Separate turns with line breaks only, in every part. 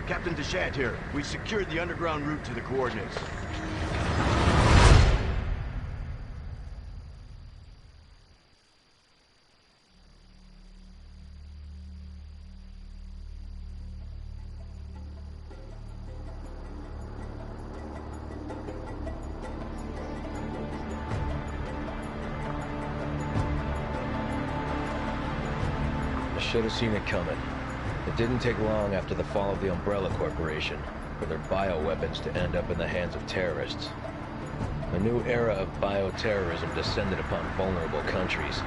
Captain Deshant here. We've secured the underground route to the coordinates.
I should have seen it coming. It didn't take long after the fall of the Umbrella Corporation for their bioweapons to end up in the hands of terrorists. A new era of bioterrorism descended upon vulnerable countries,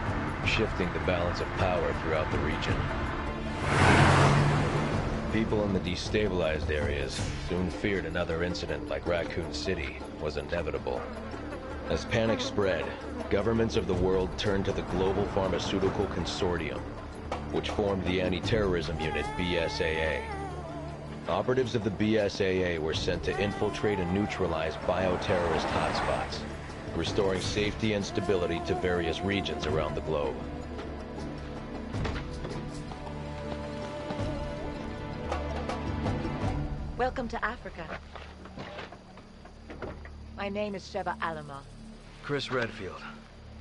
shifting the balance of power throughout the region. People in the destabilized areas soon feared another incident like Raccoon City was inevitable. As panic spread, governments of the world turned to the Global Pharmaceutical Consortium, which formed the anti-terrorism unit BSAA. Operatives of the BSAA were sent to infiltrate and neutralize bioterrorist hotspots, restoring safety and stability to various regions around the globe.
Welcome to Africa. My name is Sheva Alama.
Chris Redfield.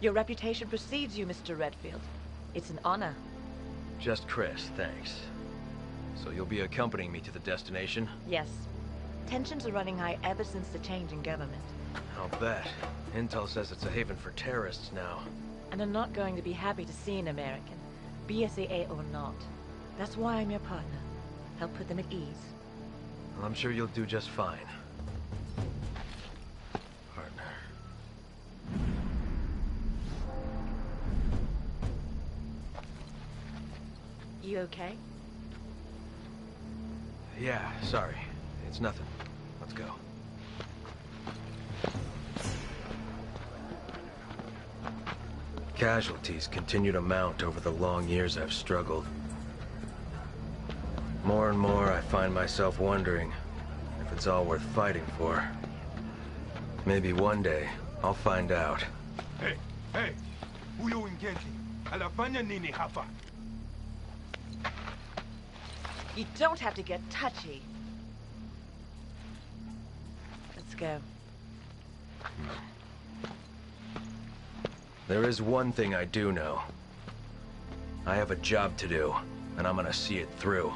Your reputation precedes you, Mr. Redfield. It's an honor.
Just Chris, thanks. So you'll be accompanying me to the destination?
Yes. Tensions are running high ever since the change in government.
I'll bet. Intel says it's a haven for terrorists now.
And I'm not going to be happy to see an American, BSAA or not. That's why I'm your partner. Help put them at ease.
Well, I'm sure you'll do just fine. Partner.
You okay?
Yeah, sorry. It's nothing. Let's go. Casualties continue to mount over the long years I've struggled. More and more, I find myself wondering if it's all worth fighting for. Maybe one day, I'll find out.
Hey! Huyo ingenti, alafanya nini hapa?
You don't have to get touchy. Let's go.
There is one thing I do know. I have a job to do, and I'm gonna see it through.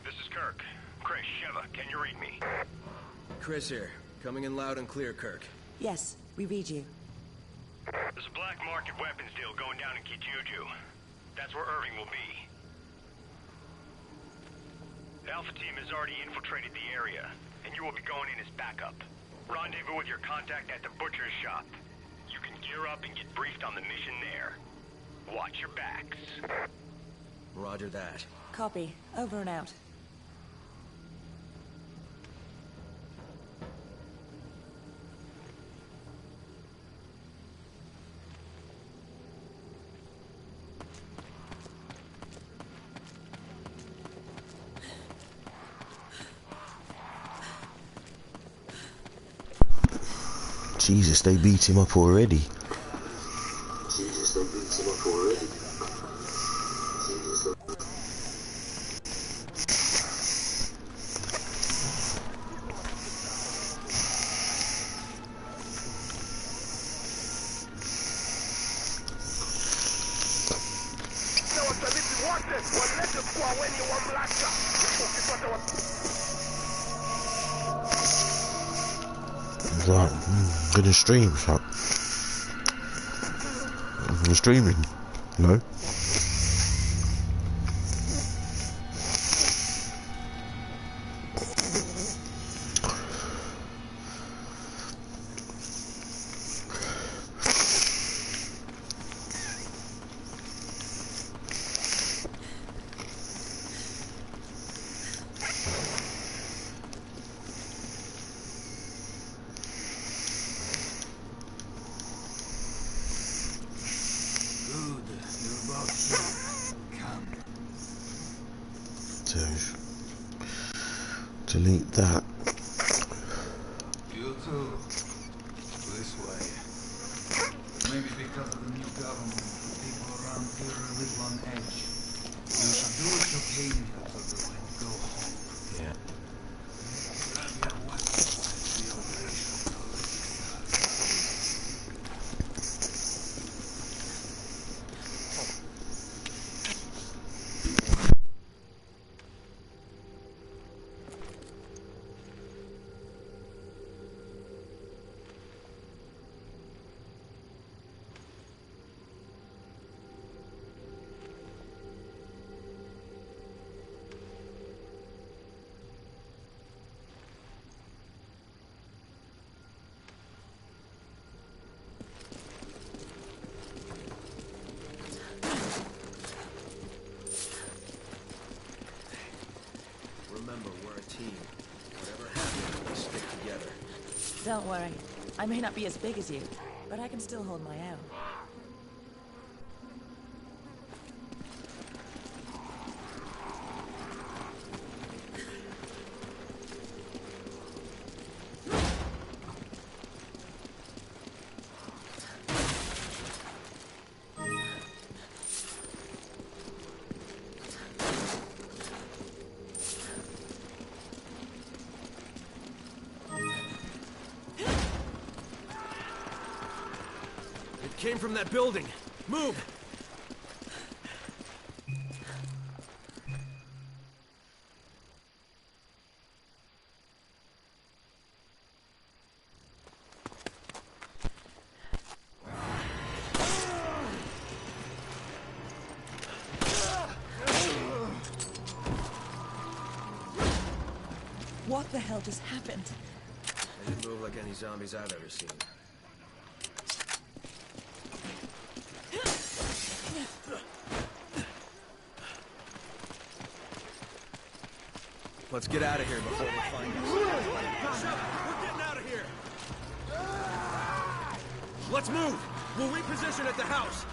This is Kirk. Chris, Sheva, can you read me?
Chris here. Coming in loud and clear, Kirk.
Yes, we read you.
There's a black market weapons deal going down in Kijuju. That's where Irving will be. The Alpha team has already infiltrated the area, and you will be going in as backup. Rendezvous with your contact at the butcher's shop. You can gear up and get briefed on the mission there. Watch your backs.
Roger that.
Copy. Over and out.
Jesus, they beat him up already. Right, gonna stream, so I'm streaming. No. Delete that.
You too. This way. Maybe because of the new government, the people around here are a little on edge. You should do what you're paying you to do and go home.
Yeah.
Grab your weapons and the operation already started.
Remember, we're a team. Whatever happens, we stick together.
Don't worry. I may not be as big as you, but I can still hold my own.
Came from that building. Move!
What the hell just happened?
They didn't move like any zombies I've ever seen. Let's get out of here before they find us. We're getting out of here! Let's move! We'll reposition at the house!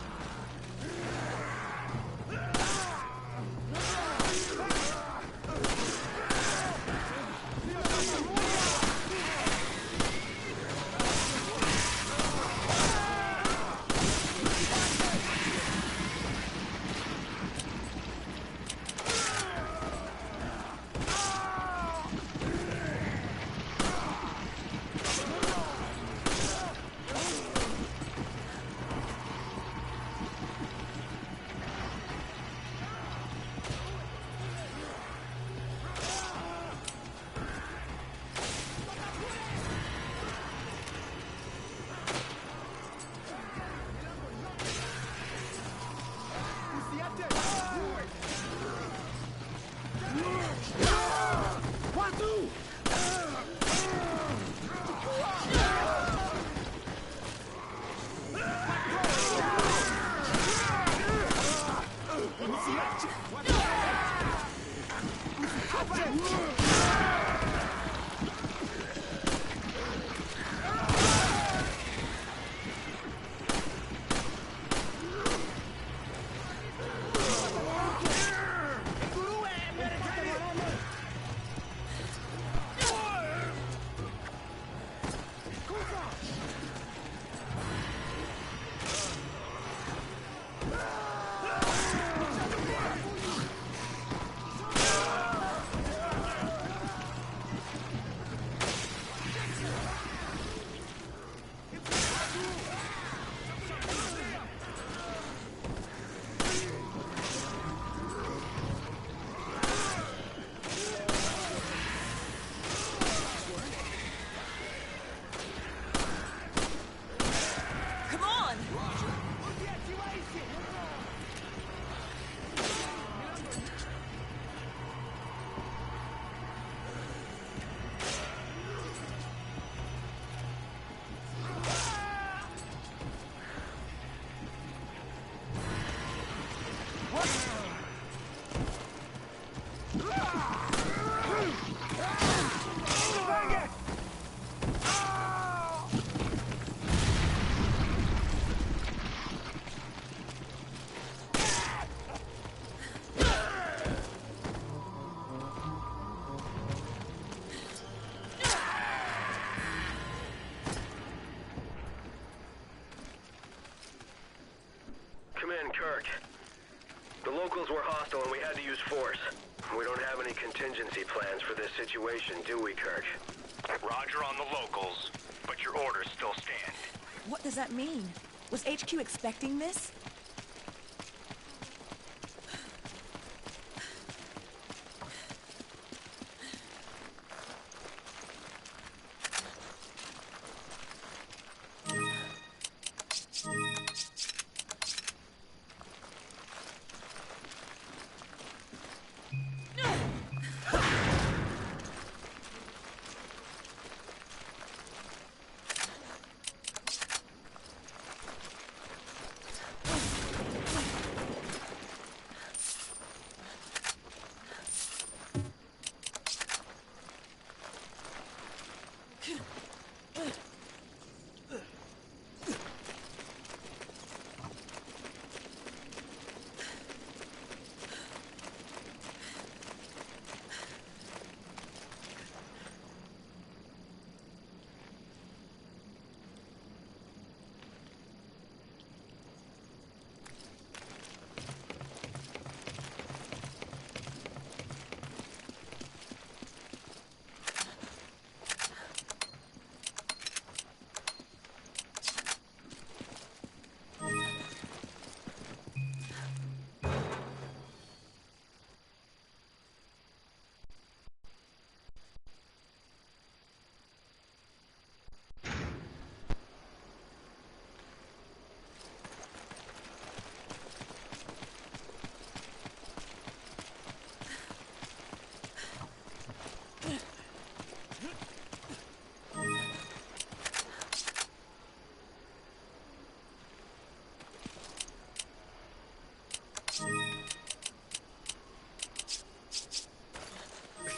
locals were hostile and we had to use force. We don't have any contingency plans for this situation, do we, Kirk?
Roger on the locals, but your orders still stand.
What does that mean? Was HQ expecting this?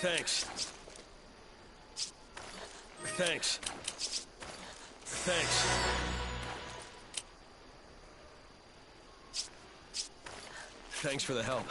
Thanks. Thanks. Thanks. Thanks for the help.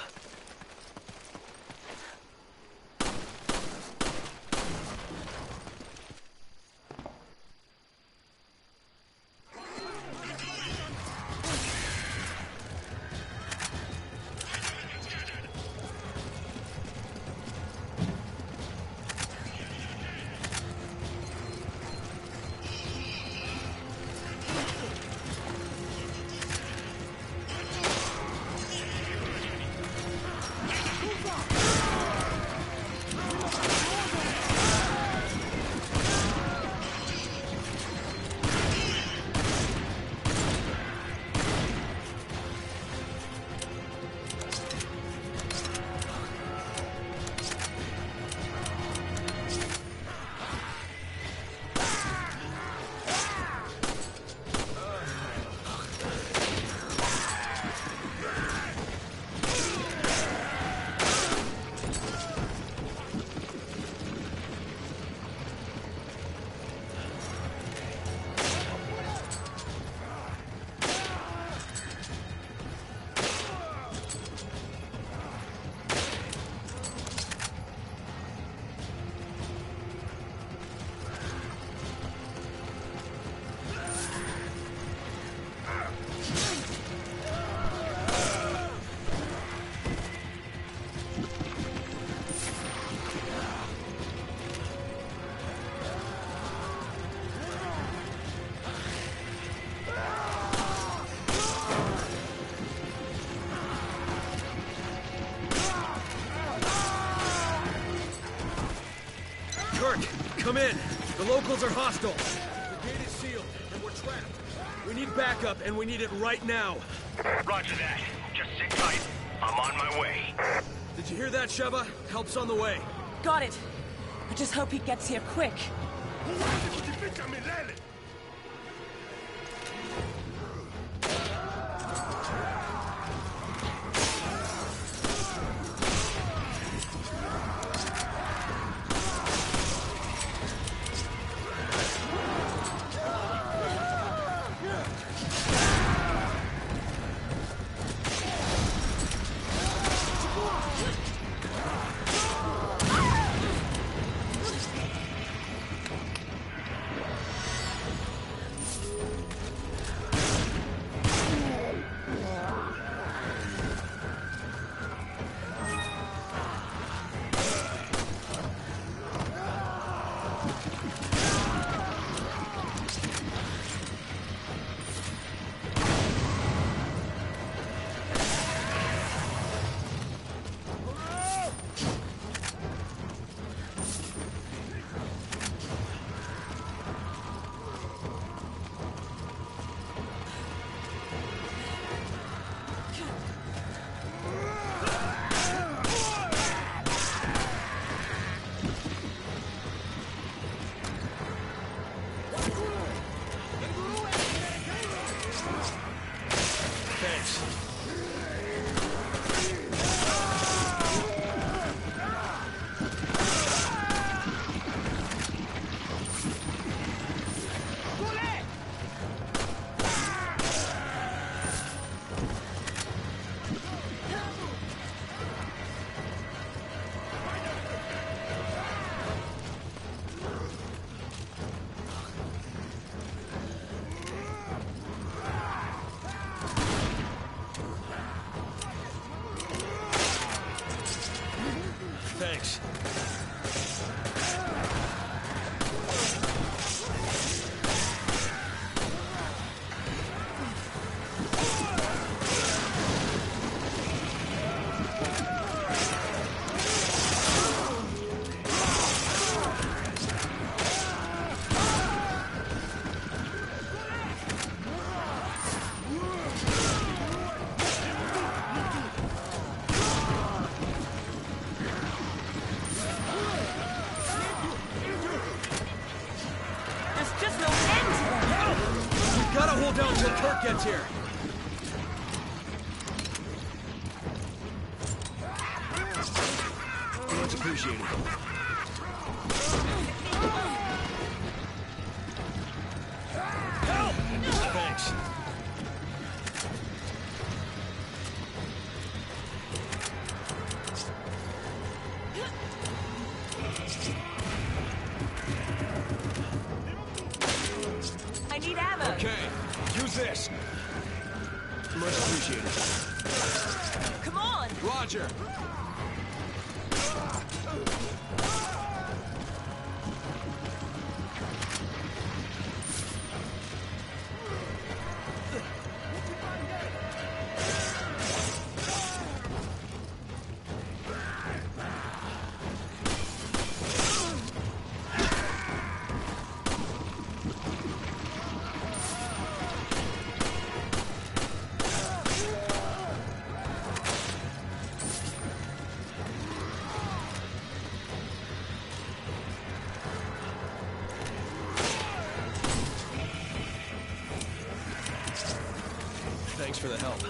Come in. The locals are hostile. The gate is sealed, and we're trapped. We need backup, and we need it right now.
Roger that. Just sit tight. I'm on my way.
Did you hear that, Sheva? Help's on the way.
Got it. I just hope he gets here quick.
cool down till Kirk gets here.
Much appreciated.
Help! Thanks.
I need ammo.
Okay, use this.
Much appreciated.
Come on.
Roger. Thanks for the help.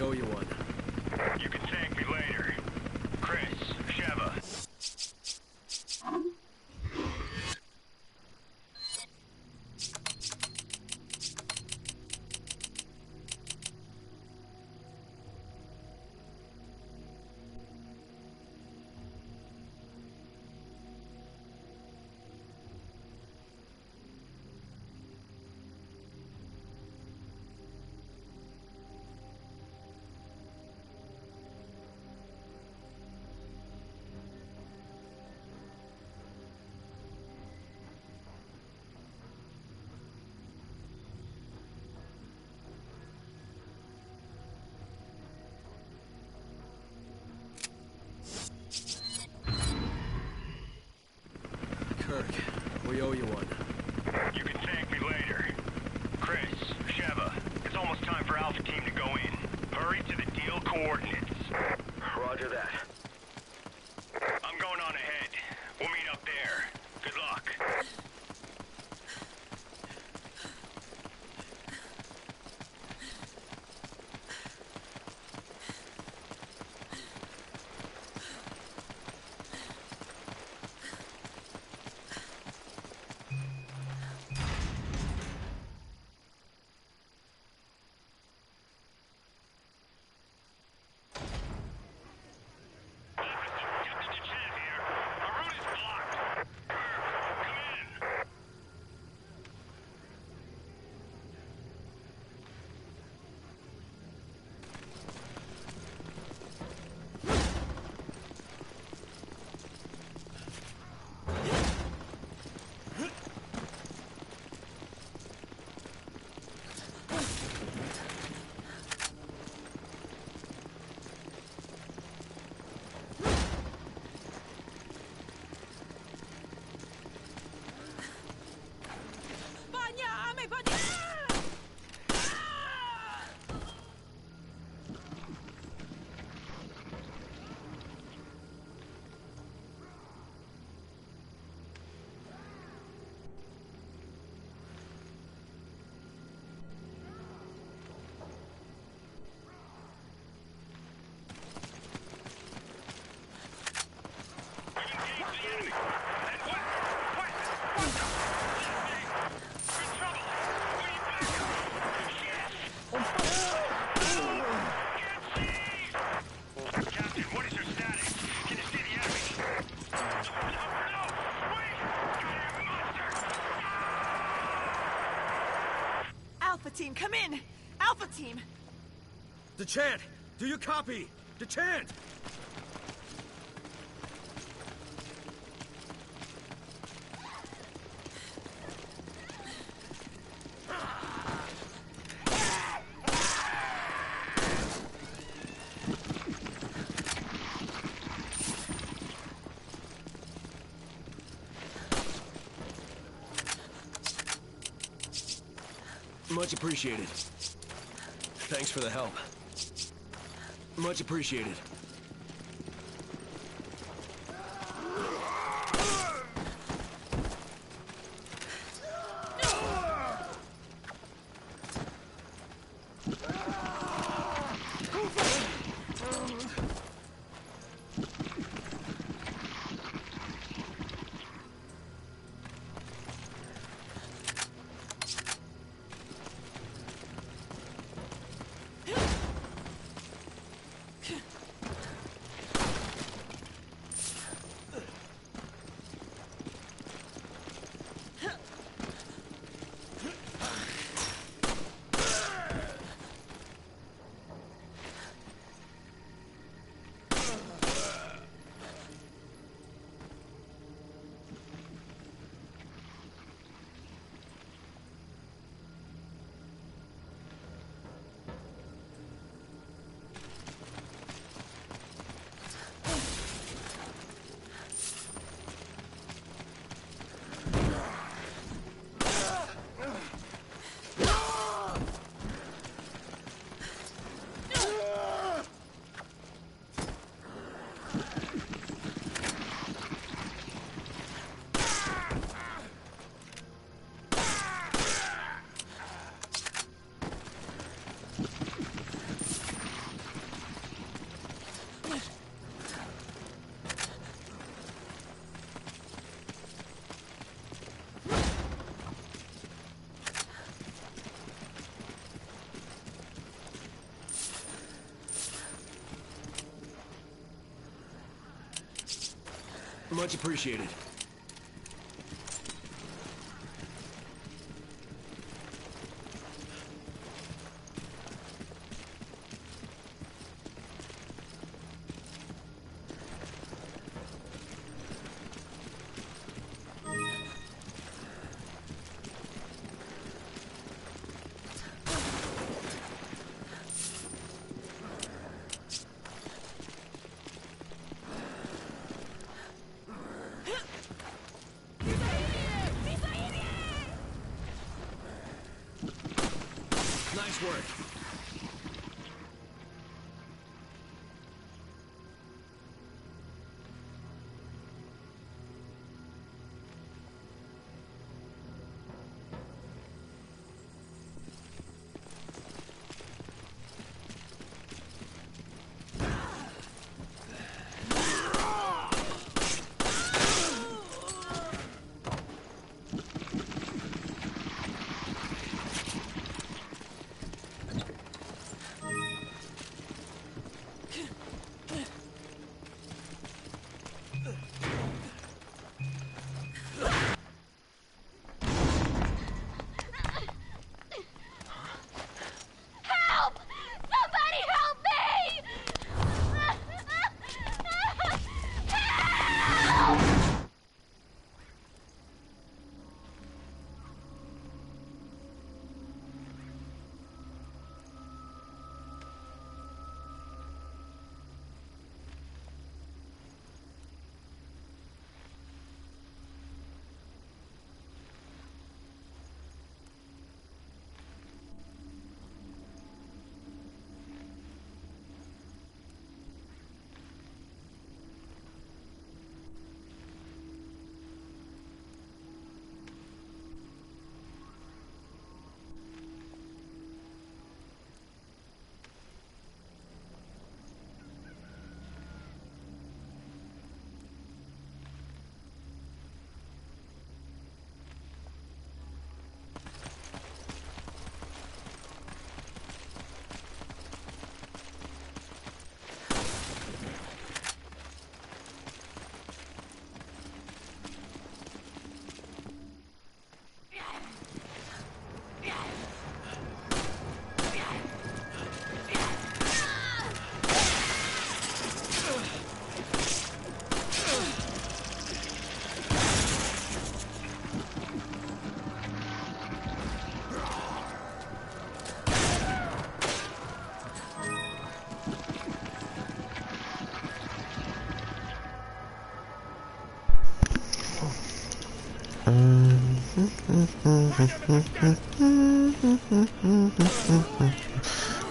We owe you one.
You can thank me later. Chris, Sheva.
Kirk, we owe you one.
You can thank me later. Chris, Sheva, it's almost time for Alpha Team to go in. Hurry to the deal coordinates.
Roger that.
I'm going on ahead. We'll meet up there. Good luck.
Alpha Team, come in! Alpha Team!
Dechant, do you copy? Dechant! Much appreciated. Thanks for the help. Much appreciated. Much appreciated. Nice work.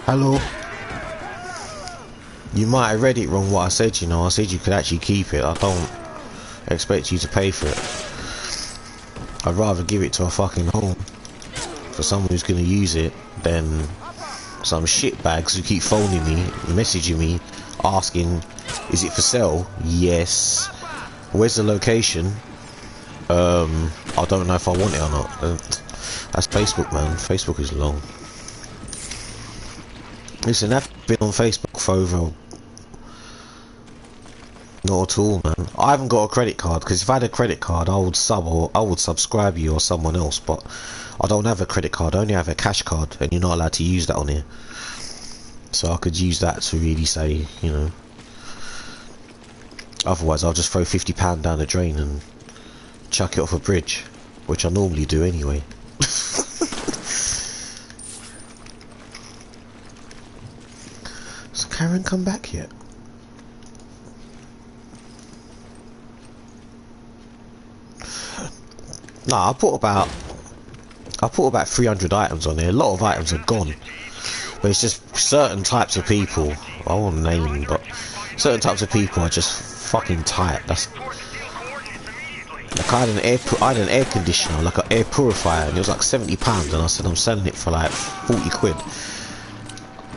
Hello. You might have read it wrong what I said, you know. I said you could actually keep it. I don't expect you to pay for it. I'd rather give it to a fucking home for someone who's gonna use it than some shitbags who keep phoning me, messaging me, asking, is it for sale? Yes. Where's the location? I don't know if I want it or not. That's Facebook, man. Facebook is long. Listen, I've been on Facebook for over... Not at all, man. I haven't got a credit card, because if I had a credit card, I would subscribe you or someone else, but I don't have a credit card. I only have a cash card, and you're not allowed to use that on here. So I could use that to really say, you know... Otherwise, I'll just throw £50 down the drain and chuck it off a bridge, which I normally do anyway. Has Karen come back yet? Nah, I put about 300 items on there. A lot of items are gone, but it's just certain types of people. I won't name, but certain types of people are just fucking tight. That's like I had an air conditioner, like an air purifier, and it was like £70, and I said I'm selling it for like 40 quid.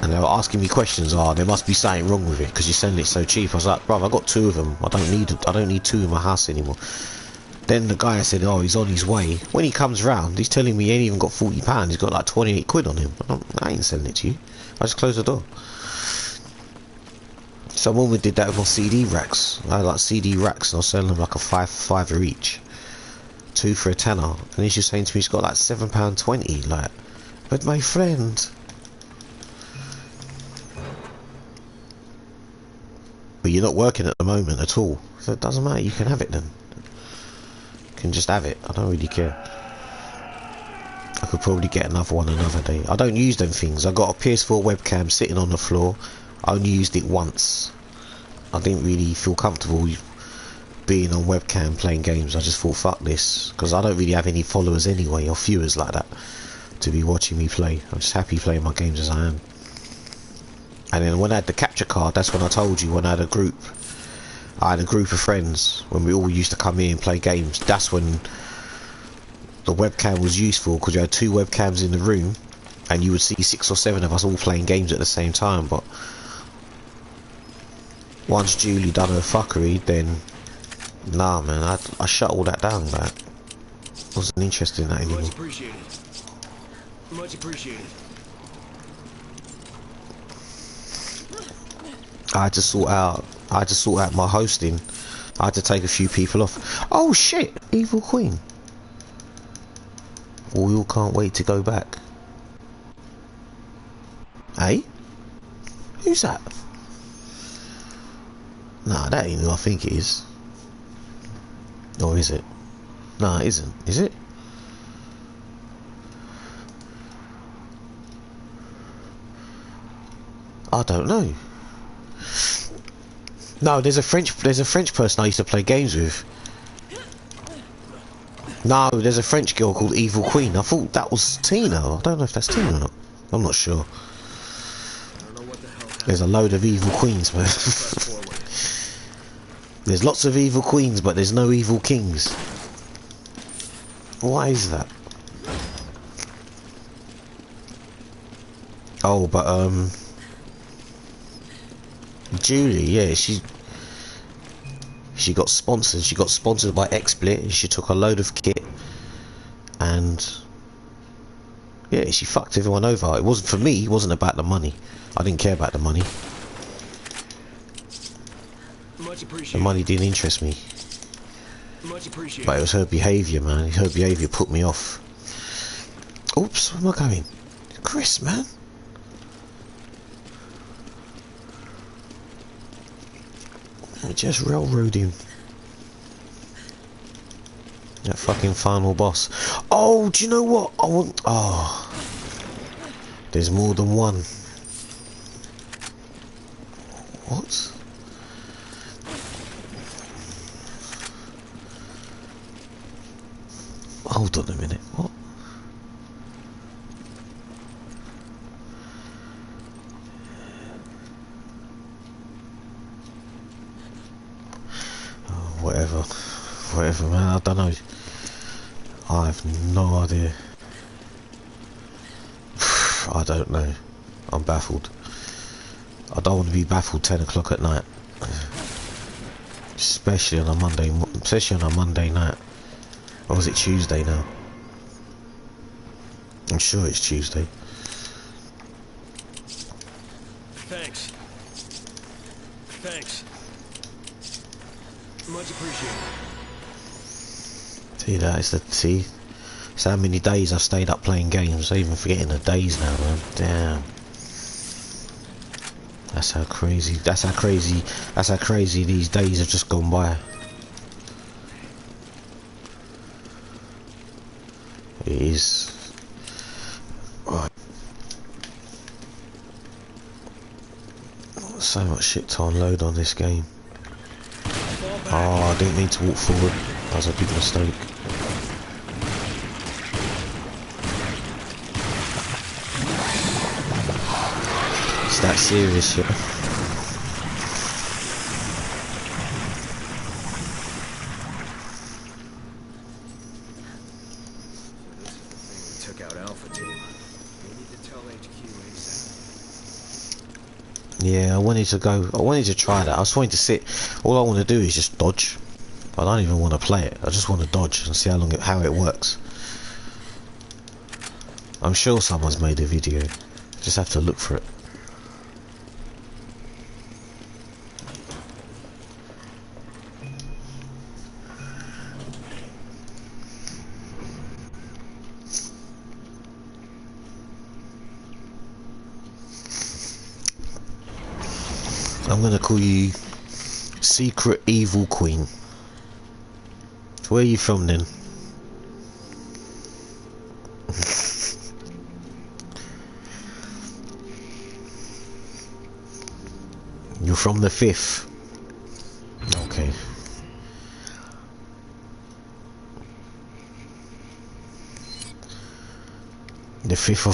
And they were asking me questions. Oh, there must be something wrong with it because you're selling it so cheap. I was like, bruv, I got 2 of them. I don't need 2 in my house anymore. Then the guy said, oh, he's on his way. When he comes round, he's telling me he ain't even got £40. He's got like 28 quid on him. I ain't selling it to you. I just closed the door. Some woman did that with my CD racks. I had like CD racks and I was selling them like a fiver each. 2 for a tenner. And then she's saying to me she's got like £7.20. Like, but my friend. But you're not working at the moment at all. So it doesn't matter, you can have it then. You can just have it. I don't really care. I could probably get another one another day. I don't use them things. I got a PS4 webcam sitting on the floor. I only used it once. I didn't really feel comfortable being on webcam playing games. I just thought, fuck this, because I don't really have any followers anyway, or viewers like that, to be watching me play. I'm just happy playing my games as I am. And then when I had the capture card, that's when I told you, when I had a group of friends, when we all used to come in and play games, that's when the webcam was useful, because you had 2 webcams in the room, and you would see 6 or 7 of us all playing games at the same time. But once Julie done her fuckery, then nah, man, I shut all that down. That wasn't interested in that anymore.
Much appreciated. Much appreciated.
I had to sort out my hosting. I had to take a few people off. Oh shit, Evil Queen. We all can't wait to go back. Hey? Who's that? Nah, that ain't who I think it is. Or is it? Nah, it isn't. Is it? I don't know. No, there's a French person I used to play games with. No, there's a French girl called Evil Queen. I thought that was Tina. I don't know if that's Tina or not. I'm not sure. There's a load of evil queens, man. There's lots of evil queens, but there's no evil kings. Why is that? Oh, but Julie, yeah, she got sponsored. She got sponsored by XSplit. She took a load of kit, and yeah, she fucked everyone over. It wasn't for me. It wasn't about the money. I didn't care about the money. The money didn't interest me. But it was her behaviour, man. Her behaviour put me off. Oops, where am I going? Chris, man. I just railroaded him. That fucking final boss. Oh, do you know what? I want. Oh, there's more than one. What? Hold on a minute. What? Oh, whatever, man. I don't know. I have no idea. I don't know. I'm baffled. I don't want to be baffled 10 o'clock at night, especially on a Monday night. Or is it Tuesday now? I'm sure it's Tuesday.
Thanks. Much appreciated.
See that? It's how many days I've stayed up playing games. I'm even forgetting the days now, man. Damn. That's how crazy these days have just gone by. It is. Right. So much shit to unload on this game. Oh, I didn't mean to walk forward. That was a big mistake. It's that serious, yeah.
Took out Alpha Team. We need to tell HQ ASAP.
Yeah, I wanted to try that. I just wanted to sit. All I want to do is just dodge. I don't even want to play it. I just want to dodge and see how it works. I'm sure someone's made a video. Just have to look for it. I'm gonna call you Secret Evil Queen. Where are you from then? You're from the 5th. Okay. The 5th of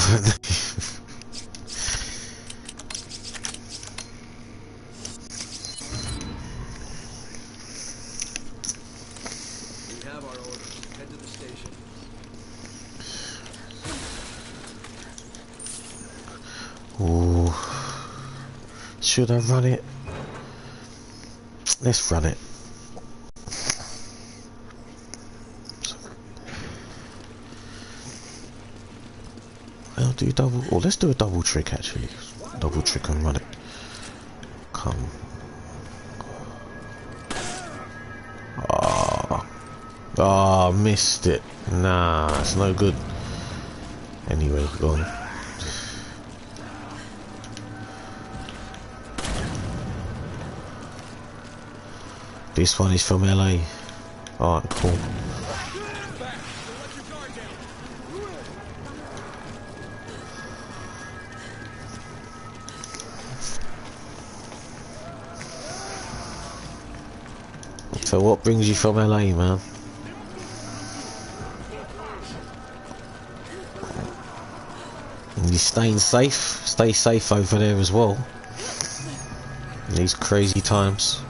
We have our orders. Head to the station.
Ooh. Should I run it? Let's run it. I'll do double. Oh, let's do a double trick actually. Double trick and run it. Come. Ah, missed it. Nah, it's no good. Anyway, go on. This one is from LA. Alright, cool. So what brings you from LA, man? You staying safe? Stay safe over there as well. In these crazy times.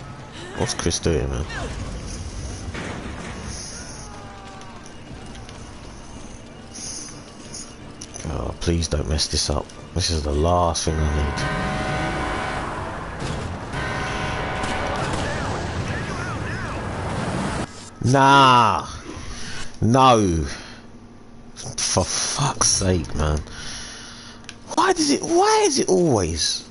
What's Chris doing, man? Oh, please don't mess this up. This is the last thing I need. Nah! No! For fuck's sake, man. Why is it always?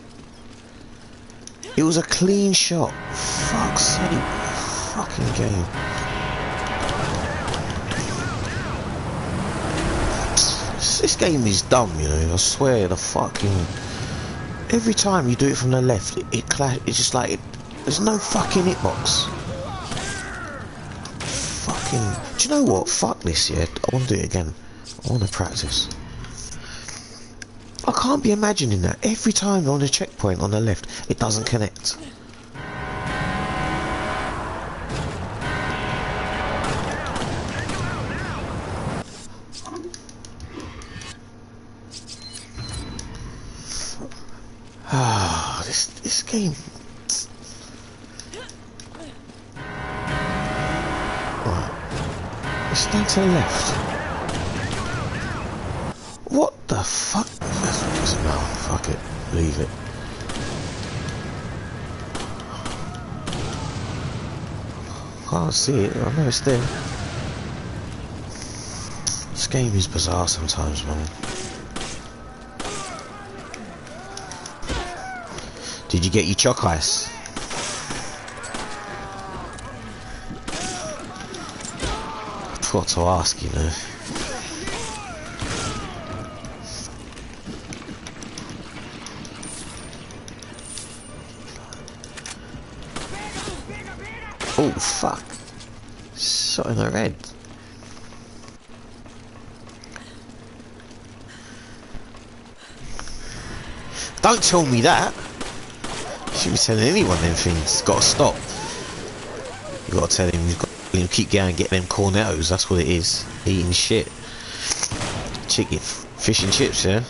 It was a clean shot. Fuck's sake. Fucking game. This game is dumb, you know. I swear, the fucking... Every time you do it from the left, it's just like... There's no fucking hitbox. Fucking... Do you know what? Fuck this, yeah. I want to do it again. I want to practice. I can't be imagining that. Every time on a checkpoint on the left, it doesn't connect. Ah, this game. Right. Let's stand to the left. What the fuck? No, fuck it. Leave it. Can't see it. I know it's there. This game is bizarre sometimes, man. Did you get your choc ice? I forgot to ask, you know. Oh fuck! Shot in the head. Don't tell me that. You shouldn't be telling anyone them things. Gotta stop. You gotta tell him. You've got to keep going and get them cornettos. That's what it is. Eating shit. Chicken, fish and chips, yeah.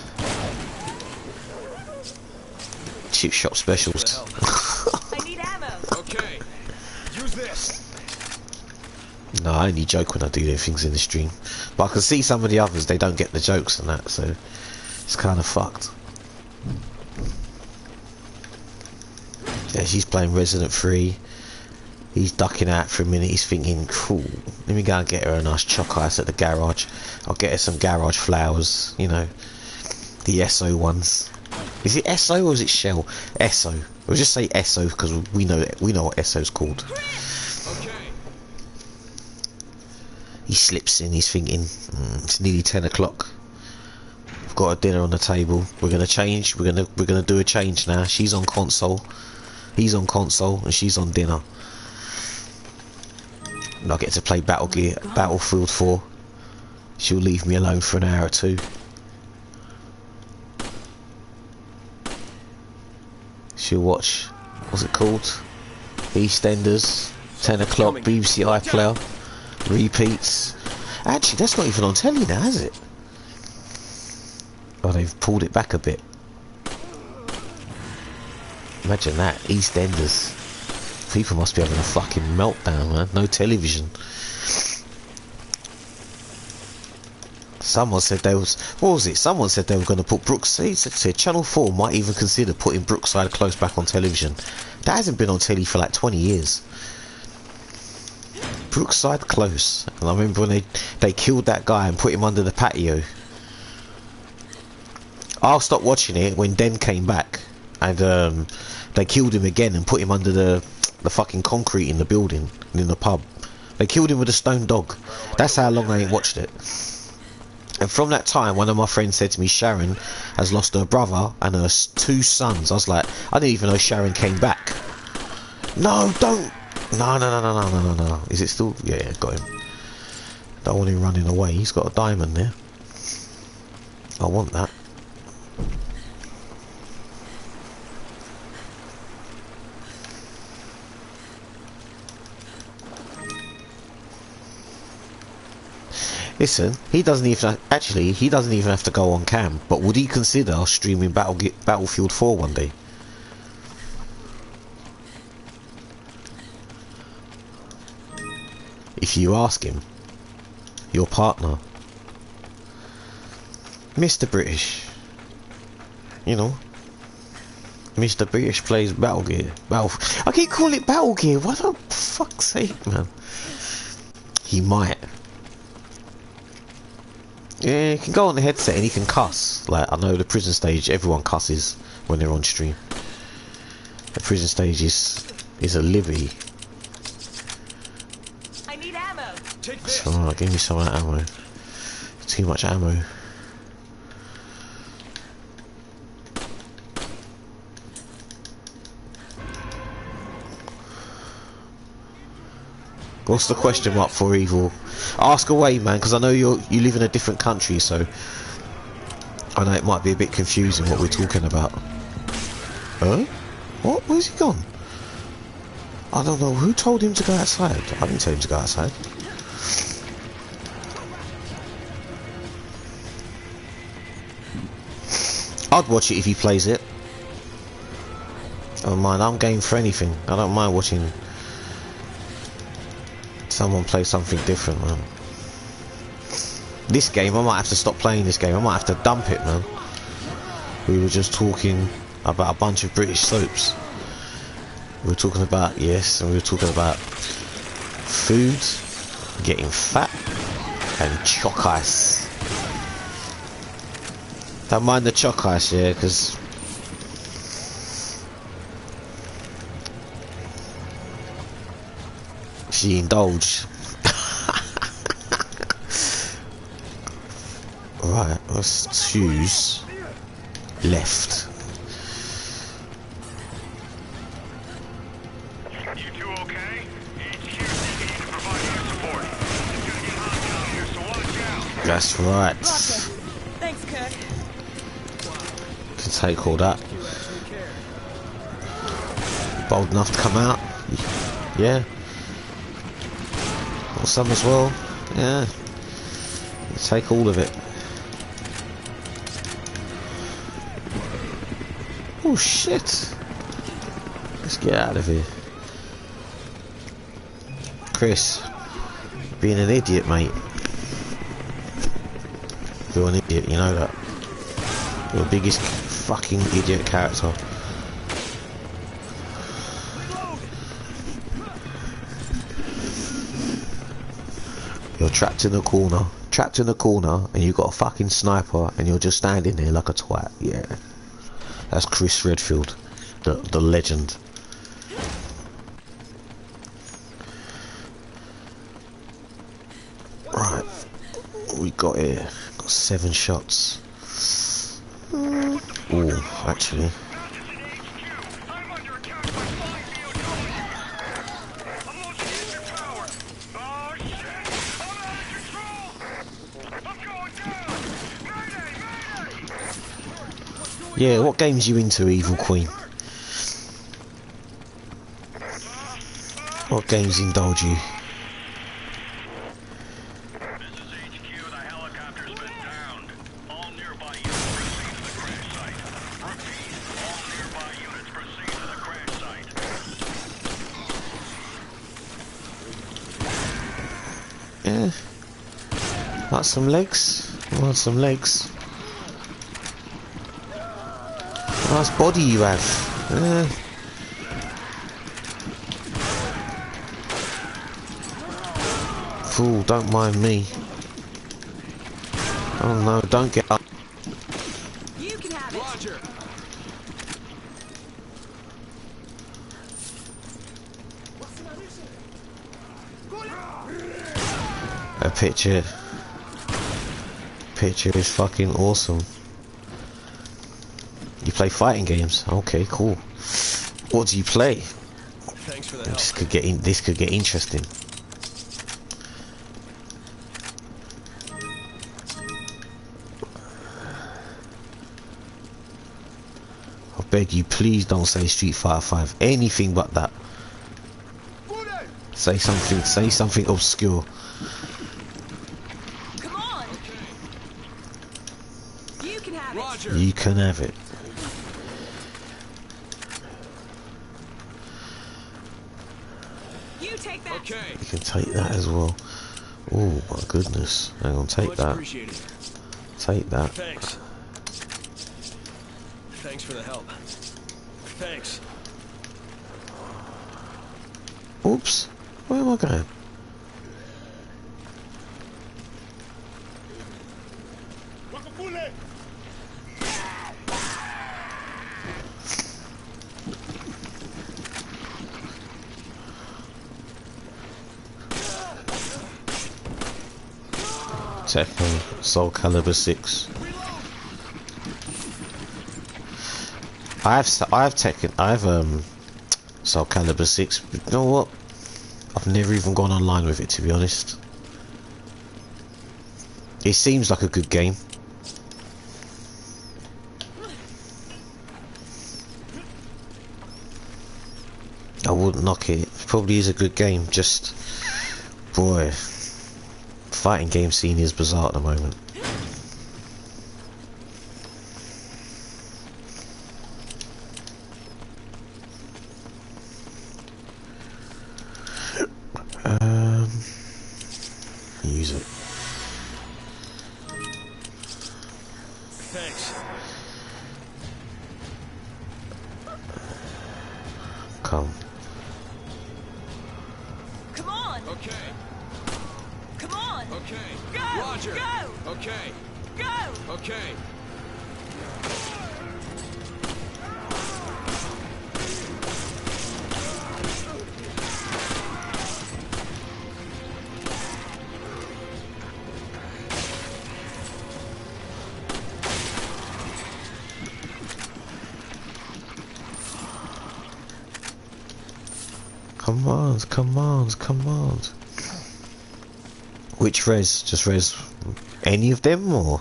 Chip shop specials.
I need ammo.
Okay. Use this.
No, I only joke when I do them things in the stream. But I can see some of the others, they don't get the jokes and that, so it's kind of fucked. Yeah, she's playing Resident 3. He's ducking out for a minute. He's thinking, cool, let me go and get her a nice choc ice at the garage. I'll get her some garage flowers, you know, the Esso ones. Is it Esso or is it Shell? Esso. We'll just say Esso because we know what Esso's called.
Okay.
He slips in. He's thinking, it's nearly 10 o'clock. We've got a dinner on the table. We're gonna change. We're gonna do a change now. She's on console. He's on console and she's on dinner. And I get to play Battlefield 4. She'll leave me alone for an hour or two. She'll watch, what's it called? EastEnders, 10 o'clock, BBC iPlayer, repeats. Actually, that's not even on telly now, is it? Oh, they've pulled it back a bit. Imagine that, EastEnders. People must be having a fucking meltdown, man. No television. Someone said they was, what was it? Someone said they were going to put Brookside. Said Channel 4 might even consider putting Brookside Close back on television. That hasn't been on telly for like 20 years. Brookside Close. And I remember when they killed that guy and put him under the patio. I'll stop watching it when Den came back and they killed him again and put him under the fucking concrete in the building and in the pub. They killed him with a stone dog. That's how long I ain't watched it. And from that time, one of my friends said to me, Sharon has lost her brother and her 2 sons. I was like, I didn't even know Sharon came back. No, don't. No. Is it still? Yeah, got him. Don't want him running away. He's got a diamond there. I want that. Listen, he doesn't even have to go on cam, but would he consider streaming Battlefield 4 one day? If you ask him, your partner, Mr. British, you know, Mr. British plays Battle Gear. I keep calling it Battle Gear, what the fuck's sake, man? He might. Yeah, he can go on the headset and he can cuss. Like, I know the prison stage, everyone cusses when they're on stream. The prison stage is a livy.
I need ammo.
Take this.
So, give me some of that ammo. Too much ammo. What's the question mark for, Evil? Ask away, man, because I know you live in a different country, so I know it might be a bit confusing what we're talking about. Huh? What? Where's he gone? I don't know. Who told him to go outside? I didn't tell him to go outside. I'd watch it if he plays it. I don't mind. I'm game for anything. I don't mind watching someone play something different, man. This game, I might have to stop playing this game. I might have to dump it, man. We were just talking about a bunch of British soaps. We were talking about, yes, and we were talking about food, getting fat, and chalk ice. Don't mind the chalk ice, yeah, because she indulged. Right, let's choose left.
You two okay? HQ said you need to provide air support. It's gonna get hot down here, so watch out.
That's right.
Roger. Thanks, Kirk.
Can take all that. Bold enough to come out. Yeah. Got some as well. Yeah. Take all of it. Oh shit. Let's get out of here. Chris, being an idiot, mate. You're an idiot, you know that. You're the biggest fucking idiot character. You're trapped in a corner. Trapped in a corner and you've got a fucking sniper and you're just standing there like a twat. Yeah. That's Chris Redfield, the legend. Right, what we got here? Got 7 shots. Oh, actually. Yeah, what games you into, Evil Queen? What games indulge you? Yeah. Like some legs? I want some legs. Nice body you have. Yeah. Fool, don't mind me. Oh no, don't get up.
You can have it.
Roger.
A picture is fucking awesome. You play fighting games? Okay, cool. What do you play?
Thanks for the help.
This could get interesting. I beg you, please don't say Street Fighter 5. Anything but that. Say something obscure.
Come on. You can have
Roger.
it.
You can have it.
You take that.
Okay.
You can take that as well. Oh my goodness. Hang on, take
Much
that.
appreciated.
Take that.
Thanks. Thanks for the help. Thanks.
Oops. Where am I going? Tekken Soul Calibur 6. I have Soul Calibur 6, but you know what? I've never even gone online with it, to be honest. It seems like a good game. I wouldn't knock it. It probably is a good game, just boy, fighting game scene is bizarre at the moment. Use it.
Thanks.
Come.
Come on.
Okay.
Come on.
Okay.
Go.
Roger.
Go.
Okay.
Go.
Okay.
Come on. Which res? Just res any of them, or?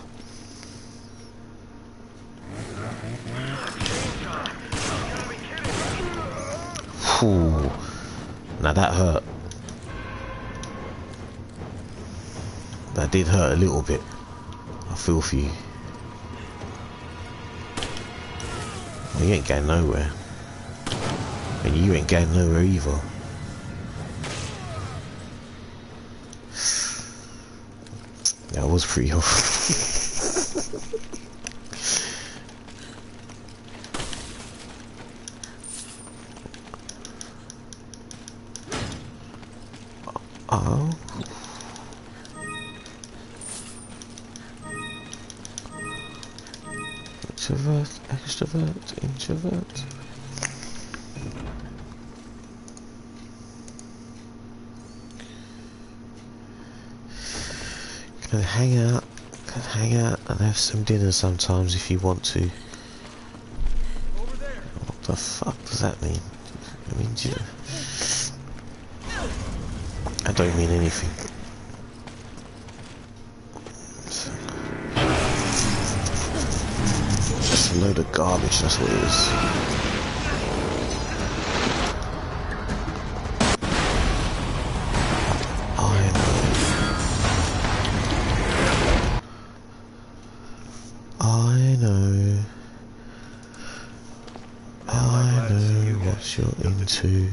Whew. Now that hurt. That did hurt a little bit. I feel for you. Well, you ain't going nowhere. And you ain't going nowhere either. That was pretty awful. Oh. Introvert, extrovert, introvert. Can hang out and have some dinner sometimes if you want to.
Over there.
What the fuck does that mean? I mean, I don't mean anything. Just a load of garbage, that's what it is. I know what you're into.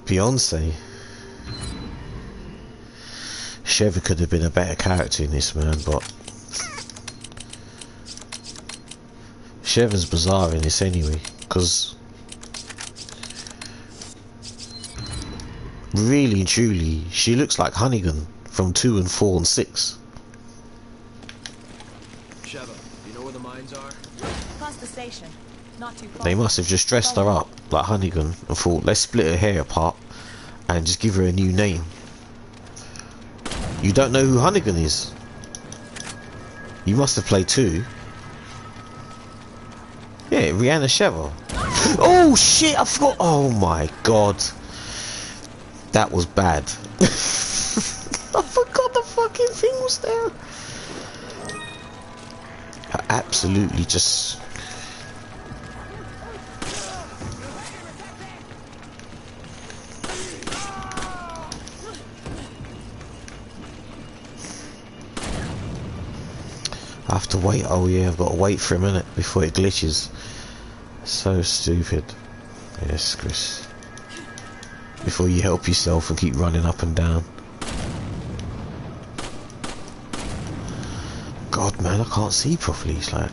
Beyonce. Sheva could have been a better character in this, man, but Sheva's bizarre in this anyway, because really and truly, she looks like Hunnigan from 2 and 4 and 6.
Sheva, you know where the mines are?
Past the station. Not too far.
They must have just dressed her up like Hunnigan and thought, let's split her hair apart and just give her a new name. You don't know who Hunnigan is? You must have played 2. Yeah, Rihanna Sheva. Oh shit, I forgot. Oh my god. That was bad. I forgot the fucking thing was there. I absolutely just... I have to wait. Oh yeah, I've got to wait for a minute before it glitches. So stupid. Yes, Chris. Before you help yourself and keep running up and down. God, man, I can't see properly. It's like...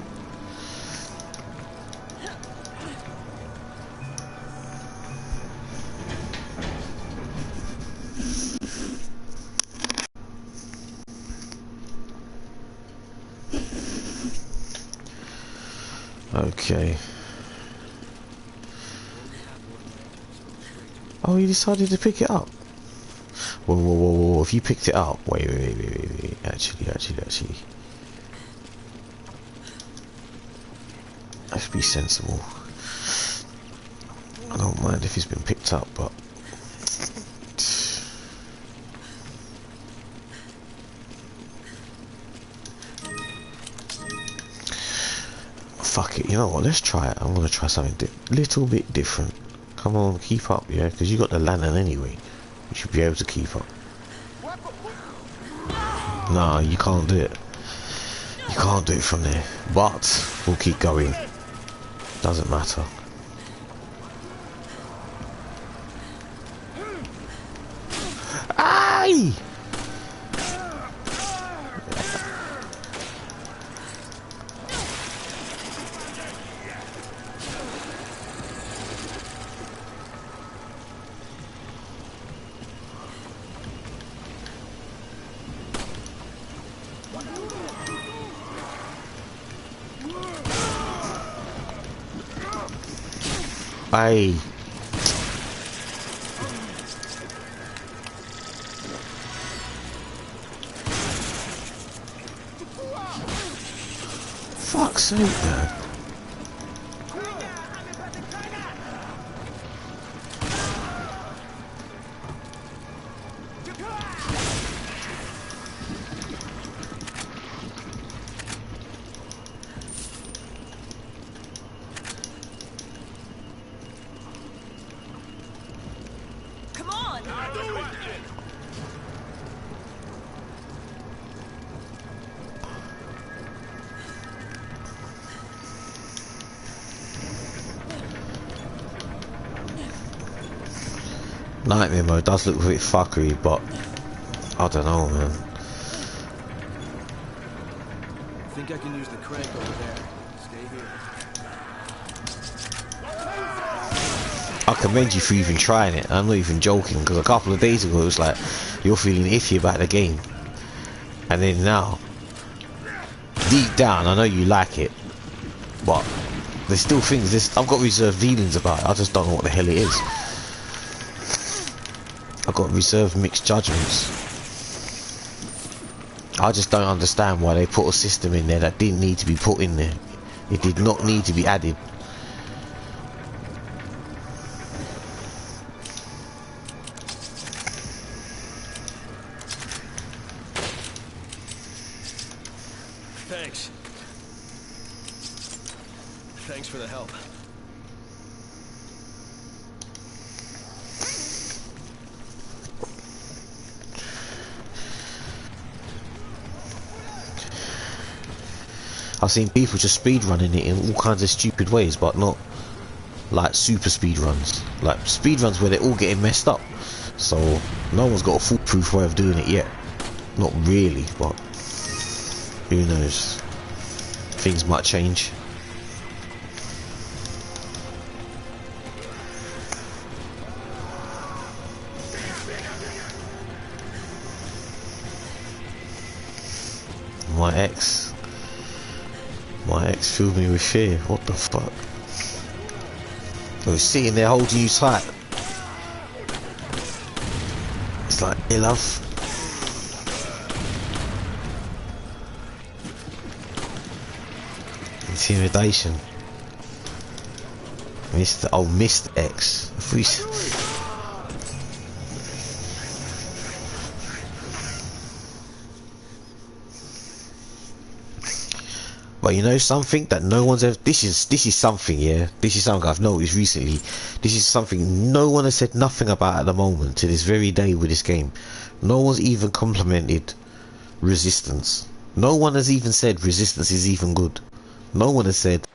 Okay. Oh, you decided to pick it up? Whoa, whoa, whoa, whoa, if you picked it up... Wait. Actually. Let's be sensible. I don't mind if it's been picked up, but... Fuck it, you know what, let's try it. I'm gonna try something little bit different. Come on, keep up, yeah? Because you got the lantern anyway. You should be able to keep up. Nah, you can't do it. You can't do it from there. But, we'll keep going. Doesn't matter. Aye! Aye. Fuck's sake, man. Nightmare mode does look a bit fuckery, but I don't know, man.
I think I can use the crank over there. Stay here.
I commend you for even trying it. I'm not even joking, because a couple of days ago it was like you're feeling iffy about the game, and then now, deep down, I know you like it, but there's still things. I've got reserved feelings about it. I just don't know what the hell it is. I've got reserved mixed judgments. I just don't understand why they put a system in there that didn't need to be put in there. It did not need to be added.
Thanks. Thanks for the help.
I've seen people just speed running it in all kinds of stupid ways, but not like super speed runs. Like speed runs where they're all getting messed up. So no one's got a foolproof way of doing it yet. Not really, but who knows? Things might change. My ex filled me with fear. What the fuck? I was sitting there holding you tight. It's like, hey love. Intimidation. Mr. X. But you know something that no one's ever, this is something, yeah, this is something I've noticed recently. This is something no one has said nothing about at the moment to this very day with this game. No one's even complimented Resistance. No one has even said Resistance is even good. No one has said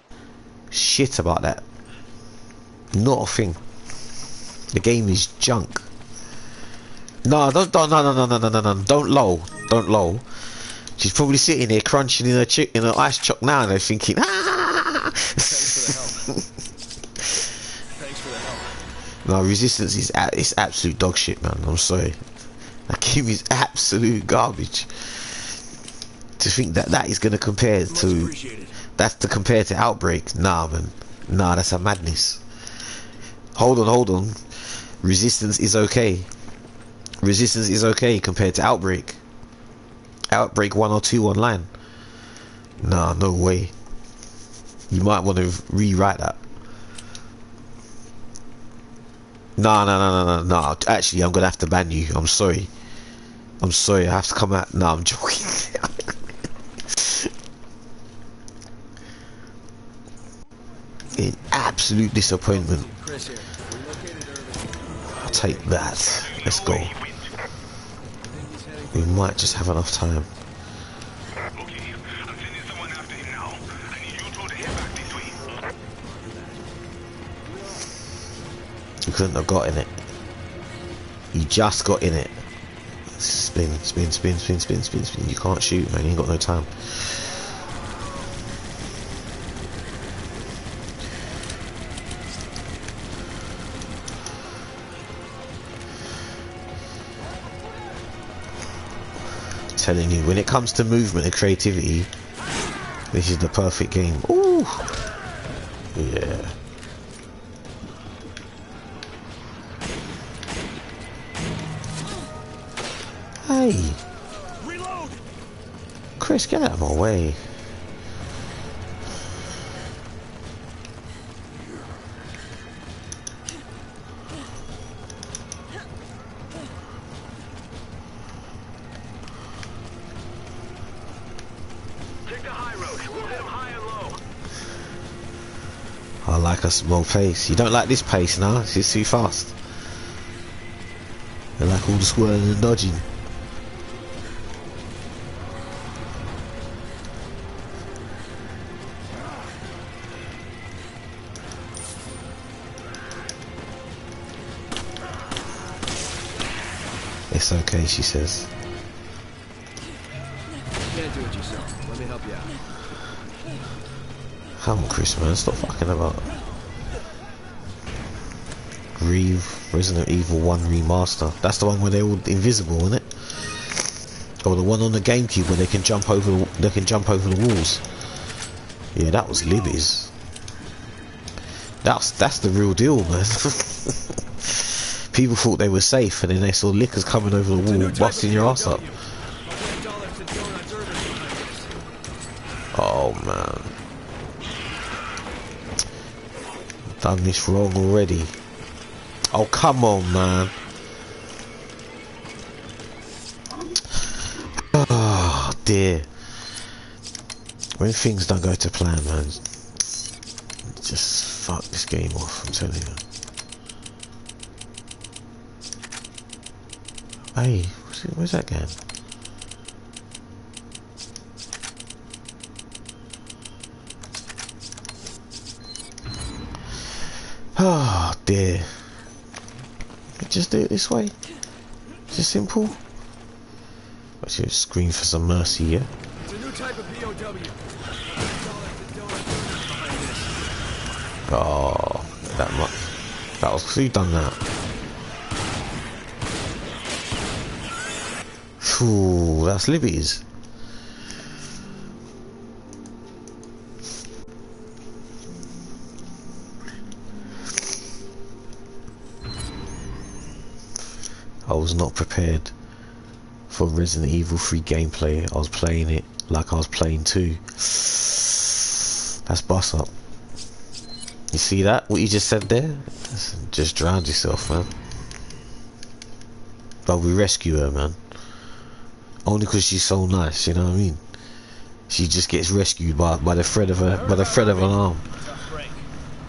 shit about that. Not a thing. The game is junk. No, don't lol. Don't lol. She's probably sitting there crunching in her ice choc now and they're thinking, ah!
Thanks for the help.
No, Resistance is it's absolute dog shit, man. I'm sorry. That game is absolute garbage. To think that is going to compare to... That's to compare to Outbreak. Nah, man. Nah, that's a madness. Hold on. Resistance is okay. Resistance is okay compared to Outbreak. Outbreak 1 or 2 online. Nah, no way. You might want to rewrite that. Nah. Actually, I'm gonna have to ban you. I'm sorry. I have to come out. Nah, I'm joking. In absolute disappointment. I'll take that. Let's go. We might just have enough time.
Okay, I'm sending someone after him now. I need you two to head back this way.
You couldn't have got in it. You just got in it. Spin. You can't shoot, man. You ain't got no time. Telling you, when it comes to movement and creativity, this is the perfect game. Ooh, yeah. Hey,
Reload.
Chris, get out of my way. I like a small pace. You don't like this pace now? It's too fast. I like all the swirling and dodging. It's okay, she says.
You can't do it yourself. Let me help you out.
Come on, Chris, man, stop fucking about. Resident Evil 1 remaster. That's the one where they're all invisible, isn't it? Or the one on the GameCube where they can jump over the walls. Yeah, that was Libby's. That's the real deal, man. People thought they were safe, and then they saw lickers coming over the wall, busting your ass up. Oh man. Done this wrong already. Oh come on, man. Oh dear. When things don't go to plan, man, just fuck this game off, I'm telling you. Hey, where's that going? Oh dear. Just do it this way. It's just simple. I should scream for some mercy, yeah?
It's a new type of BOW.
Oh, that was who done that? Phew, that's Libby's. I was not prepared for Resident Evil 3 gameplay. I was playing it like I was playing 2. That's boss up. You see that? What you just said there? Just drowned yourself, man. But we rescue her, man. Only because she's so nice, you know what I mean? She just gets rescued by the thread of her, by the thread of an arm.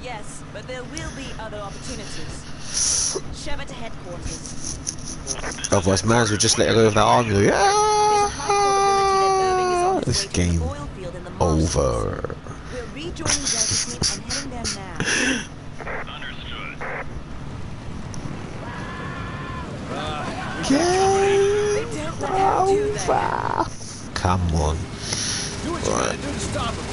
Yes, but there will be other opportunities. Shove it to headquarters.
Otherwise, man's would just let her go with that arm. Go, yeah! This game over.
We're rejoining Delta Team and heading there now.
Understood.
Game over. Come on.
Do what you
Right.
gotta do to stop them.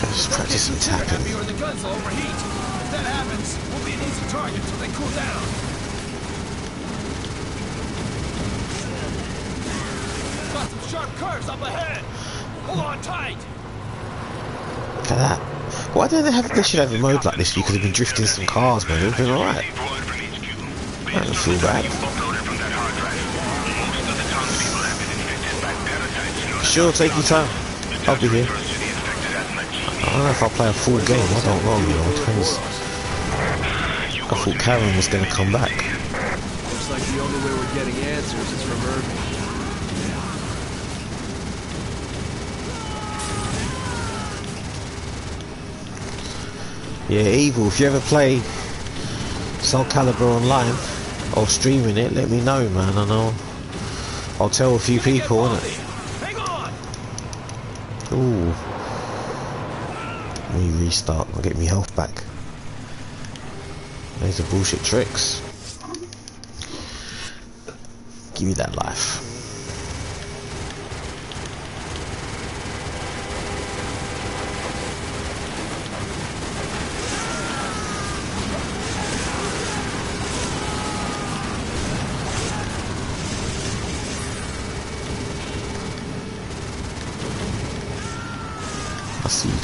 Let's practice some tapping.
Or the guns will overheat. If that happens, we'll be an easy target until they cool down. Got some sharp curves up ahead. Hold on tight.
Look at that. Why don't they should have a mode like this? You could have been drifting some cars, man. It would have been alright. I don't feel bad. Sure, take your time. I'll be here. I don't know if I'll play a full game. I don't know, you know. Because I thought Karen was going to come back.
Looks like the only way we're getting answers is from Irving.
Yeah, Evil, if you ever play Soul Calibur online or streaming it, let me know, man. I know I'll tell a few people, innit? Ooh. Let me restart. I'll get me health back. There's the bullshit tricks. Give me that life.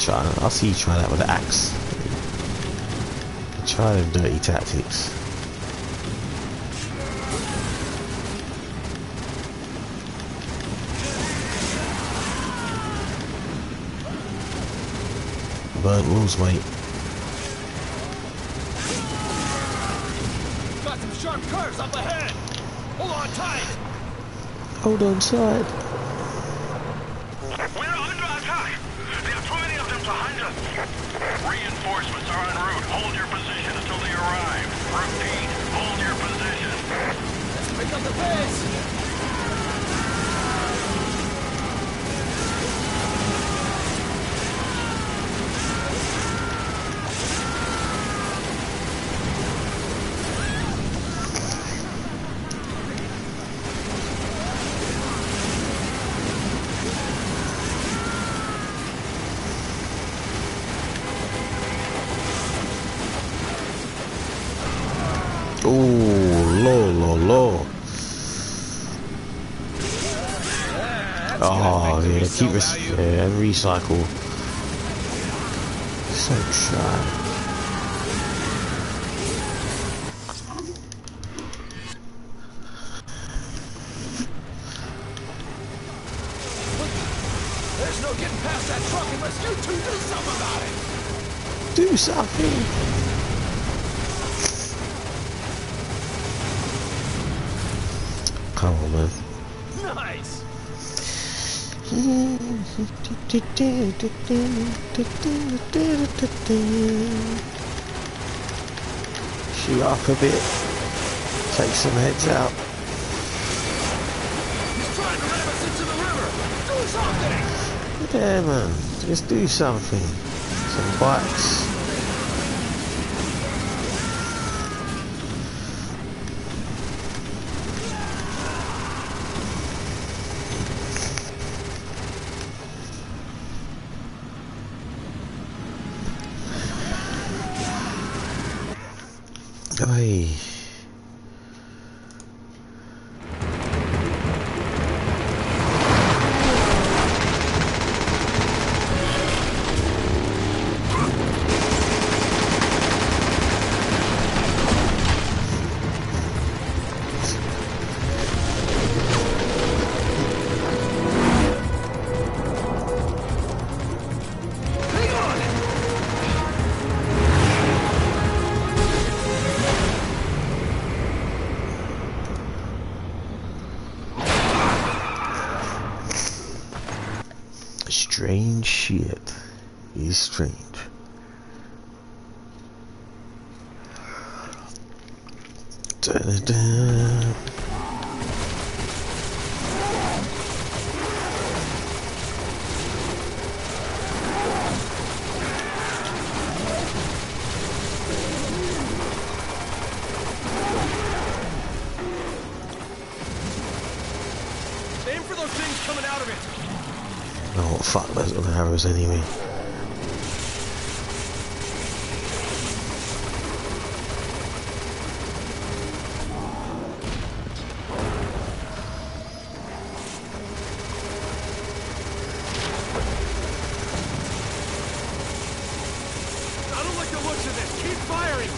I see you try that with the axe. Try them dirty tactics. Burnt rules, mate.
Got some sharp curves up ahead. Hold on tight.
Hold on tight.
We're under attack. There are too many of them to handle. Reinforcements are en route. Hold your position until they arrive. Repeat, hold your position.
Let's pick up the pace.
Oh yeah, keep this, yeah, and recycle. So try.
There's no getting past that truck unless you two do something about it.
Do something. Come on, man.
Nice.
Shoot up a bit. Take some heads out.
He's trying to ram us into the river! Do something!
Yeah, man. Just do something. Some bites. Oi. Strange shit is strange. Da-da-da.
Aim for those things coming out of it!
Oh fuck, those other arrows anyway.
I don't like the looks of this. Keep firing!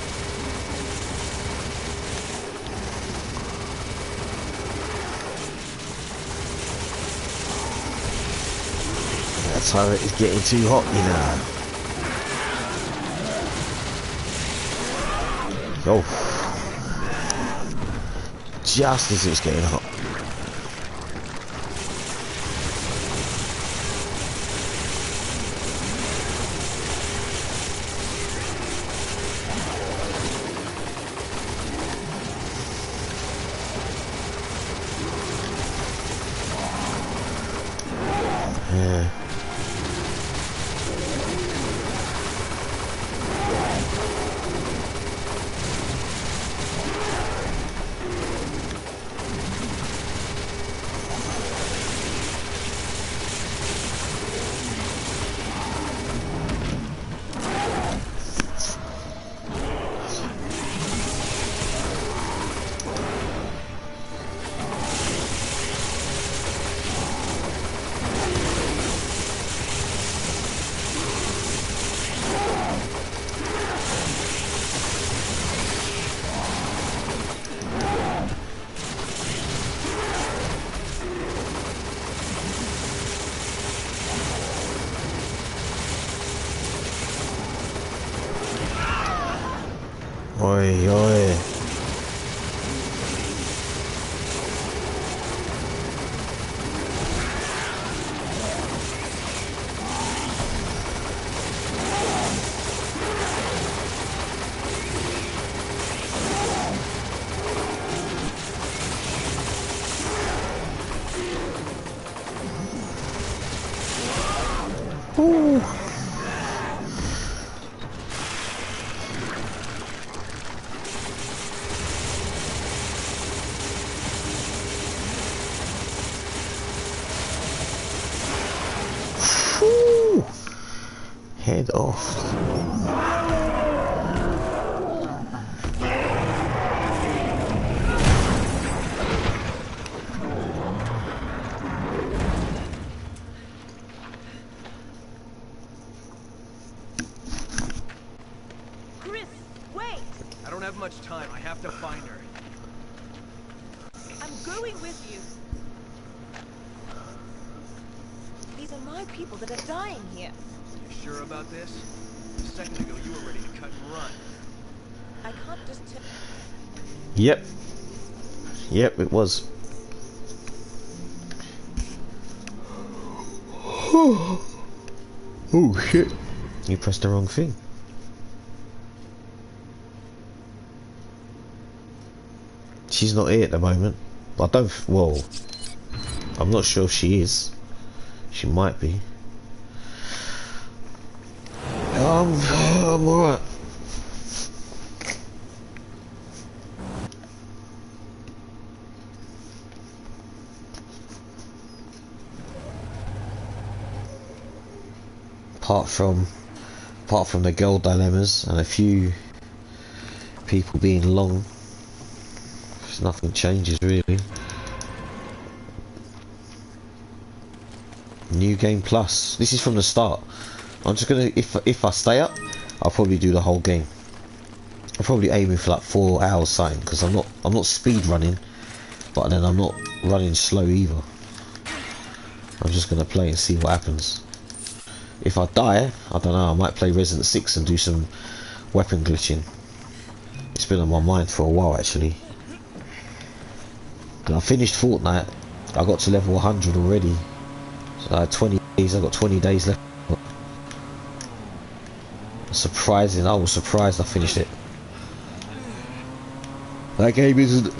That turret is getting too hot, you know. Oh. Just as it's getting hot. Yeah. Oi, oi. Ooh. Whew. Head off.
Chris, wait!
I don't have much time. I have to find her.
I'm going with you. These are my people that are dying here.
You sure about this? A second ago, you were ready to cut and run.
I can't just
Yep. Yep, it was. Oh shit. You pressed the wrong thing. She's not here at the moment. I don't, well, I'm not sure if she is. She might be. I'm alright. Apart from the girl dilemmas and a few people being long, nothing changes really. New game plus. This is from the start. I'm just gonna, if I stay up, I'll probably do the whole game. I'm probably aiming for like 4 hours something, because I'm not speed running, but then I'm not running slow either. I'm just gonna play and see what happens. If I die, I don't know, I might play Resident 6 and do some weapon glitching. It's been on my mind for a while actually. I finished Fortnite, I got to level 100 already. So I had 20 days, I got 20 days left. Surprising, I was surprised I finished it. That game isn't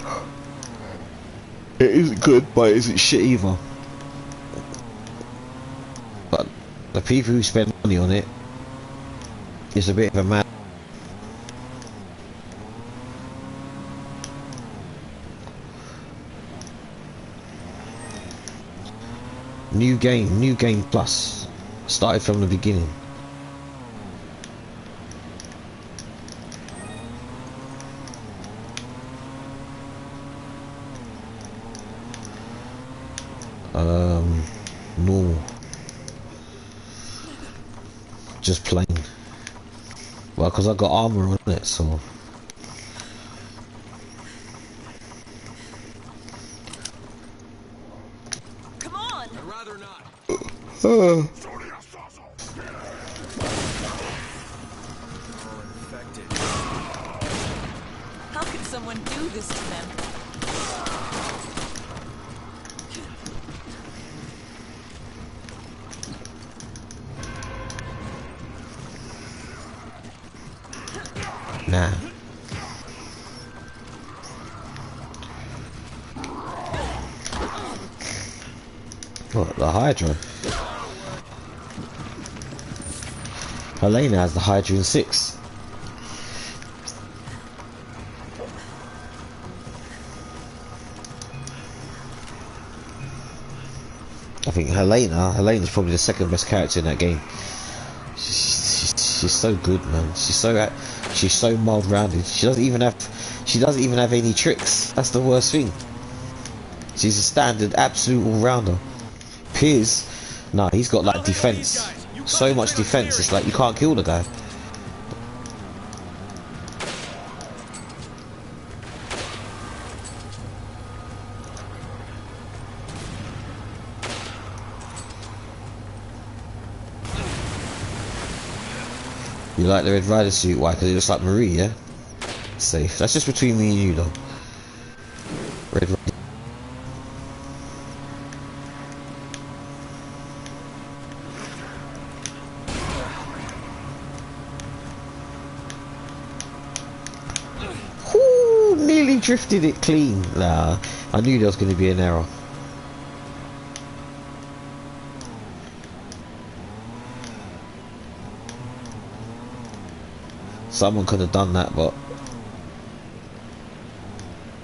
good, but it isn't shit either. But the people who spend money on it is a bit of a mad. New game plus. Started from the beginning. Normal. Just plain. Well, because I got armor on it, so.
Come on.
I'd rather not.
How could someone do this to them?
Nah. What, the Hydra? Helena has the Hydra in 6. I think Helena's probably the second best character in that game. She's so good, man. She's so mild-rounded. She doesn't even have any tricks. That's the worst thing. She's a standard absolute all-rounder. Piers, nah, he's got like defense. So much defense, it's like you can't kill the guy. You like the Red Rider suit? Why? Because it looks like Marie, yeah? Safe. That's just between me and you, though. Red Rider. Whoo! Nearly drifted it clean. Nah, I knew there was going to be an error. Someone could have done that, but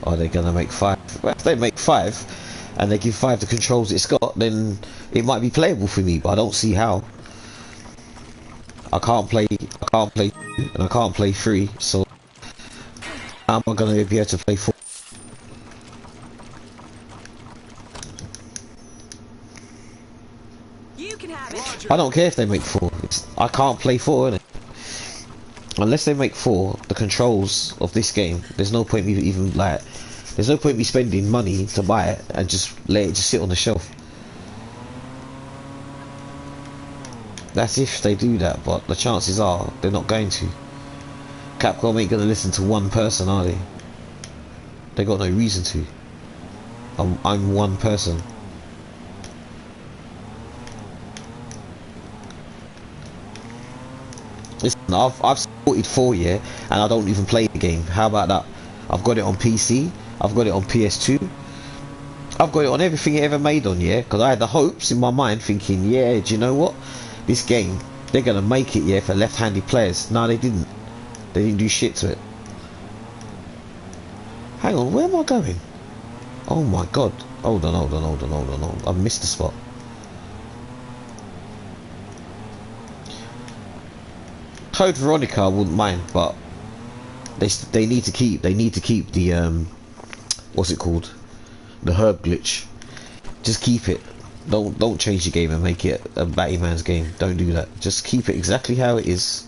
are they gonna make 5? Well, if they make 5 and they give 5 the controls it's got, then it might be playable for me, but I don't see how. I can't play 2 and I can't play 3, so how am I gonna be able to play 4?
You can have it.
I don't care if they make 4. I can't play 4, innit? Unless they make 4, the controls of this game, there's no point me even like, there's no point me spending money to buy it and just let it just sit on the shelf. That's if they do that, but the chances are they're not going to. Capcom ain't gonna listen to one person, are they? They got no reason to. I'm one person. Listen, I've supported 4, yeah, and I don't even play the game. How about that? I've got it on PC, I've got it on PS2, I've got it on everything it ever made on, yeah, because I had the hopes in my mind thinking, yeah, do you know what? This game, they're going to make it, yeah, for left-handed players. No, they didn't. They didn't do shit to it. Hang on, where am I going? Oh my god. Hold on. I've missed the spot. Code Veronica I wouldn't mind, but they need to keep the what's it called? The herb glitch. Just keep it. Don't change the game and make it a Batty Man's game. Don't do that. Just keep it exactly how it is.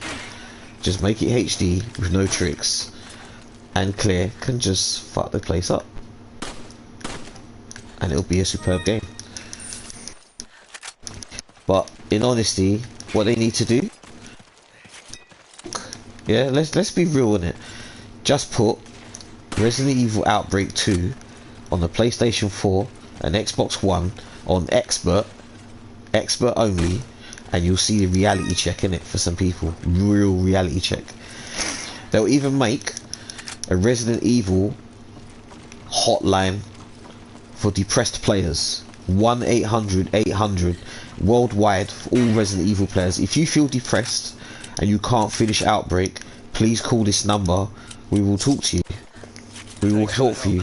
Just make it HD with no tricks. And Claire can just fuck the place up. And it'll be a superb game. But in honesty, what they need to do, yeah, let's be real in it. Just put Resident Evil Outbreak 2 on the PlayStation 4 and Xbox One on expert only, and you'll see the reality check in it for some people. Real reality check. They'll even make a Resident Evil hotline for depressed players. 1-800-800 worldwide for all Resident Evil players. If you feel depressed and you can't finish Outbreak, please call this number. We will talk to you. We will help you.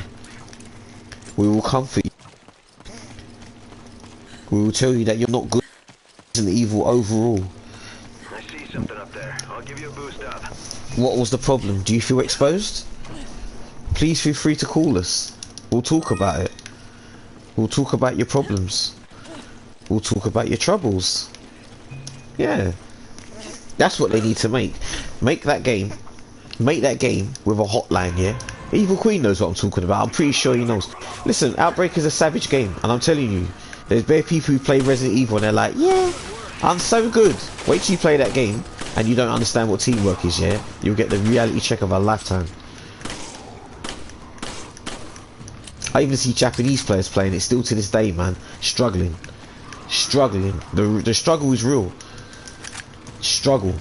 We will comfort you. We will tell you that you're not good at Resident Evil overall.
I see something up there. I'll give you a boost up.
What was the problem? Do you feel exposed? Please feel free to call us. We'll talk about it. We'll talk about your problems. We'll talk about your troubles. Yeah. That's what they need to make. Make that game with a hotline, yeah? Evil Queen knows what I'm talking about. I'm pretty sure he knows. Listen, Outbreak is a savage game, and I'm telling you, there's bare people who play Resident Evil and they're like, yeah, I'm so good. Wait till you play that game and you don't understand what teamwork is, yeah? You'll get the reality check of a lifetime. I even see Japanese players playing it still to this day, man. Struggling. The struggle is real. Struggle.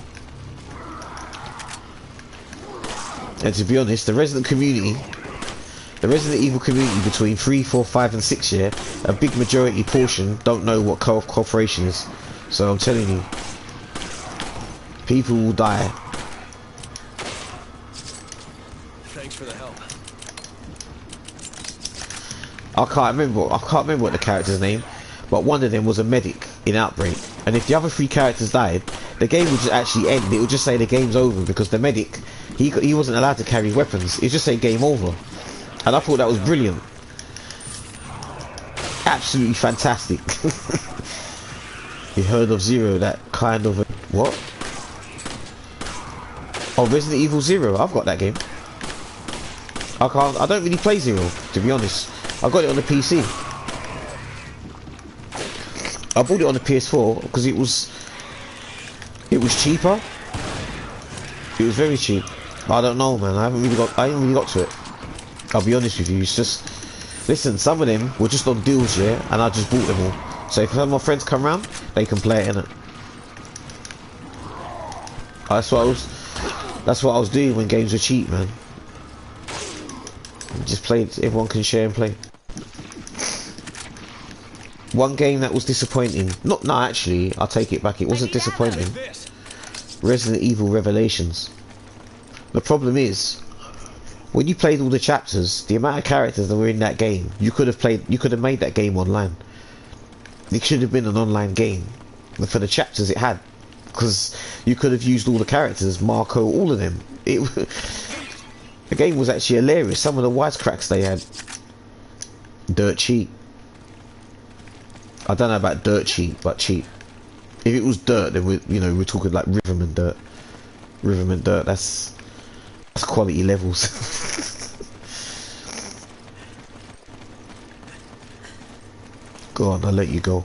And to be honest, the Resident Evil community between 3, 4, 5 and 6, yeah, a big majority portion don't know what cooperation is. So I'm telling you, people will die.
Thanks for the help.
I can't remember what the character's name, but one of them was a medic in Outbreak, and if the other 3 characters died, the game would just actually end. It would just say the game's over, because the medic, he wasn't allowed to carry weapons. It just say game over, and I thought that was brilliant. Absolutely fantastic. You heard of Zero? That kind of what? Oh, Resident Evil Zero. I've got that game. I don't really play Zero, to be honest. I got it on the PC. I bought it on the PS4 because it was cheaper. It was very cheap. I don't know, man. I haven't really got to it. I'll be honest with you. It's just, listen, some of them were just on deals, yeah, and I just bought them all. So if some of my friends come round, they can play it, innit? That's what I was doing when games were cheap, man. Just played. Everyone can share and play. One game that was disappointing. No, actually, I'll take it back. It wasn't disappointing. Resident Evil Revelations. The problem is, when you played all the chapters, the amount of characters that were in that game, you could have made that game online. It should have been an online game for the chapters it had, because you could have used all the characters, Marco, all of them. The game was actually hilarious. Some of the wisecracks they had. Dirt cheap. I don't know about dirt cheap, but cheap. If it was dirt, then we're talking like Rhythm and Dirt. Rhythm and Dirt. That's quality levels. Go on, I'll let you go.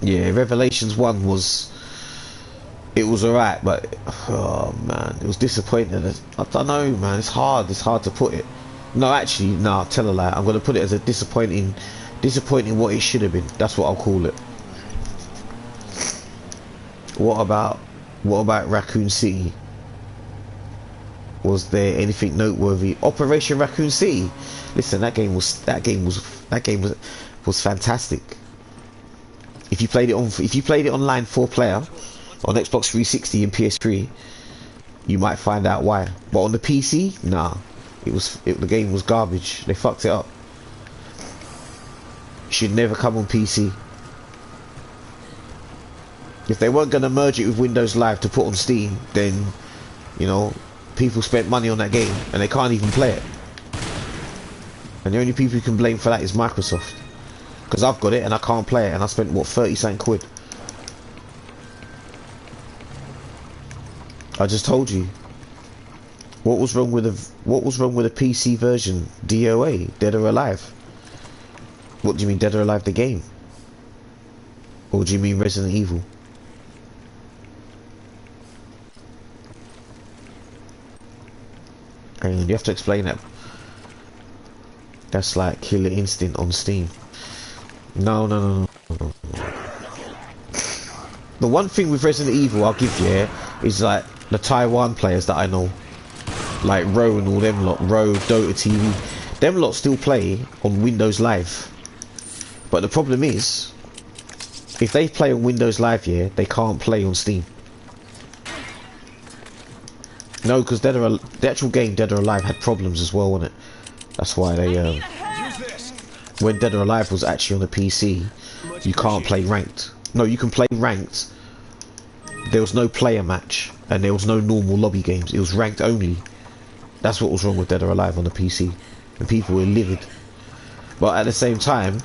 Yeah, Revelations 1 was alright, but oh man, it was disappointing. I don't know, man. It's hard to put it. No, actually, no, tell a lie. I'm gonna put it as a disappointing Disappointing what it should have been. That's what I'll call it. What about Raccoon City? Was there anything noteworthy? Operation Raccoon City. Listen, that game was fantastic. If you played it online 4-player on Xbox 360 and PS3, you might find out why. But on the PC, nah, the game was garbage. They fucked it up. It should never come on PC. If they weren't gonna merge it with Windows Live to put on Steam, then, you know, people spent money on that game and they can't even play it. And the only people you can blame for that is Microsoft. Because I've got it and I can't play it, and I spent, what, 30-something quid. I just told you. What was wrong with the PC version? DOA, Dead or Alive. What do you mean, Dead or Alive the game? Or do you mean Resident Evil? And you have to explain that. That's like Killer Instinct on Steam. No. The one thing with Resident Evil I'll give you is like the Taiwan players that I know, like Ro and all them lot, Ro, Dota TV, them lot still play on Windows Live. But the problem is, if they play on Windows Live here, they can't play on Steam. No, because the actual game Dead or Alive had problems as well, wasn't it? That's why they when Dead or Alive was actually on the PC, you can't play ranked. No, you can play ranked. There was no player match, and there was no normal lobby games. It was ranked only. That's what was wrong with Dead or Alive on the PC, and people were livid. But at the same time,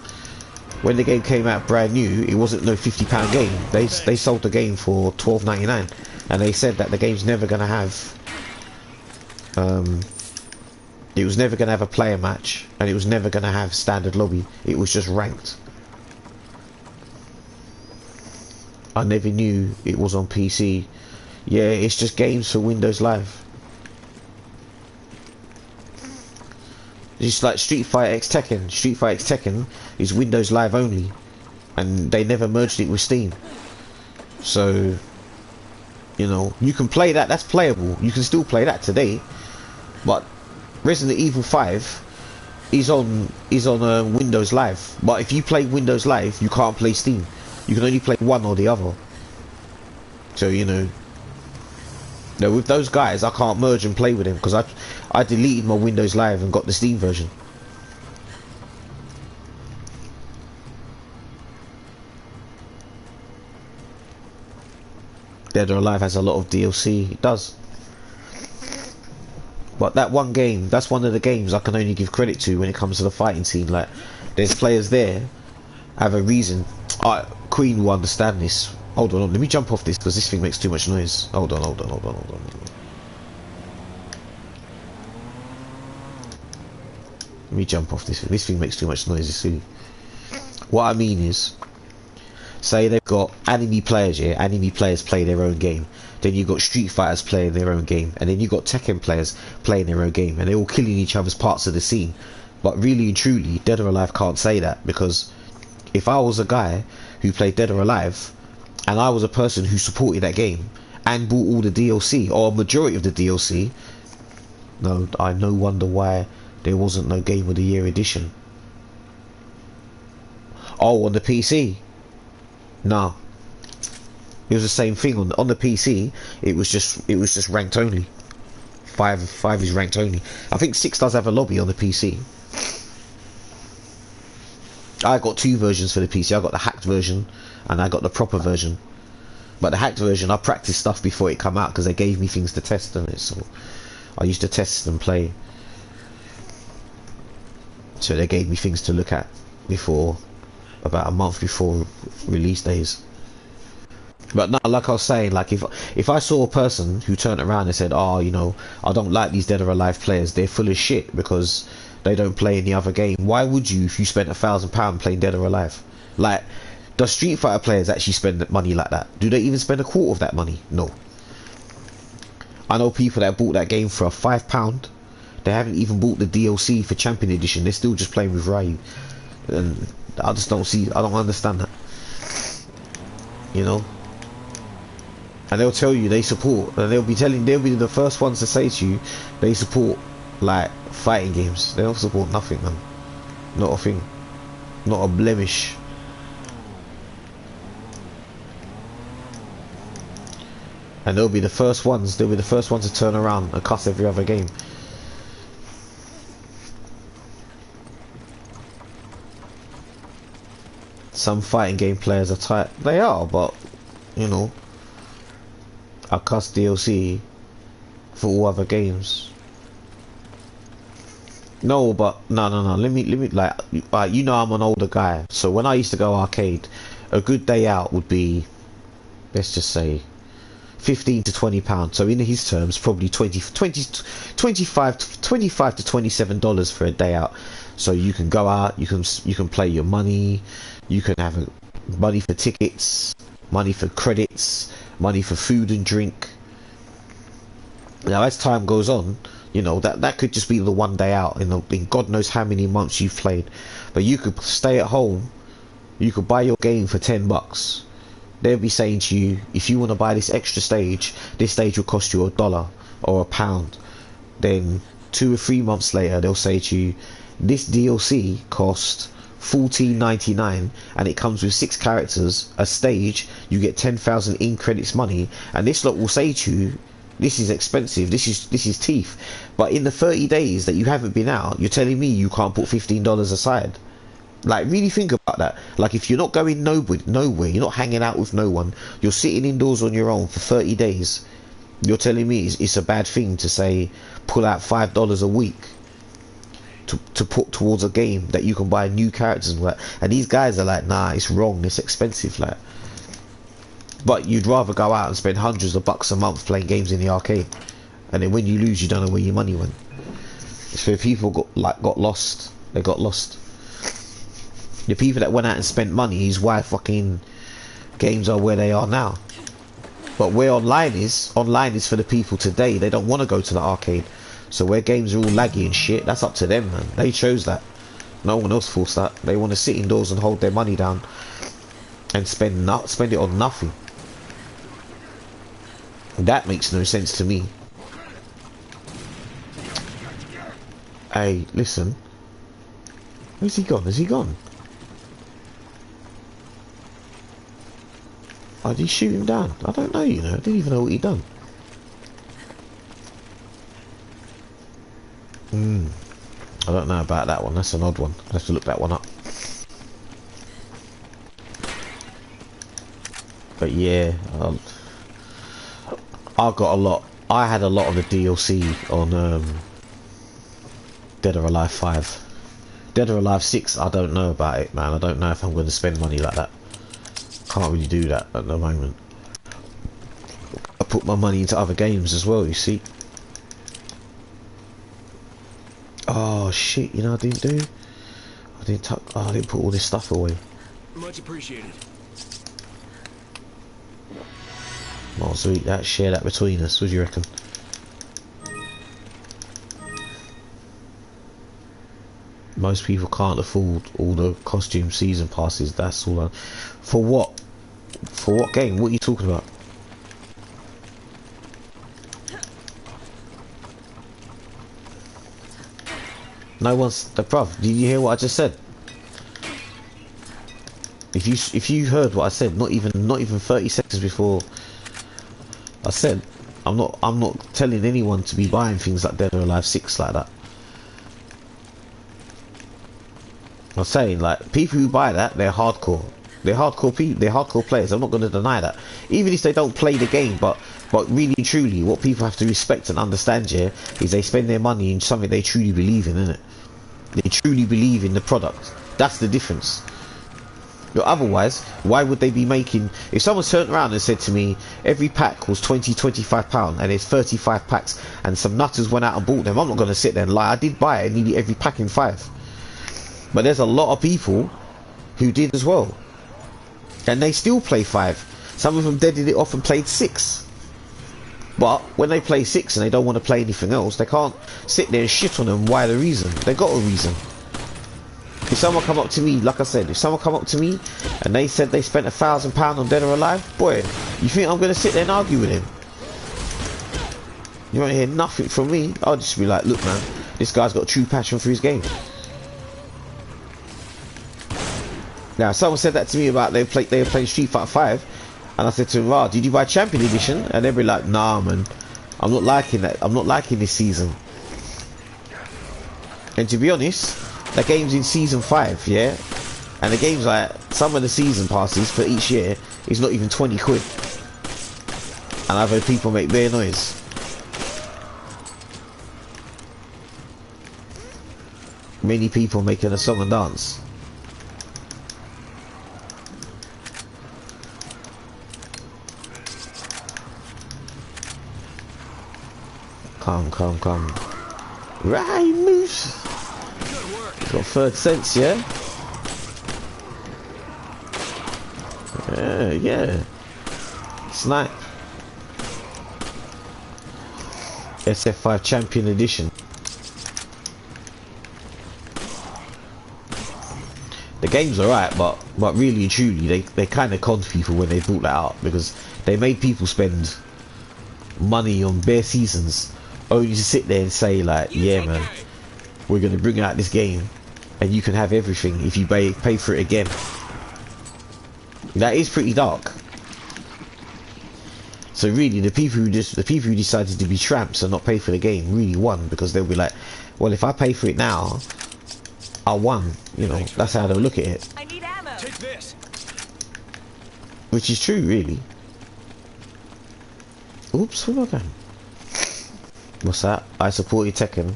when the game came out brand new, it wasn't no £50 game. They sold the game for $12.99, and they said that the game's never gonna have. It was never gonna have a player match, and it was never gonna have standard lobby. It was just ranked. I never knew it was on PC. Yeah, it's just games for Windows Live. It's like Street Fighter X Tekken. Street Fighter X Tekken is Windows Live only, and they never merged it with Steam. So, you know, you can play that. That's playable. You can still play that today. But Resident Evil 5 is on Windows Live. But if you play Windows Live, you can't play Steam. You can only play one or the other. So, you know, with those guys, I can't merge and play with them because I deleted my Windows Live and got the Steam version. Dead or Alive has a lot of DLC. It does. But that one game, that's one of the games I can only give credit to when it comes to the fighting scene. Like, there's players there have a reason. Queen will understand this. Hold on, let me jump off this because this thing makes too much noise. Hold on. Let me jump off this. This thing makes too much noise, you see. What I mean is, say they've got anime players here. Anime players play their own game. Then you've got Street Fighters playing their own game. And then you've got Tekken players playing their own game. And they're all killing each other's parts of the scene. But really and truly, Dead or Alive can't say that. Because if I was a guy who played Dead or Alive, and I was a person who supported that game, and bought all the DLC, or a majority of the DLC, no wonder why there wasn't no Game of the Year edition. Oh, on the PC? No. It was the same thing on the PC. It was just ranked only. 5 is ranked only. I think 6 does have a lobby on the PC. I got 2 versions for the PC. I got the hacked version and I got the proper version. But the hacked version, I practiced stuff before it come out because they gave me things to test on it. So I used to test and play. So they gave me things to look at before, about a month before release days. But no, like I was saying, like if I saw a person who turned around and said, oh, you know, I don't like these Dead or Alive players, they're full of shit because they don't play any other game. Why would you if you spent £1,000 playing Dead or Alive? Like, does Street Fighter players actually spend money like that? Do they even spend a quarter of that money? No. I know people that bought that game for £5. They haven't even bought the DLC for Champion Edition. They're still just playing with Ryu. And I just don't see. I don't understand that. You know. And they'll tell you they support, and they'll be the first ones to say to you they support like fighting games. They don't support nothing, man. Not a thing. Not a blemish. And they'll be the first ones to turn around and cuss every other game. Some fighting game players are tight. They are, but you know, I cuss DLC for all other games. No, but no. Let me like you know, I'm an older guy, so when I used to go arcade, a good day out would be, let's just say, £15 to £20. So in his terms, probably 25 to $27 for a day out. So you can go out, you can play your money, you can have money for tickets, money for credits, money for food and drink. Now as time goes on, you know, that could just be the one day out in God knows how many months you've played. But you could stay at home, you could buy your game for $10. They'll be saying to you, if you want to buy this extra stage, this stage will cost you $1 or £1. Then 2 or 3 months later, they'll say to you, this DLC cost $14.99 and it comes with 6 characters, a stage, you get 10,000 in credits money, and this lot will say to you, this is expensive, this is teeth. But in the 30 days that you haven't been out, you're telling me you can't put $15 aside. Like, really think about that. Like, if you're not going nowhere, you're not hanging out with no one, you're sitting indoors on your own for 30 days, you're telling me it's a bad thing to say pull out $5 a week to put towards a game that you can buy new characters and that. And these guys are like, nah, it's wrong, it's expensive. Like, but you'd rather go out and spend hundreds of bucks a month playing games in the arcade, and then when you lose, you don't know where your money went. So people got lost. They got lost. The people that went out and spent money is why fucking games are where they are now. But where online is for the people today. They don't want to go to the arcade. So where games are all laggy and shit, that's up to them, man. They chose that. No one else forced that. They want to sit indoors and hold their money down and spend it on nothing. That makes no sense to me. Hey, listen. Where's he gone? Has he gone? Oh, did he shoot him down? I don't know, you know. I didn't even know what he'd done. I don't know about that one. That's an odd one. I'll have to look that one up. But yeah, I got a lot. I had a lot of the DLC on Dead or Alive 5. Dead or Alive 6, I don't know about it, man. I don't know if I'm going to spend money like that. Can't really do that at the moment. I put my money into other games as well, you see. Oh shit, you know what I didn't do? I didn't put all this stuff away.
Much appreciated.
Well, so eat that, share that between us. What do you reckon? Most people can't afford all the costume season passes. That's all. For what? For what game? What are you talking about? No one's the bruv. Did you hear what I just said? If you heard what I said, not even 30 seconds before I said, I'm not telling anyone to be buying things like Dead or Alive 6 like that. I'm saying, like, people who buy that, they're hardcore. They're hardcore people. They're hardcore players. I'm not going to deny that. Even if they don't play the game, but really and truly, what people have to respect and understand here is they spend their money in something they truly believe in, innit? They truly believe in the product. That's the difference. But otherwise, why would they be making... If someone turned around and said to me, every pack was £20-25 and there's 35 packs and some nutters went out and bought them, I'm not going to sit there and lie. I did buy it, nearly every pack in 5. But there's a lot of people who did as well. And they still play 5. Some of them deaded it off and played 6. But when they play 6 and they don't want to play anything else, they can't sit there and shit on them. Why the reason? They got a reason. someone come up to me, like I said, if someone come up to me and they said they spent £1,000 on Dead or Alive, boy, you think I'm gonna sit there and argue with him? You won't hear nothing from me. I'll just be like, look, man, this guy's got a true passion for his game. Now, someone said that to me about they were playing Street Fighter 5, and I said to him, did you buy Champion Edition? And they'd be like, nah, man, I'm not liking that. I'm not liking this season. And to be honest, that game's in season 5, yeah? And the game's like, some of the season passes for each year is not even 20 quid. And I've heard people make bare noise. Many people making a song and dance. Come. Right, moves. Got third sense, yeah? Yeah. Snipe. SF5 Champion Edition. The game's alright, but really and truly, they kind of conned people when they brought that out, because they made people spend money on bare seasons only to sit there and say like, yeah, man, we're gonna bring out this game and you can have everything if you pay for it again. That is pretty dark. So really, the people who decided to be tramps and not pay for the game really won, because they'll be like, well, if I pay for it now, I won. You know, that's how they'll look at it.
I need ammo.
Take this.
Which is true, really. Oops, what am I going? What's that? I support you, Tekken.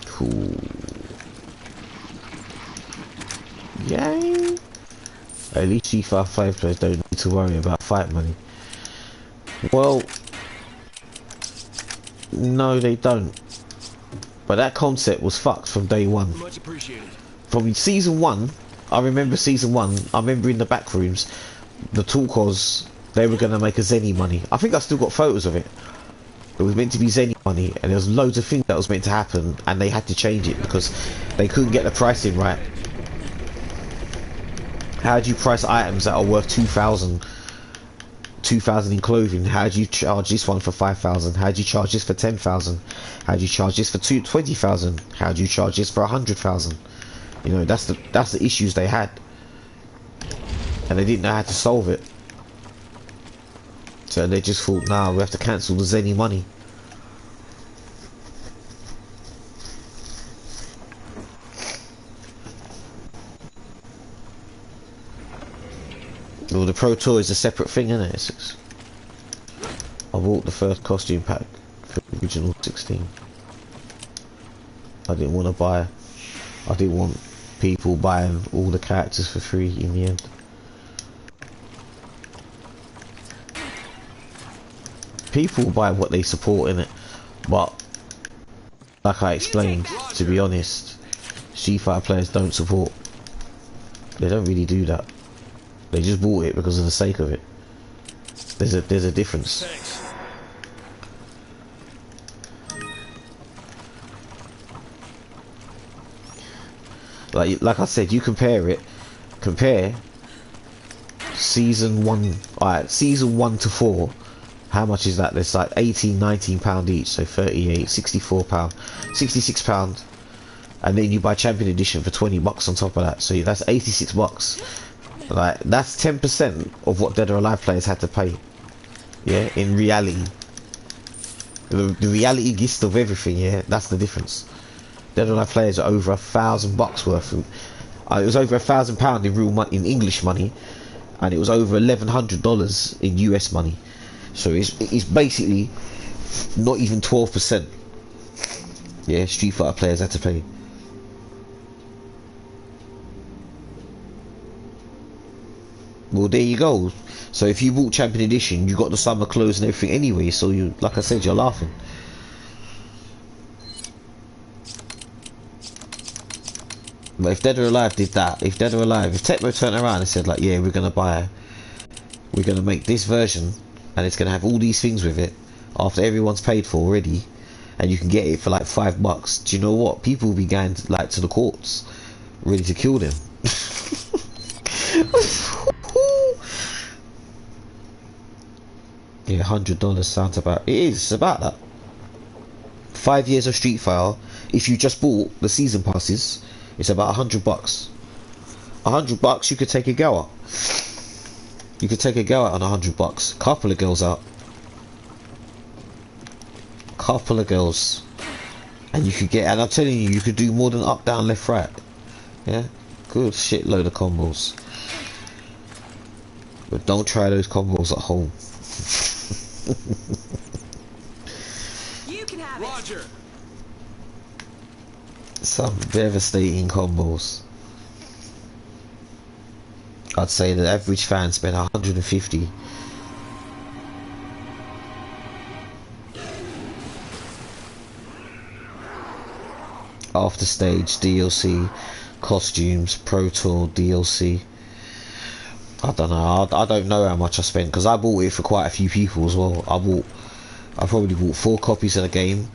Cool. Yay! At least FIFA 5 players don't need to worry about fight money. Well, no, they don't. But that concept was fucked from day one.
Much appreciated.
From season 1, I remember season 1, I remember in the back rooms, the talk was they were going to make a Zenny money. I think I still got photos of it. It was meant to be Zenny money, and there was loads of things that was meant to happen, and they had to change it because they couldn't get the pricing right. How do you price items that are worth 2,000 in clothing? How do you charge this one for 5,000? How do you charge this for 10,000? How do you charge this for 20,000? How do you charge this for 100,000? You know, that's the issues they had, and they didn't know how to solve it. So they just thought, nah, we have to cancel the Zenny money. Well, the Pro Tour is a separate thing, isn't it? I bought the first costume pack for the original 16. I didn't want people buying all the characters for free in the end. People buy what they support in it, but like I explained, to be honest, Street Fighter players don't support. They don't really do that. They just bought it because of the sake of it. There's a difference.
Thanks.
Like I said, you compare season 1, alright, season 1 to 4, how much is that? There's like £18-19 each, so 38, £64, £66, and then you buy Champion Edition for $20 on top of that, so that's $86. Like, that's 10% of what Dead or Alive players had to pay. Yeah, in reality. The reality gist of everything, yeah, that's the difference. Dead or Alive players are over $1,000 worth. It was over £1,000 in real money, in English money, and it was over $1,100 in US money. So it's basically not even 12%. Yeah, Street Fighter players had to pay. Well, there you go. So if you bought Champion Edition, you got the summer clothes and everything anyway. So you, like I said, you're laughing. But if Dead or Alive did that, if Tecmo turned around and said like, yeah, we're gonna make this version, and it's gonna have all these things with it, after everyone's paid for already, and you can get it for like $5. Do you know what? People will be going to, like, to the courts, ready to kill them. Yeah, $100 sounds about. It is. It's about that. 5 years of Street Fighter. If you just bought the season passes, it's about $100. $100, you could take a girl out. You could take a girl out on $100. Couple of girls out. Couple of girls, and you could get. And I'm telling you, you could do more than up, down, left, right. Yeah, good shitload of combos. But don't try those combos at home.
You can have
Roger.
Some devastating combos. I'd say the average fan spent 150. After stage, DLC, costumes, Pro Tour, DLC. I don't know. I don't know how much I spent because I bought it for quite a few people as well. I probably bought 4 copies of the game.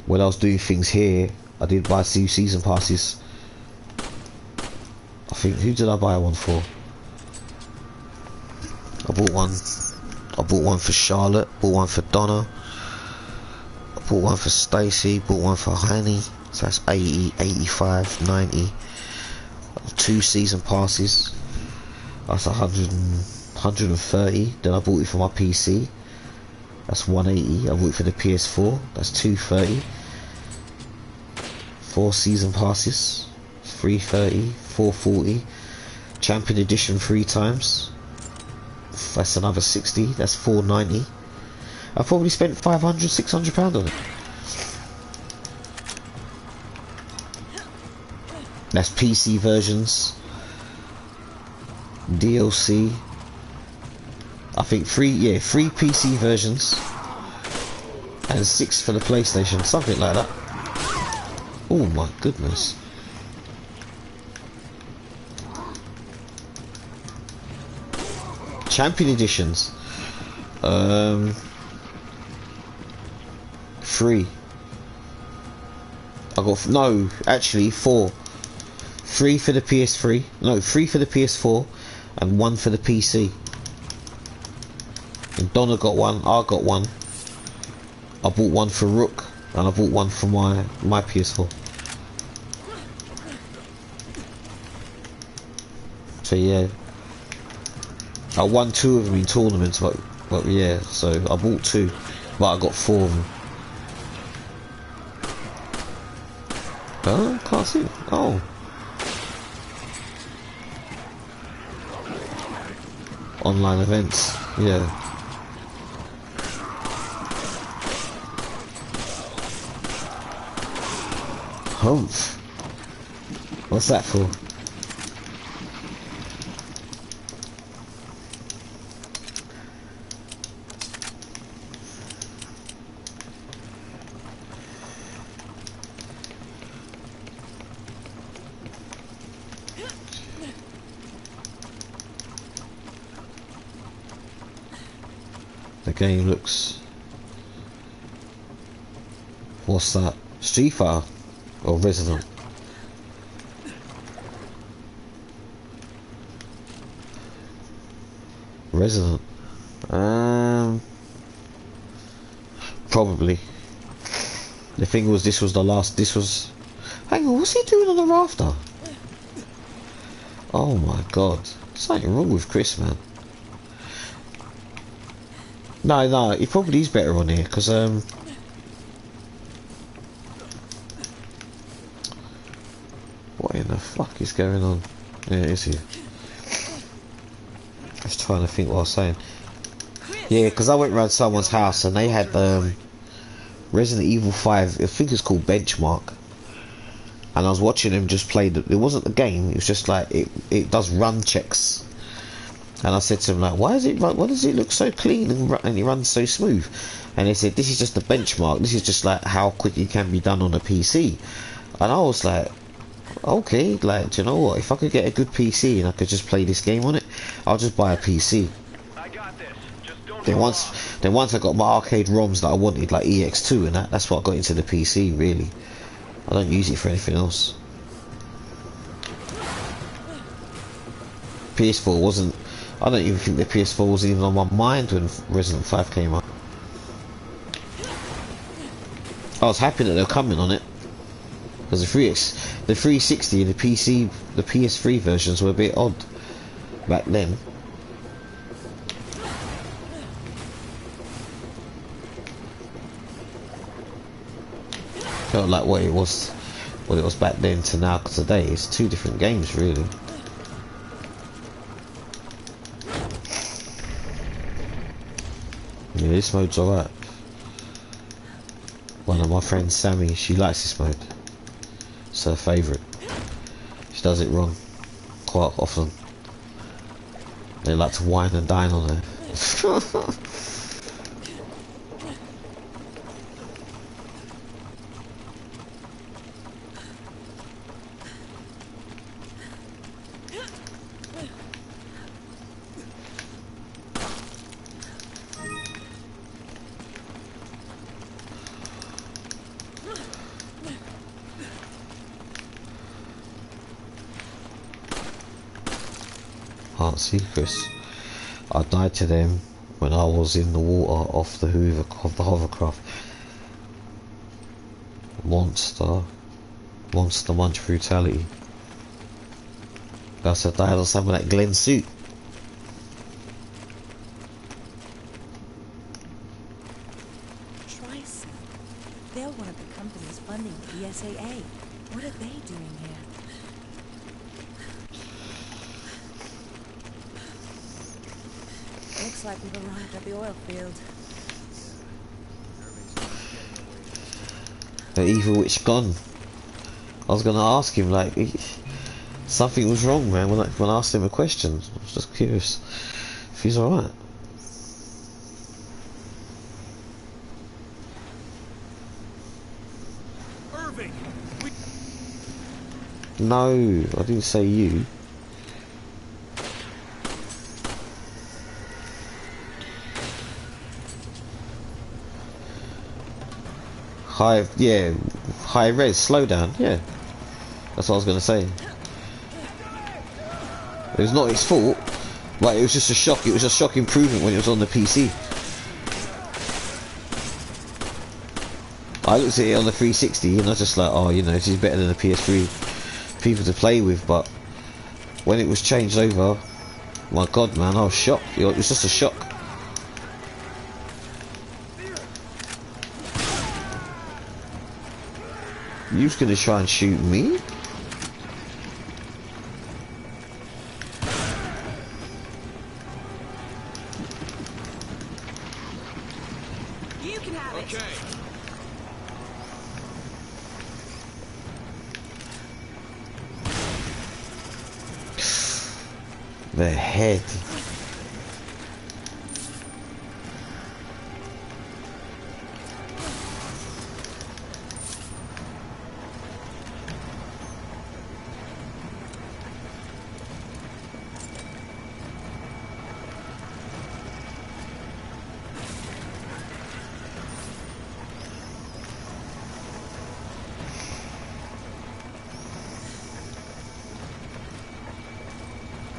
When I was doing things here, I did buy 2 season passes. I think, who did I buy one for? I bought one for Charlotte, bought one for Donna, I bought one for Stacy, bought one for Honey. So that's 80, 85, 90. 2 season passes. That's 130. Then I bought it for my PC. That's 180. I bought it for the PS4. That's 230. 4 season passes. 330. 440. Champion Edition 3 times. That's another 60. That's 490. I probably spent 500, 600 pounds on it. That's PC versions, DLC. I think 3 PC versions, and 6 for the PlayStation, something like that. Oh my goodness. Champion editions. 3. I got no, actually 4. 3 for the PS3. No, 3 for the PS4, and 1 for the PC. And Donna got 1. I got 1. I bought 1 for Rook, and I bought 1 for my PS4. So yeah, I won 2 of them in tournaments, but yeah. So I bought 2, but I got 4 of them. Oh, can't see. Oh. Online events, yeah. Humph. What's that for? The game looks... What's that? Street Fighter? Or Resident? Resident? Probably. The thing was, this was the last... This was... Hang on, what's he doing on the rafter? Oh my god. Something wrong with Chris, man. No, he probably is better on here, because, what in the fuck is going on? Yeah, it is here. I was trying to think what I was saying. Yeah, because I went round someone's house, and they had, Resident Evil 5, I think it's called Benchmark. And I was watching him just play, it wasn't the game, it was just like, it does run checks. And I said to him, like, why does it look so clean and it runs so smooth? And they said, this is just the benchmark. This is just like how quick it can be done on a PC. And I was like, okay, like, do you know what? If I could get a good PC and I could just play this game on it, I'll just buy a PC.
I got this. Just don't
Then Then once I got my arcade ROMs that I wanted, like EX2 and that's what I got into the PC, really. I don't use it for anything else. PS4 wasn't... I don't even think the PS4 was even on my mind when Resident 5 came out. I was happy that they were coming on it. Because the 360 and the PS3 versions were a bit odd back then. Felt like what it was back then to now to today. It's two different games, really. Yeah, this mode's alright. One of my friends, Sammy, she likes this mode. It's her favourite. She does it wrong quite often. They like to wine and dine on her. See, Chris, I died to them when I was in the water off the hovercraft. Monster Munch brutality. That's I died on some of that Glen suit.
Trice. They're one of the companies funding the BSAA. What are they doing here? Looks like we've arrived at the oil field.
The evil witch gone. I was gonna ask him, like, something was wrong, man, when I asked him a question. I was just curious if he's alright.
Irving,
No, I didn't say you. High res, slow down, yeah. That's what I was gonna say. It was not his fault, but it was just a shock. It was a shock improvement when it was on the PC. I looked at it on the 360 and I was just like, oh, you know, this is better than the PS3 people to play with, but when it was changed over, my god, man, I was shocked. It was just a shock. You was gonna try and shoot me?
You can have it.
okay.
The head.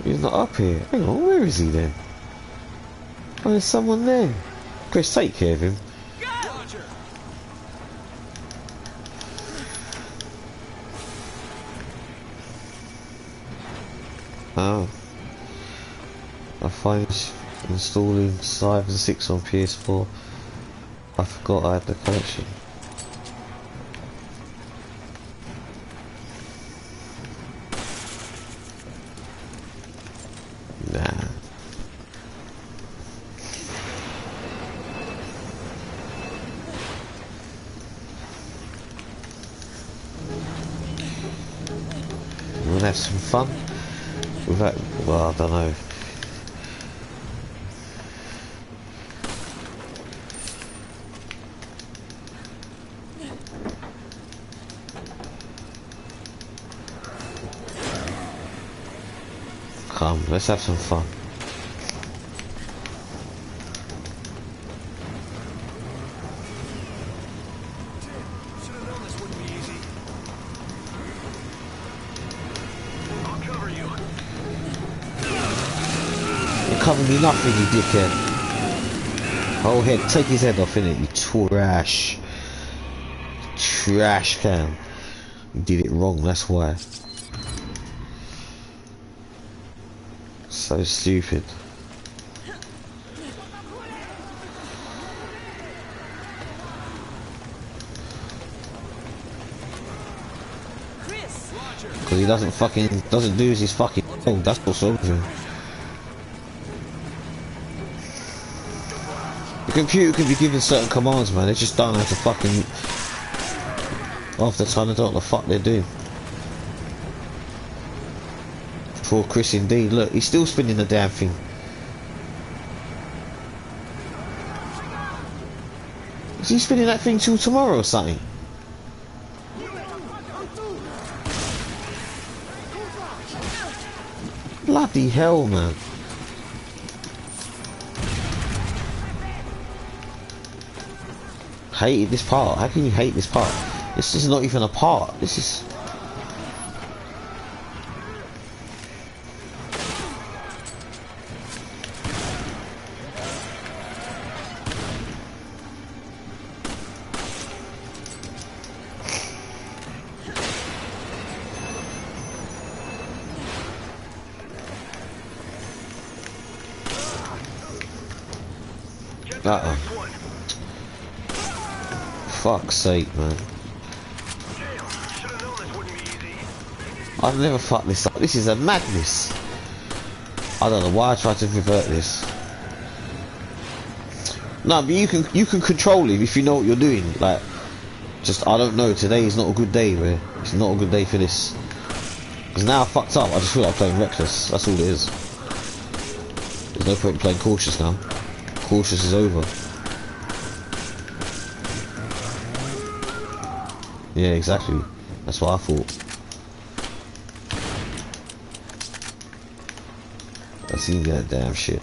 He's not up here. Hang on, where is he then? Oh, there's someone there. Chris, take care of him.
Roger.
Oh. I find installing Cyber 6 on PS4. I forgot I had the collection. Nah. We'll have some fun with that. Well, I don't know. Come, let's have some fun. You're covering me nothing, you dickhead. Whole head, take his head off, innit, you trash. Trash can. You did it wrong, that's why. So stupid. Because he doesn't do his fucking thing, that's what's wrong with him. The computer can be given certain commands, man, they just don't have to fucking... half the time they don't know what the fuck they're doing. Poor Chris indeed, look, he's still spinning the damn thing. Is he spinning that thing till tomorrow or something? Bloody hell, man. Hated this part. How can you hate this part? This is not even a part. This is... Uh-oh. Fuck's sake, man. I've never fucked this up. This is a madness. I don't know why I tried to revert this. No, but you can control it if you know what you're doing. Like, just I don't know. Today is not a good day, man. It's not a good day for this. Because now I fucked up. I just feel like playing reckless. That's all it is. There's no point in playing cautious now. Cautious is over. Yeah, exactly. That's what I thought. I seen that damn shit.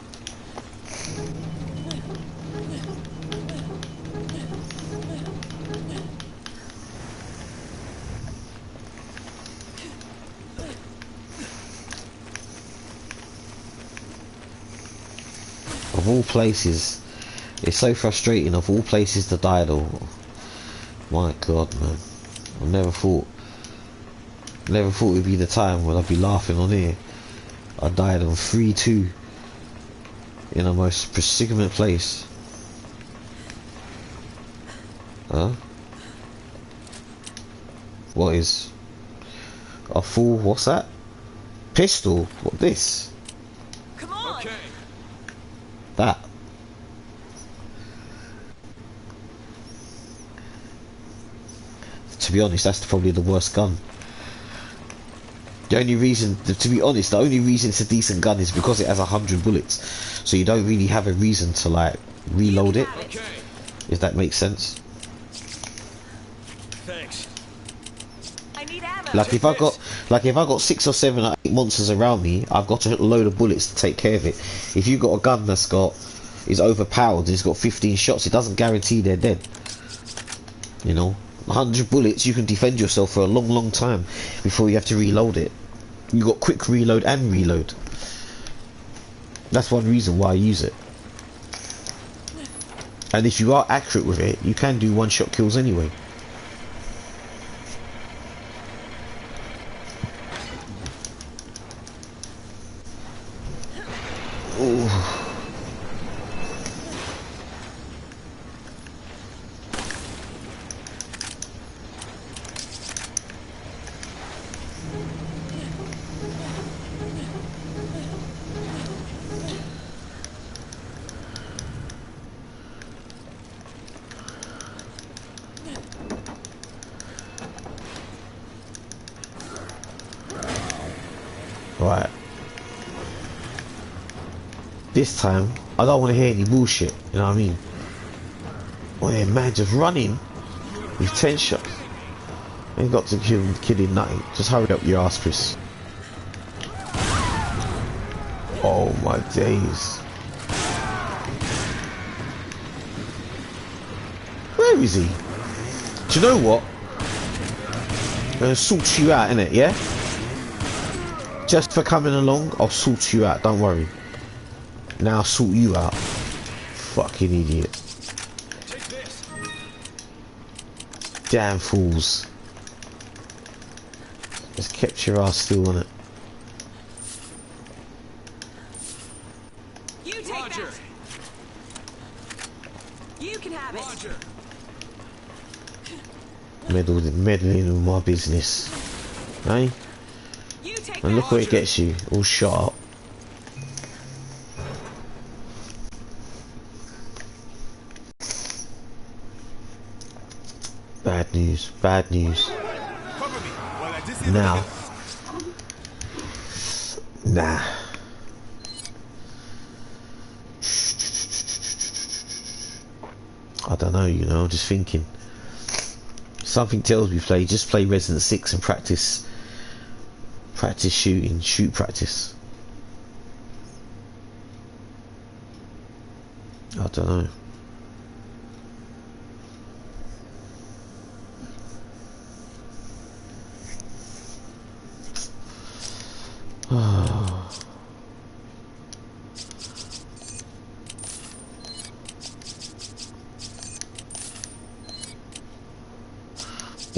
Of all places, it's so frustrating. Of all places to die though. My God, man. I never thought it'd be the time when I'd be laughing on here. I died on 3-2 in the most predicament place. Huh? What is a full? What's that? Pistol? What this?
Come on.
Okay.
That. To be honest, that's probably the worst gun. The only reason, to be honest, the only reason it's a decent gun is because it has 100 bullets. So you don't really have a reason to like reload it.
Okay.
If that makes sense.
Thanks.
I need ammo.
Like if I got 6 or 7 or 8 monsters around me, I've got a load of bullets to take care of it. If you've got a gun is overpowered and it's got 15 shots, it doesn't guarantee they're dead. You know, 100 bullets, you can defend yourself for a long time before you have to reload it. You got quick reload and reload. That's one reason why I use it. And if you are accurate with it, you can do one-shot kills anyway. Ooh. Right. This time, I don't want to hear any bullshit, you know what I mean? Oh yeah, man, just running with 10 shots. Ain't got to kill him nothing. Just hurry up your ass, Chris. Oh my days. Where is he? Do you know what? I'm gonna sort you out, innit, yeah? Just for coming along, I'll sort you out, don't worry. Now sort you out. Fucking idiot.
Take this.
Damn fools. Just kept your ass still on it.
You take
Roger.
that. You can have it.
Roger.
Meddling with my business. Hey?
You take
And
that.
look where it gets you. All shot up. Bad news. Bad news. Now. Nah. I don't know, you know, I'm just thinking. Something tells me just play Resident 6 and practice shooting, shoot practice. I don't know.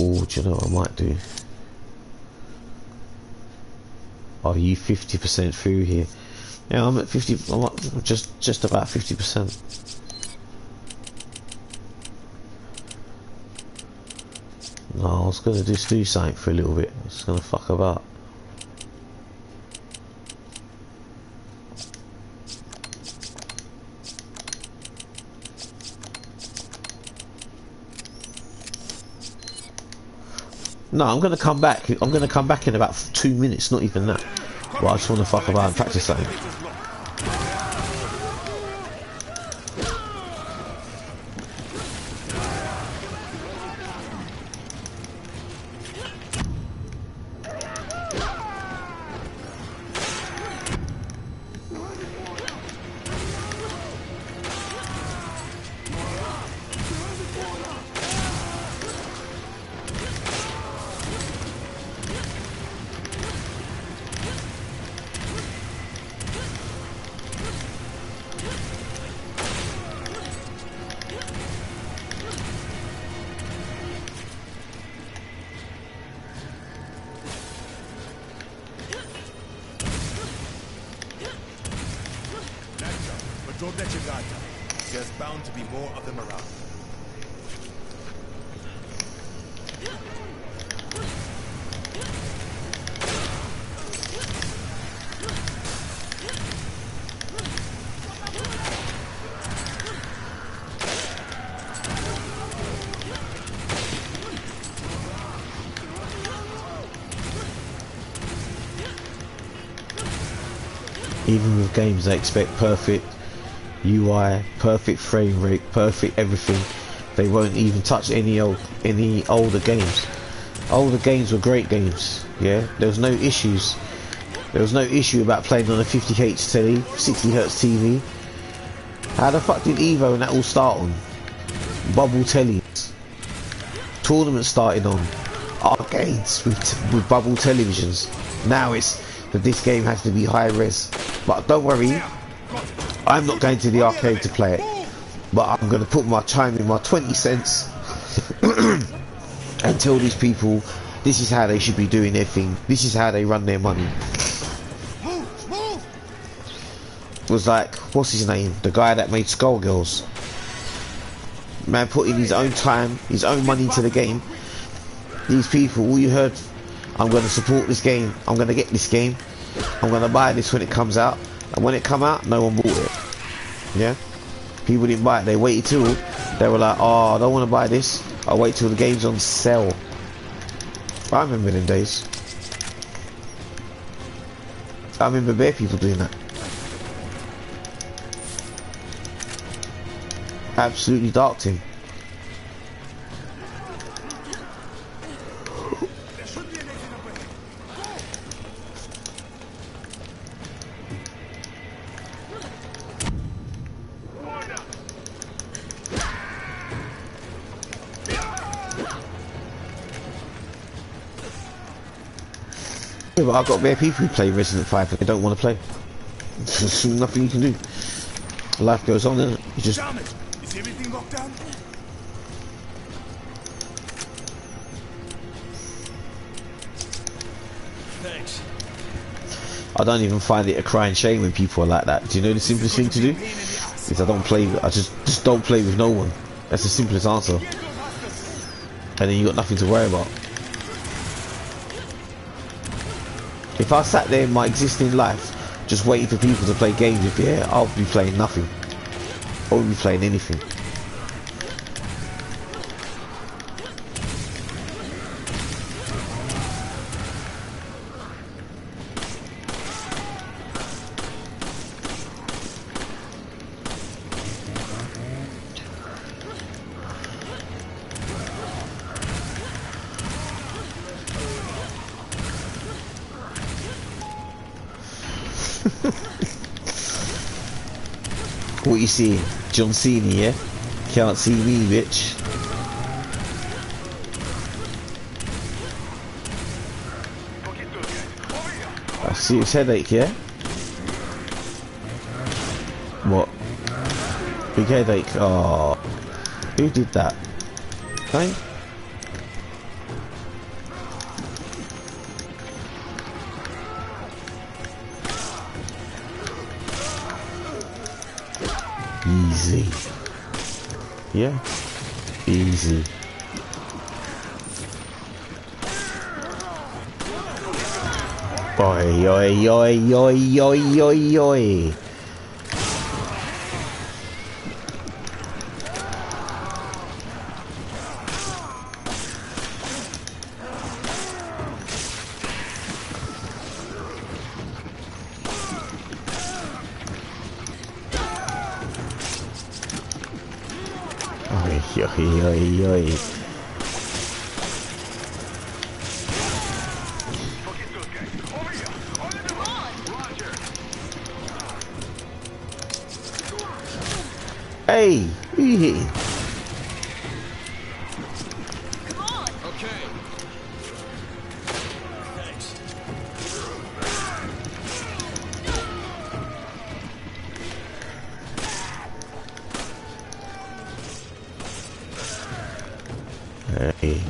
Oh, do you know what I might do? Are you 50% through here? Yeah, I'm at 50. I'm at just about 50%. No, I was gonna just do something for a little bit. I was gonna fuck about. No, I'm gonna come back. I'm gonna come back in about 2 minutes, not even that. But I just wanna fuck about and practice something.
Don't let your guard down. There's bound to be more of them around.
Even with games they expect perfect UI, perfect frame rate, perfect everything. They won't even touch any older games. Older games were great games, yeah? There was no issues. There was no issue about playing on a 50Hz telly, 60Hz TV. How the fuck did Evo and that all start on? Bubble tellies. Tournaments started on arcades with bubble televisions. Now it's that this game has to be high res. But don't worry, I'm not going to the arcade to play it. But I'm going to put my time in, my 20 cents, and tell these people this is how they should be doing their thing. This is how they run their money. It was like, what's his name? The guy that made Skullgirls. Man put in his own time, his own money to the game. These people, all you heard, I'm going to support this game. I'm going to get this game. I'm going to buy this when it comes out. And when it come out, no one bought it. Yeah? People didn't buy it. They waited till they were like, oh, I don't want to buy this. I'll wait till the game's on sale. I remember them days. I remember bare people doing that. Absolutely darked him. Yeah, but I've got bare people who play Resident 5 and they don't want to play. There's nothing you can do. Life goes on, innit? You just...
Damn it! Is everything locked down?
Thanks.
I don't even find it a crying shame when people are like that. Do you know the simplest thing to do? Is I don't play, I just don't play with no one. That's the simplest answer. And then you got nothing to worry about. If I sat there in my existing life, just waiting for people to play games with me, I'll be playing nothing. I won't be playing anything. What you see? John Cena, yeah? Can't see me, bitch. I see his headache, yeah? What? Big headache? Oh, who did that? Hey? Easy. Yeah? Easy. Oi, oi, oi, oi, oi, oi, oi. Oi, oi, oi, oi. Hey, who you hitting?
Come on. Okay. Thanks.
Hey.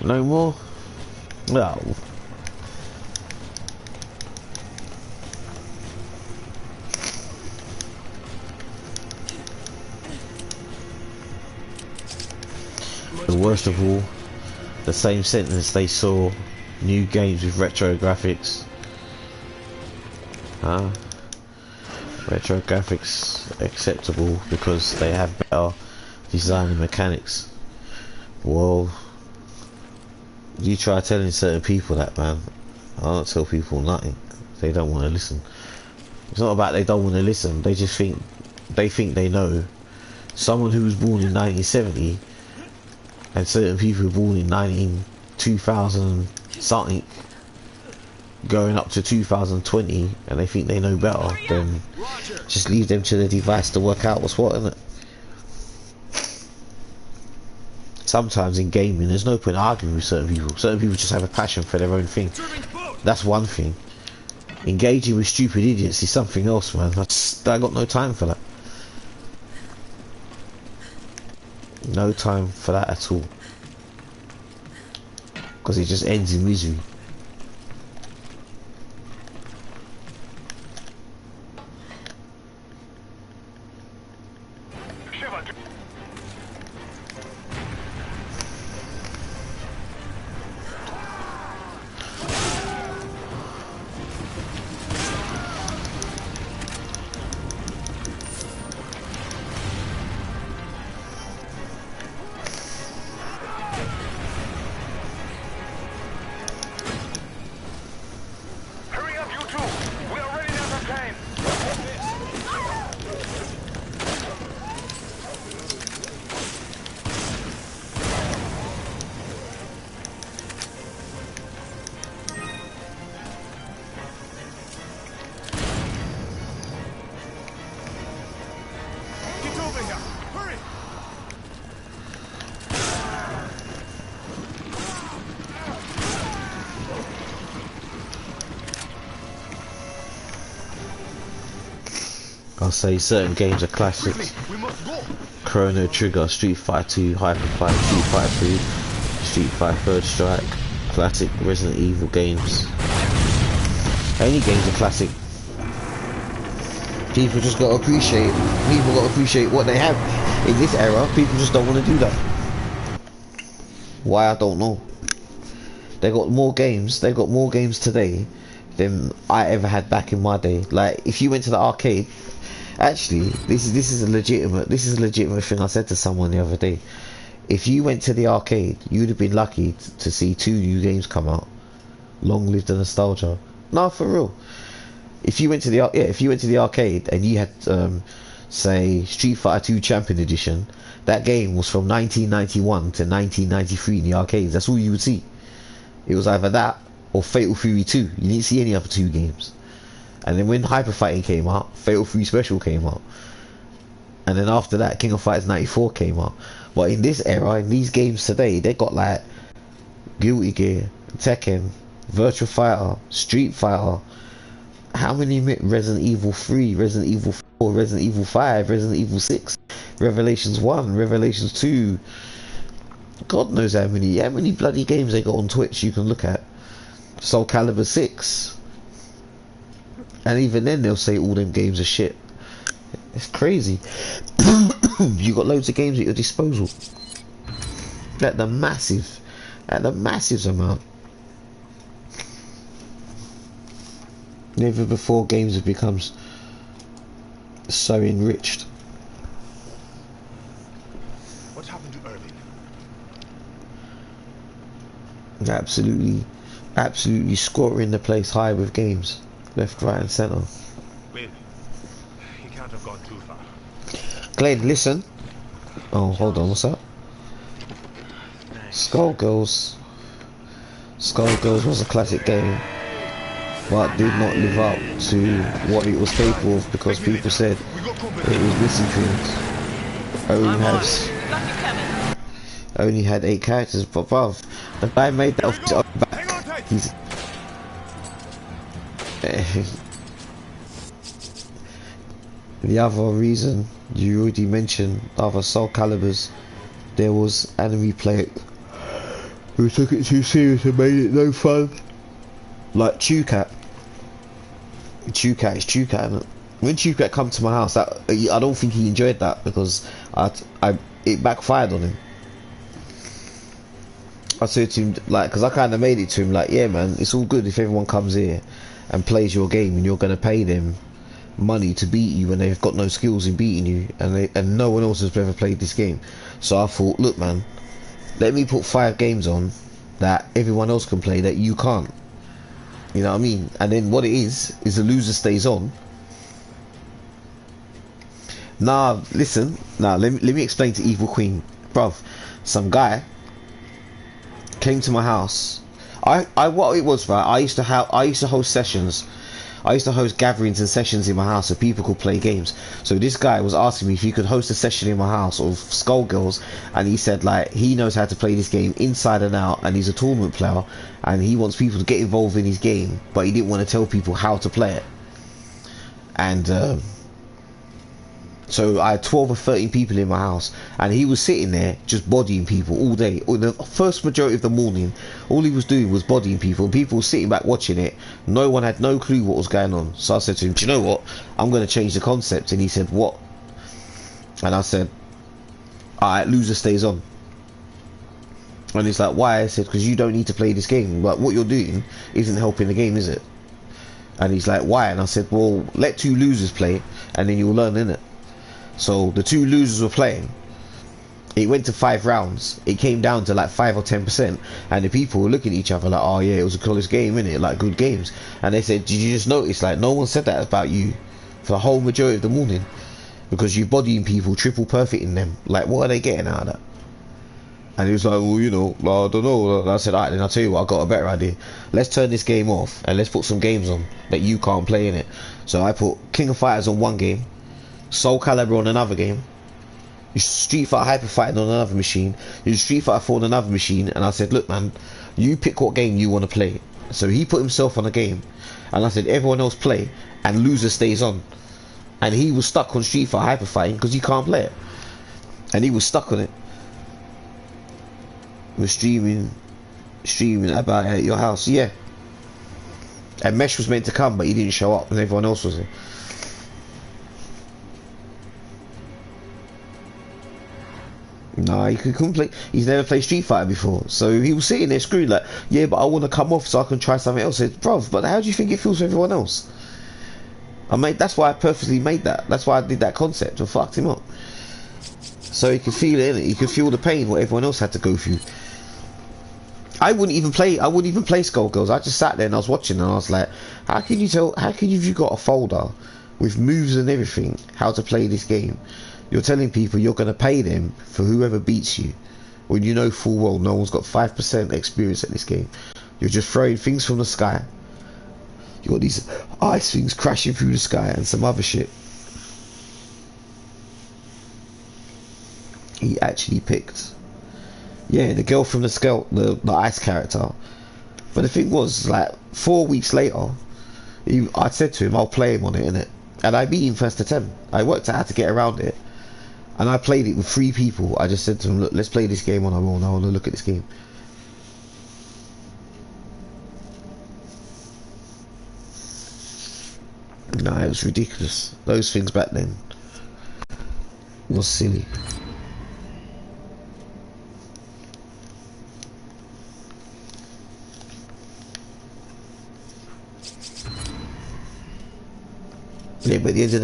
No more? No. The worst of all, the same sentence they saw new games with retro graphics. Huh? Retro graphics acceptable because they have better design and mechanics. Well, you try telling certain people that, man. I don't tell people nothing. They don't want to listen. It's not about they don't want to listen. They just think they know. Someone who was born in 1970 and certain people who were born in 2000 something going up to 2020 and they think they know better, then just leave them to the device to work out what's what, isn't it? Sometimes in gaming there's no point arguing with certain people. Certain people just have a passion for their own thing. That's one thing. Engaging with stupid idiots is something else, man. I got no time for that. No time for that at all. Because it just ends in misery. I'll say certain games are classics. Chrono Trigger, Street Fighter 2, Hyper Fight, Street Fighter 3, Street Fighter Third Strike, classic Resident Evil games. Any games are classic. People just gotta appreciate. People gotta appreciate what they have in this era. People just don't want to do that. Why, I don't know. They got more games. They got more games today than I ever had back in my day. Like, if you went to the arcade, actually, this is a legitimate thing I said to someone the other day. If you went to the arcade, you'd have been lucky to see 2 new games come out. Long live the nostalgia. No, for real. If you went to the arcade and you had say Street Fighter 2 Champion Edition, that game was from 1991 to 1993 in the arcades. That's all you would see. It was either that or Fatal Fury 2. You didn't see any other 2 games. And then when Hyper Fighting came out, Fatal Fury Special came out. And then after that, King of Fighters 94 came out. But in this era, in these games today, they got like Guilty Gear, Tekken, Virtua Fighter, Street Fighter. How many? Resident Evil 3, Resident Evil 4, Resident Evil 5, Resident Evil 6, Revelations 1, Revelations 2. God knows how many bloody games they got on Twitch you can look at. Soul Calibur 6. And even then they'll say all them games are shit. It's crazy. You got loads of games at your disposal. At the massive amount. Never before games have become so enriched.
What happened to Irving?
Absolutely scoring the place high with games. Left, right and centre.
Wait. He can't have gone too far.
Glenn, listen. Oh, hold on, what's that? Skullgirls was a classic game, but did not live up to what it was capable of because people said it was missing things. Only had 8 characters, but bruv, the guy made that off his own back. He's the other reason you already mentioned, other Soul Caliburs, there was enemy players who took it too serious and made it no fun. Like Chukat. Chukat is Chukat, isn't it? When Chukat come to my house, I don't think he enjoyed that because it backfired on him. I said to him, like, because I kind of made it to him, like, yeah man, it's all good if everyone comes here and plays your game and you're going to pay them money to beat you when they've got no skills in beating you and no one else has ever played this game. So I thought, look man, let me put 5 games on that everyone else can play that you can't. You know what I mean? And then what it is the loser stays on. Listen, let me explain to Evil Queen. Bruv, some guy came to my house. What it was, right? I used to host sessions. I used to host gatherings and sessions in my house so people could play games. So this guy was asking me if he could host a session in my house of Skullgirls, and he said like he knows how to play this game inside and out, and he's a tournament player, and he wants people to get involved in his game, but he didn't want to tell people how to play it. And so I had 12 or 13 people in my house, and he was sitting there just bodying people all day. The first majority of the morning, all he was doing was bodying people, and people were sitting back watching it. No one had no clue what was going on. So I said to him, do you know what? I'm going to change the concept. And he said, what? And I said, alright, loser stays on. And he's like, why? I said, because you don't need to play this game. Like, what you're doing isn't helping the game, is it? And he's like, why? And I said, well, let 2 losers play, and then you'll learn, innit? So the 2 losers were playing. It went to 5 rounds. It came down to like 5 or 10%, and the people were looking at each other like, oh yeah, it was a close game, innit? Like, good games. And they said, did you just notice, like, no one said that about you for the whole majority of the morning, because you're bodying people, triple perfecting them. Like, what are they getting out of that? And he was like, well, you know, I don't know. And I said, alright, then I'll tell you what, I got a better idea. Let's turn this game off and let's put some games on that you can't play in it. So I put King of Fighters on one game, Soul Calibur on another game, Street Fighter Hyper Fighting on another machine, Street Fighter 4 on another machine, and I said, look man, you pick what game you want to play. So he put himself on a game, and I said, everyone else play, and loser stays on. and he was stuck on Street Fighter Hyper Fighting because he can't play it, and he was stuck on it. We're streaming about at your house, yeah. And Mesh was meant to come, but he didn't show up, and everyone else was there. Nah, he couldn't play. He's never played Street Fighter before, so he was sitting there screwed like, yeah, but I want to come off so I can try something else. I said, bruv, but how do you think it feels for everyone else? That's why I purposely made that. That's why I did that concept and fucked him up, so he could feel it. He could feel the pain what everyone else had to go through. I wouldn't even play Skullgirls. I just sat there and I was watching, and I was like, how can you tell? How can you got a folder with moves and everything how to play this game? You're telling people you're going to pay them for whoever beats you, when you know full well no one's got 5% experience at this game. You're just throwing things from the sky. You got these ice things crashing through the sky and some other shit. He actually picked, yeah, the girl from the ice character. But the thing was, like, 4 weeks later, I said to him, I'll play him on it, innit? And I beat him first attempt. I worked out how to get around it. And I played it with 3 people. I just said to him, look, let's play this game on our own. I want to look at this game. Nah, it was ridiculous. Those things back then was silly. Yeah, but at the end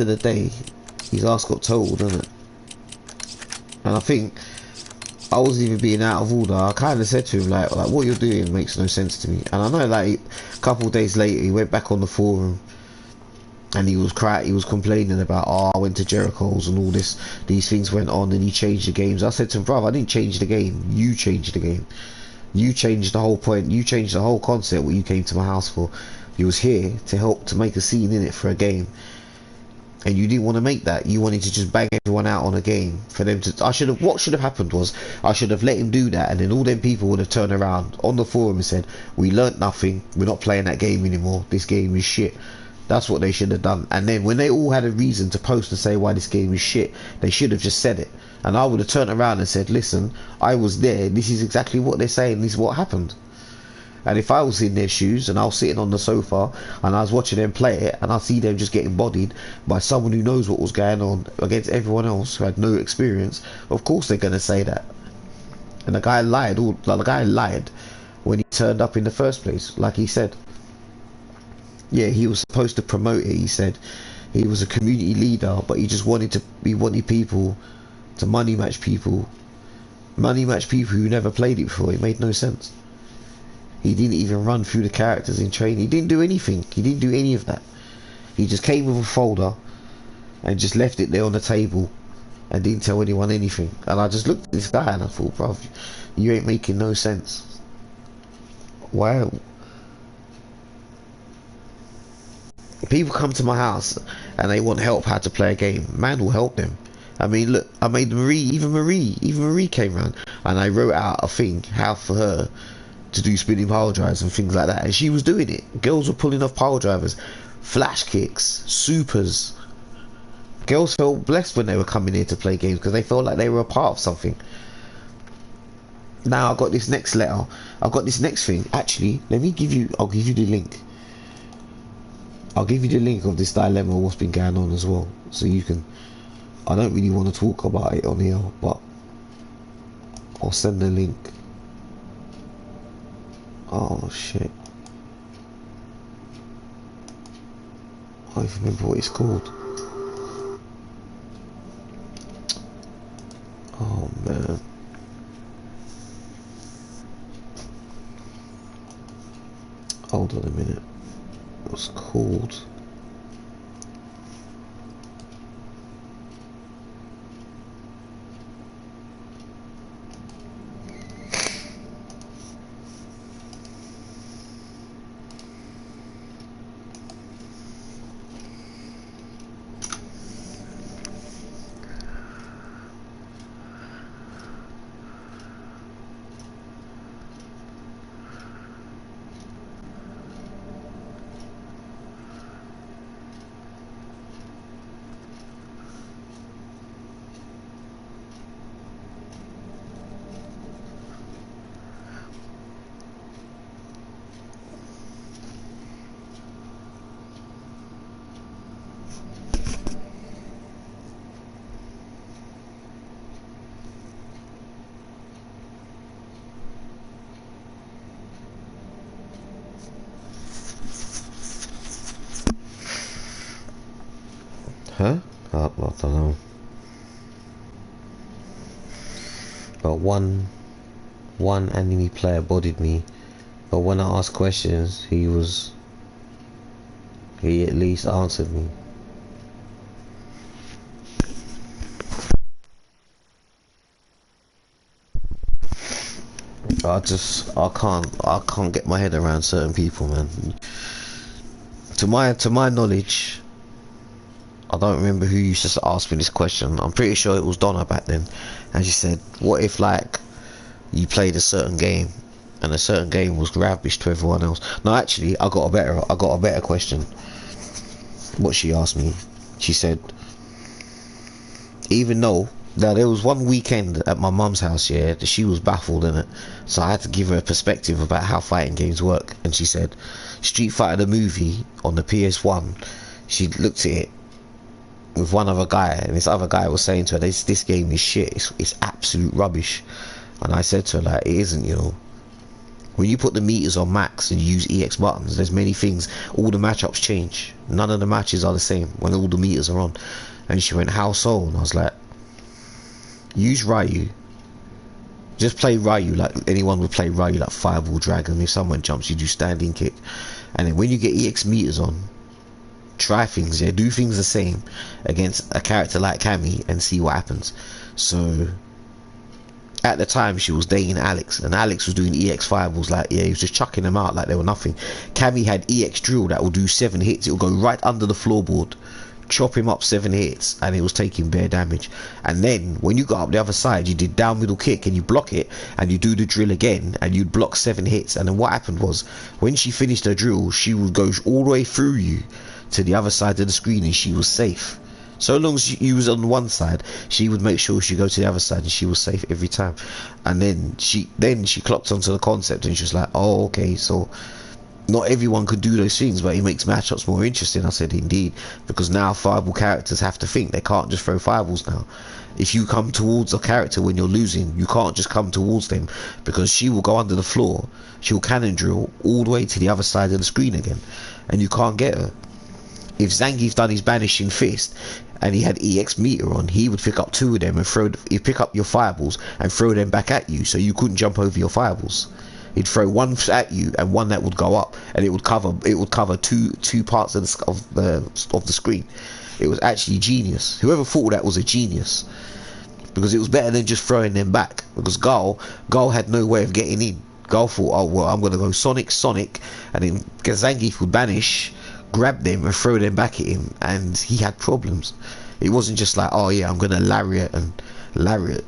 of the day, his ass got told, didn't it? And I think I wasn't even being out of order. I kind of said to him, like what you're doing makes no sense to me. And I know, like, a couple of days later, he went back on the forum, and he was complaining about, oh, I went to Jericho's and all these things went on, and he changed the games. I said to him, bruv, I didn't change the game. You changed the game. You changed the whole point. You changed the whole concept what you came to my house for. You was here to help to make a scene in it for a game, and you didn't want to make that. You wanted to just bang everyone out on a game for them to. What should have happened was I should have let him do that, and then all them people would have turned around on the forum and said, we learnt nothing, we're not playing that game anymore, this game is shit. That's what they should have done. And then when they all had a reason to post and say why this game is shit, they should have just said it, and I would have turned around and said, listen, I was there, this is exactly what they're saying, this is what happened. And if I was in their shoes and I was sitting on the sofa and I was watching them play it, and I see them just getting bodied by someone who knows what was going on against everyone else who had no experience, of course they're going to say that. And the guy lied. The guy lied when he turned up in the first place, like he said. Yeah, he was supposed to promote it. He said he was a community leader, but he just wanted people to money match people who never played it before. It made no sense. He didn't even run through the characters in training. He didn't do anything. He didn't do any of that. He just came with a folder and just left it there on the table and didn't tell anyone anything. And I just looked at this guy and I thought, bruv, you ain't making no sense. Wow. People come to my house and they want help how to play a game. Man will help them. I mean, look, I made Marie came round, and I wrote out a thing how for her to do spinning pile drivers and things like that, and she was doing it. Girls were pulling off pile drivers, flash kicks, supers. Girls felt blessed when they were coming here to play games because they felt like they were a part of something. Now I got this next letter, I got this next thing. Actually, I'll give you the link. I'll give you the link of this dilemma, what's been going on as well, so you can. I don't really want to talk about it on here, but I'll send the link. Oh shit. I don't even remember what it's called. Oh man. Hold on a minute. It was called. Huh? I don't know. But one enemy player bodied me. But when I asked questions, he at least answered me. I can't get my head around certain people, man. To my knowledge, I don't remember who used to ask me this question. I'm pretty sure it was Donna back then, and she said, "What if like you played a certain game, and a certain game was rubbish to everyone else?" No, actually, I got a better question. What she asked me, she said, even though now there was one weekend at my mum's house, yeah, that she was baffled in it, so I had to give her a perspective about how fighting games work, and she said, Street Fighter the movie on the PS1, she looked at it with one other guy, and this other guy was saying to her, this game is shit, it's absolute rubbish. And I said to her, like, it isn't, you know. When you put the meters on max and you use EX buttons, there's many things, all the matchups change. None of the matches are the same when all the meters are on. And she went, how so? And I was like, use Ryu. Just play Ryu like anyone would play Ryu, like Fireball Dragon. If someone jumps, you do standing kick. And then when you get EX meters on, try things, yeah, do things the same against a character like Cammy and see what happens. So at the time she was dating Alex, and Alex was doing EX fireballs, like, yeah, he was just chucking them out like they were nothing. Cammy had EX drill that will do 7 hits, it will go right under the floorboard, chop him up 7 hits, and it was taking bare damage. And then when you got up the other side, you did down middle kick and you block it, and you do the drill again and you'd block 7 hits. And then what happened was, when she finished her drill, she would go all the way through you to the other side of the screen, and she was safe. So long as you was on one side, she would make sure she go to the other side, and she was safe every time. And then she clocked onto the concept, and she was like, oh, okay, so not everyone could do those things, but it makes matchups more interesting. I said, indeed, because now fireball characters have to think. They can't just throw fireballs now. If you come towards a character when you're losing, you can't just come towards them, because she will go under the floor, she'll cannon drill all the way to the other side of the screen again, and you can't get her. If Zangief done his banishing fist and he had EX meter on, he would pick up 2 of them and he'd pick up your fireballs and throw them back at you, so you couldn't jump over your fireballs. He'd throw one at you and one that would go up, and it would cover two parts of the screen. It was actually genius. Whoever thought that was a genius, because it was better than just throwing them back. Because Gull had no way of getting in. Gull thought, oh well, I'm gonna go Sonic, and then Zangief would banish, grab them and throw them back at him, and he had problems. It wasn't just like, oh yeah, I'm gonna lariat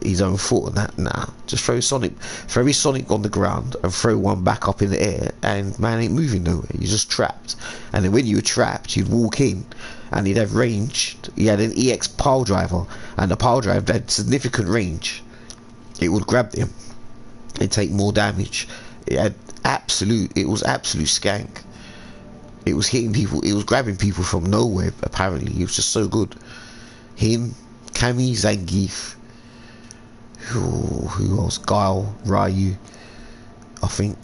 his own foot and that. Nah, just throw his Sonic on the ground and throw one back up in the air, and man ain't moving nowhere. You're just trapped. And then when you were trapped, you'd walk in and he'd have range. He had an EX pile driver, and the pile driver had significant range. It would grab them and take more damage. It was absolute skank. It was hitting people, it was grabbing people from nowhere, apparently. It was just so good. Him, Cammy, Zangief, who else? Guile, Ryu, I think.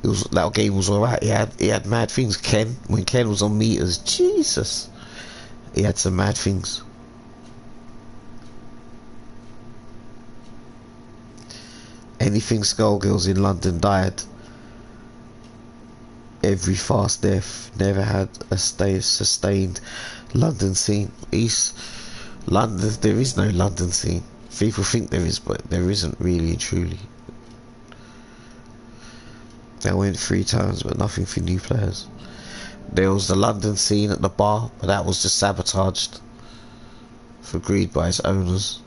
That game was alright. He had mad things. When Ken was on meters, Jesus, he had some mad things. Anything Skullgirls in London died. Every fast death, never had a sustained London scene. East London, there is no London scene. People think there is, but there isn't really and truly. They went 3 times, but nothing for new players. There was the London scene at the bar, but that was just sabotaged for greed by its owners.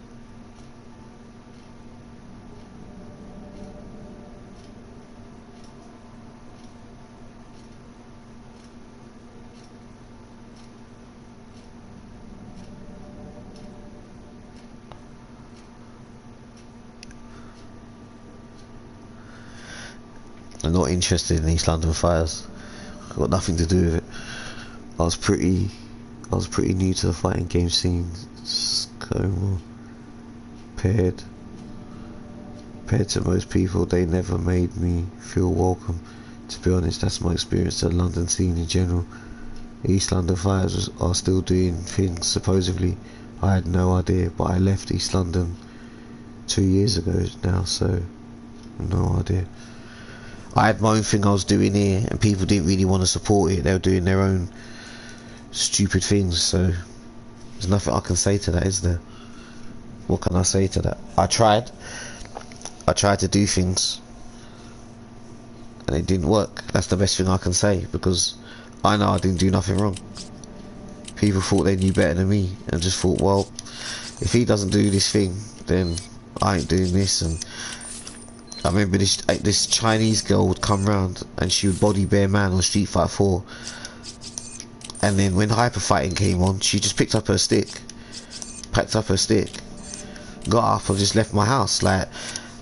I'm not interested in East London fires. Got nothing to do with it. I was pretty new to the fighting game scene. Just going on. Paired Compared to most people, they never made me feel welcome. To be honest, that's my experience of the London scene in general. East London fires are still doing things, supposedly. I had no idea, but I left East London 2 years ago now, so no idea. I had my own thing I was doing here, and people didn't really want to support it. They were doing their own stupid things, so there's nothing I can say to that, is there? What can I say to that? I tried to do things and it didn't work. That's the best thing I can say, because I know I didn't do nothing wrong. People thought they knew better than me and just thought, well, if he doesn't do this thing, then I ain't doing this. And I remember this Chinese girl would come round and she would body Bear Man on Street Fighter 4, and then when Hyper Fighting came on, she just picked up her stick, got up and just left my house, like.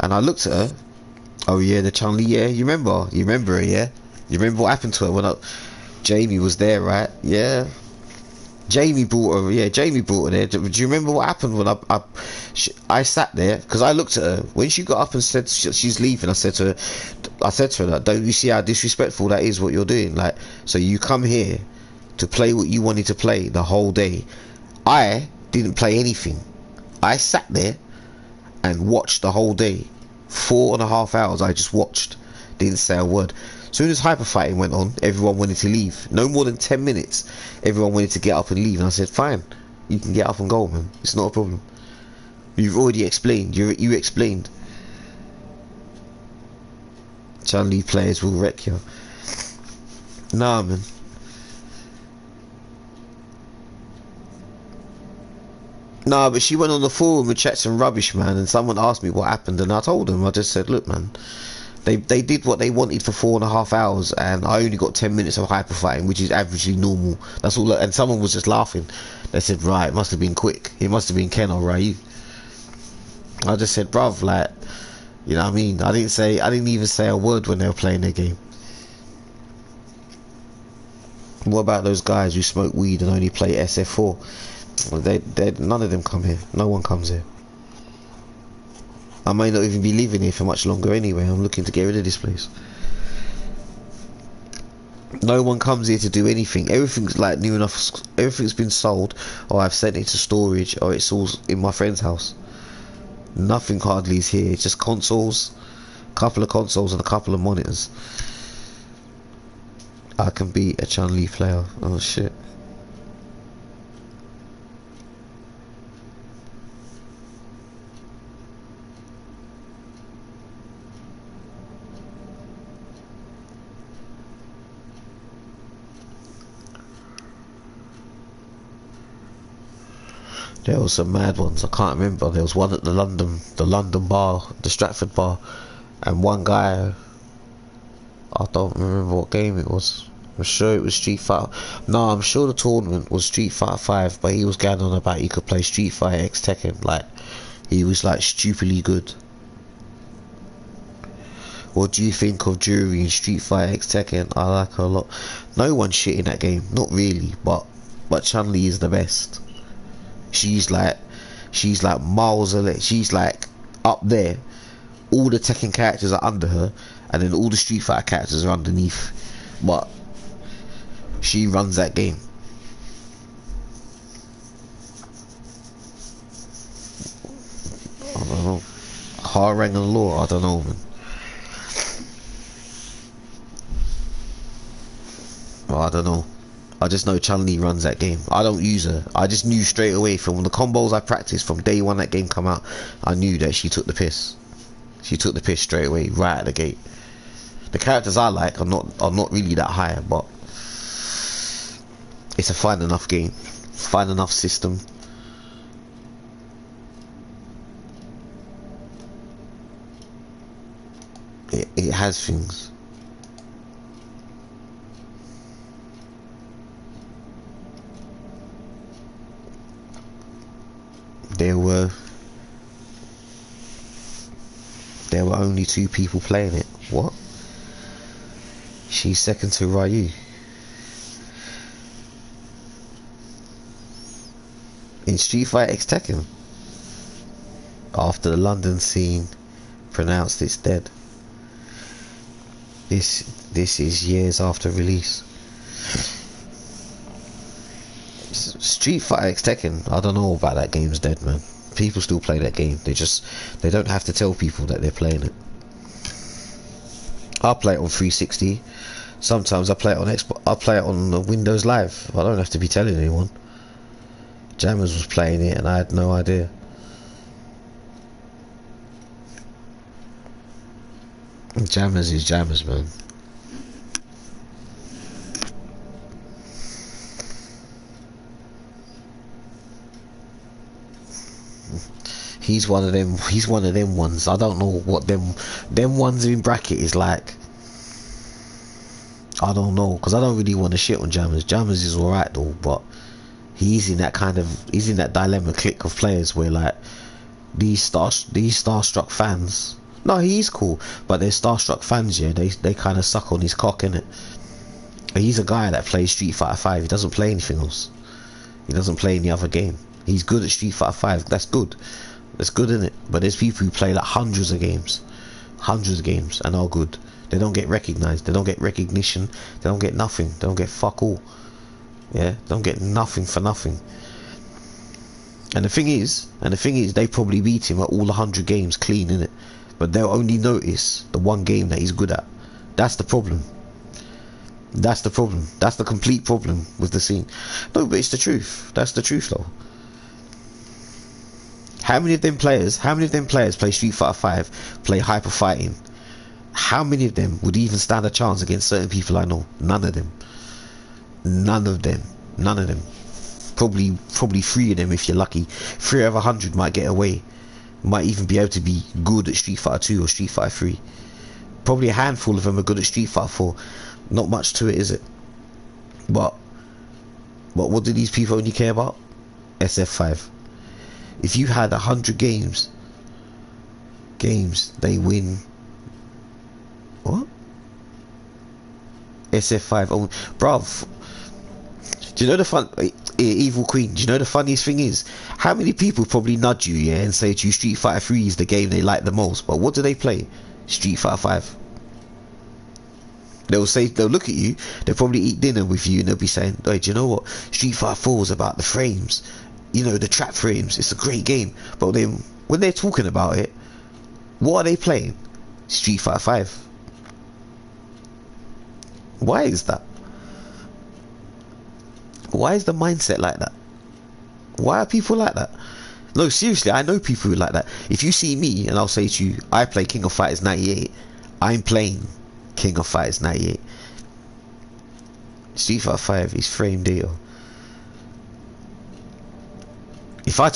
And I looked at her. Oh yeah, the Chun-Li, yeah, you remember her, yeah? You remember what happened to her when Jamie was there, right? Yeah. Jamie brought her there. Do you remember what happened when I sat there? Because I looked at her. When she got up and said she's leaving, I said to her, like, don't you see how disrespectful that is, what you're doing? Like, so you come here to play what you wanted to play the whole day. I didn't play anything. I sat there and watched the whole day. 4.5 hours I just watched, didn't say a word. As soon as Hyper Fighting went on, everyone wanted to leave. No more than 10 minutes, everyone wanted to get up and leave, and I said, fine, you can get up and go, man, it's not a problem. You've already explained. You explained. Chun-Li players will wreck you. Nah, man. Nah, but she went on the forum and chatted some rubbish, man, and someone asked me what happened, and I told them. I just said, look, man, they did what they wanted for 4.5 hours, and I only got 10 minutes of Hyper Fighting, which is averagely normal. That's all. And someone was just laughing. They said, right, it must have been quick. It must have been Ken or Ryu. I just said, bruv, like, you know what I mean? I didn't even say a word when they were playing their game. What about those guys who smoke weed and only play SF4? None of them come here. No one comes here. I may not even be living here for much longer anyway. I'm looking to get rid of this place. No one comes here to do anything. Everything's like new enough. Everything's been sold, or I've sent it to storage, or it's all in my friend's house. Nothing hardly is here. It's just consoles, a couple of consoles and a couple of monitors. I can be a Chun-Li player. Oh shit. There was some mad ones. I can't remember. There was one at the London bar, the Stratford bar, and one guy. I don't remember what game it was. I'm sure it was Street Fighter. No, I'm sure the tournament was Street Fighter 5, but he was going on about he could play Street Fighter X Tekken. Like, he was like stupidly good. What do you think of Jury in Street Fighter X Tekken? I like her a lot. No one's shit in that game, not really, but Chun-Li is the best. She's like miles away. She's like up there. All the Tekken characters are under her, and then all the Street Fighter characters are underneath. But she runs that game. I don't know. Harang and Law, I don't know, man. Well, I don't know. I just know Chun-Li runs that game. I don't use her. I just knew straight away from the combos I practiced from day one that game come out. I knew that she took the piss. She took the piss straight away, right at the gate. The characters I like are not really that high, but it's a fine enough game, fine enough system. It has things. There were only 2 people playing it. What? She's second to Ryu. In Street Fighter X Tekken. After the London scene pronounced it's dead. This is years after release. Street Fighter X Tekken, I don't know about that game's dead, man. People still play that game. They don't have to tell people that they're playing it. I play it on 360. Sometimes I play it on Xbox. I play it on Windows Live. I don't have to be telling anyone. Jammers was playing it and I had no idea. Jammers is Jammers, man. He's one of them ones. I don't know what them ones in bracket is like. I don't know, because I don't really want to shit on Jammers. Jammers is alright though, but he's in that dilemma clique of players where like these starstruck fans. No, he's cool, but they're starstruck fans, yeah. They kind of suck on his cock, innit? He's a guy that plays Street Fighter 5. He doesn't play anything else. He doesn't play any other game. He's good at Street Fighter 5. That's good. That's good, innit? But there's people who play like hundreds of games, and are good. They don't get recognized. They don't get recognition. They don't get nothing. They don't get fuck all. Yeah, they don't get nothing for nothing. And the thing is, they probably beat him at all 100 games clean, innit? But they'll only notice the one game that he's good at. That's the problem. That's the problem. That's the complete problem with the scene. No, but it's the truth. That's the truth, though. How many of them players play Street Fighter 5, play Hyper Fighting? How many of them would even stand a chance against certain people I know? None of them. None of them. Probably 3 of them if you're lucky. 3 out of 100 might get away. Might even be able to be good at Street Fighter 2 or Street Fighter 3. Probably a handful of them are good at Street Fighter 4. Not much to it, is it? But what do these people only care about? SF5. If you had 100 games, they win. What? SF5. Oh, bruv. Do you know the fun? Evil Queen. Do you know the funniest thing is? How many people probably nudge you, yeah, and say to you Street Fighter 3 is the game they like the most, but what do they play? Street Fighter 5. They'll look at you, they'll probably eat dinner with you, and they'll be saying, hey, do you know what? Street Fighter 4 is about the frames. You know, the trap frames. It's a great game. But then, when they're talking about it, what are they playing? Street Fighter 5. Why is that? Why is the mindset like that? Why are people like that? No, seriously, I know people who are like that. If you see me and I'll say to you, I play King of Fighters 98, I'm playing King of Fighters 98. Street Fighter 5 is frame data. If I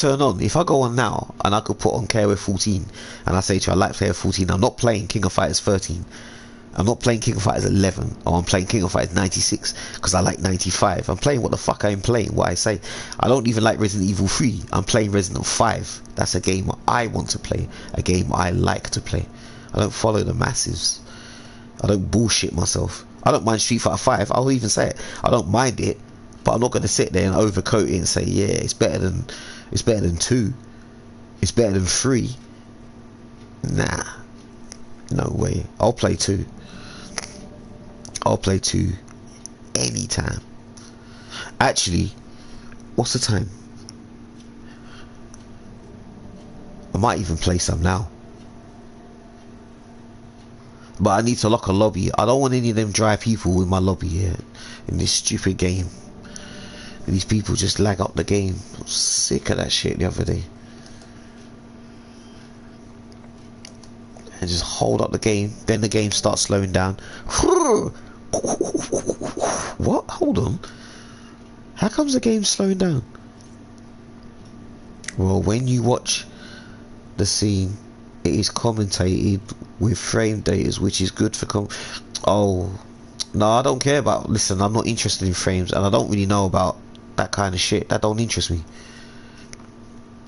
go on now and I could put on KOF 14 and I say to you I like KOF 14, I'm not playing King of Fighters 13. I'm not playing King of Fighters 11, or I'm playing King of Fighters 96 because I like 95. I'm playing what the fuck I'm playing, what I say. I don't even like Resident Evil 3. I'm playing Resident Evil 5. That's a game I want to play, a game I like to play. I don't follow the masses. I don't bullshit myself. I don't mind Street Fighter 5. I'll even say it. I don't mind it, but I'm not going to sit there and overcoat it and say, yeah, it's better than 2. It's better than 3. Nah. No way. I'll play 2. I'll play 2 anytime. Actually, what's the time? I might even play some now. But I need to lock a lobby. I don't want any of them dry people in my lobby here in this stupid game. And these people just lag up the game. I'm sick of that shit the other day. And just hold up the game, then the game starts slowing down. What? Hold on. How comes the game slowing down? Well, when you watch the scene, it is commentated with frame data, which is good for oh, no, I don't care about. Listen, I'm not interested in frames, and I don't really know about that kind of shit. That don't interest me.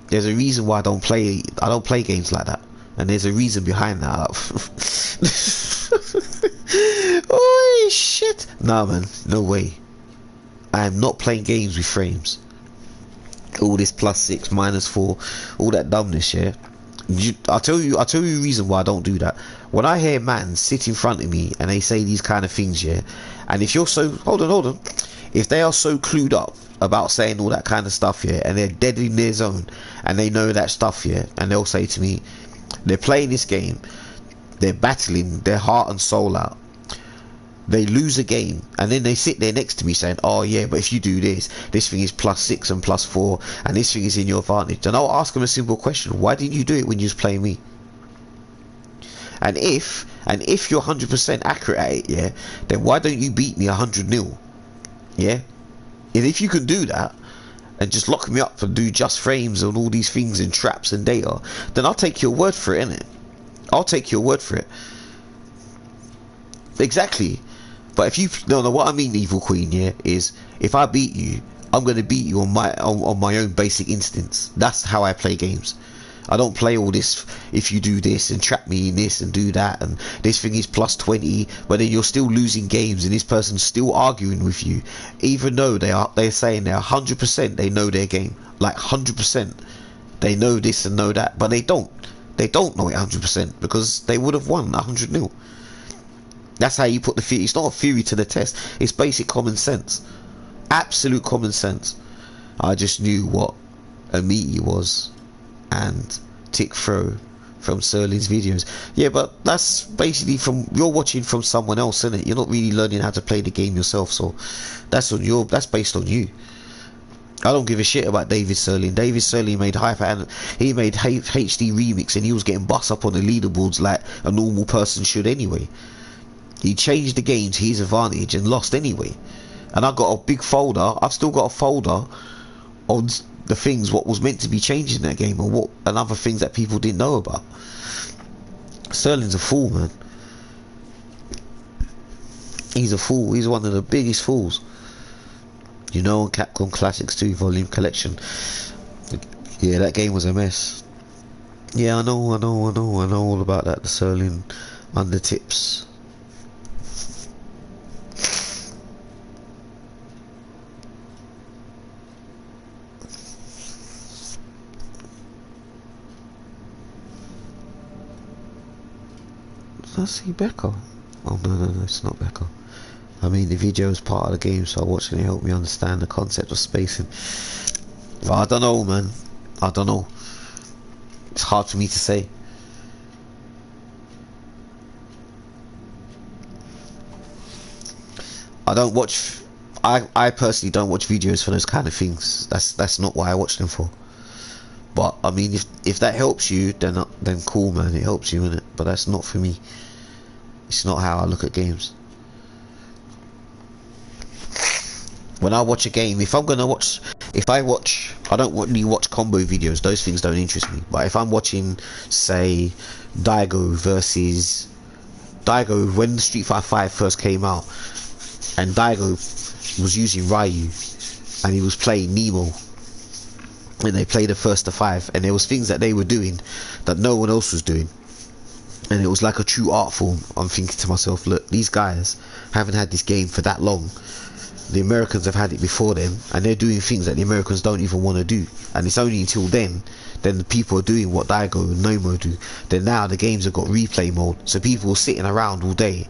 There's a reason why I don't play games like that. And there's a reason behind that. Oh shit. Nah man, no way. I am not playing games with frames. All this +6, -4, all that dumbness, yeah. I'll tell you the reason why I don't do that. When I hear man sit in front of me and they say these kind of things, yeah, and if you're so hold on, if they are so clued up about saying all that kind of stuff, yeah, and they're dead in their zone and they know that stuff, yeah, and they'll say to me, they're playing this game, they're battling their heart and soul out, they lose a game, and then they sit there next to me saying, oh yeah, but if you do this thing is +6 and +4 and this thing is in your advantage. And I'll ask them a simple question: why didn't you do it when you was playing me? And if you're 100% accurate at it, yeah, then why don't you beat me 100-0? Yeah, and if you can do that and just lock me up and do just frames and all these things and traps and data, then I'll take your word for it, innit? I'll take your word for it. Exactly. But if you no, what I mean, Evil Queen, yeah, is if I beat you, I'm gonna beat you on my own basic instance. That's how I play games. I don't play all this, if you do this and trap me in this and do that and this thing is +20, but then you're still losing games and this person's still arguing with you, even though they're saying they're 100% they know their game, like 100% they know this and know that, but they don't know it 100% because they would have won 100-0. That's how you put the theory. It's not a theory to the test, it's basic common sense, absolute common sense. I just knew what a meaty was and tick throw from Serling's videos. Yeah, but that's basically you're watching from someone else, isn't it? You're not really learning how to play the game yourself, so that's based on you. I don't give a shit about David Serling. David Serling made HD Remix and he was getting bust up on the leaderboards like a normal person should anyway. He changed the game to his advantage and lost anyway. And I got a big folder. I've still got a folder on the things what was meant to be changed in that game and other things that people didn't know about. Serling's a fool, man. He's a fool. He's one of the biggest fools. You know, Capcom Classics 2 volume collection. Yeah, that game was a mess. Yeah, I know all about that. The Serling undertips. Did I see Becca? Oh no, it's not Becca. I mean, the video is part of the game, so I watched it and it helped me understand the concept of spacing. But I don't know, man. I don't know. It's hard for me to say. I personally don't watch videos for those kind of things. That's not what I watch them for. But I mean, if that helps you, then cool, man. It helps you, innit? But that's not for me. It's not how I look at games. When I watch a game, I don't really watch combo videos. Those things don't interest me. But if I'm watching, say, Daigo when Street Fighter 5 first came out, and Daigo was using Ryu, and he was playing Nemo, and they played the first to 5, and there was things that they were doing that no one else was doing, and it was like a true art form. I'm thinking to myself, look, these guys haven't had this game for that long. The Americans have had it before them, and they're doing things that the Americans don't even want to do, and it's only until then the people are doing what Daigo and Nomo do. Then now the games have got replay mode, so people are sitting around all day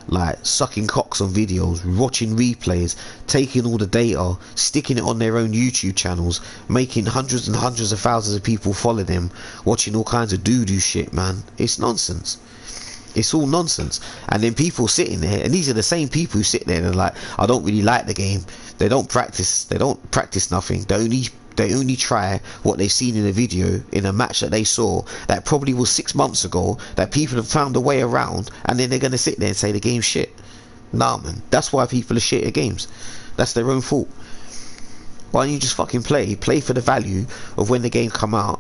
like sucking cocks on videos, watching replays, taking all the data, sticking it on their own YouTube channels, making hundreds and hundreds of thousands of people follow them, watching all kinds of doo-doo shit, man. It's nonsense. It's all nonsense. And then people sitting there, and these are the same people who sit there and are like, I don't really like the game. They don't practice nothing. They only try what they've seen in a video, in a match that they saw that probably was 6 months ago, that people have found a way around, and then they're going to sit there and say the game's shit. Nah, man, that's why people are shit at games. That's their own fault. Why don't you just fucking play for the value of when the game come out,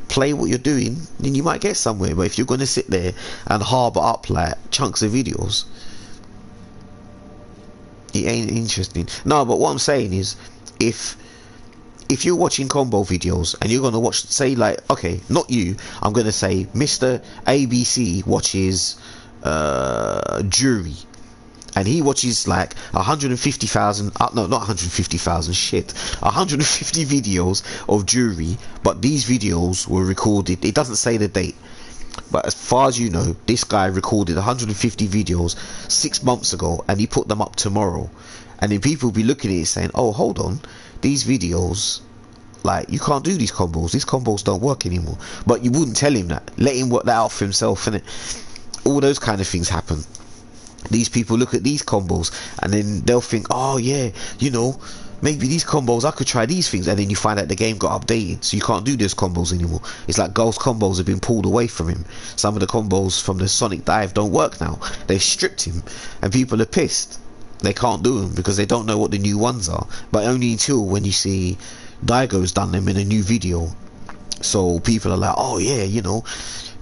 play what you're doing, then you might get somewhere. But if you're going to sit there and harbour up like chunks of videos, it ain't interesting. No, but what I'm saying is, if you're watching combo videos and you're going to watch, say, like, okay, not you, I'm going to say Mr. ABC watches Jury, and he watches like 150,000, no, not 150,000, shit, 150 videos of jewelry, but these videos were recorded, it doesn't say the date, but as far as you know, this guy recorded 150 videos 6 months ago, and he put them up tomorrow. And then people will be looking at it saying, oh, hold on, these videos, like, you can't do these combos, these combos don't work anymore. But you wouldn't tell him that, let him work that out for himself, innit? All those kind of things happen. These people look at these combos and then they'll think, oh yeah, you know, maybe these combos, I could try these things. And then you find out the game got updated, so you can't do those combos anymore. It's like Ghost combos have been pulled away from him. Some of the combos from the Sonic Dive don't work now. They've stripped him, and people are pissed. They can't do them because they don't know what the new ones are, but only until when you see Daigo's done them in a new video. So people are like, oh yeah, you know,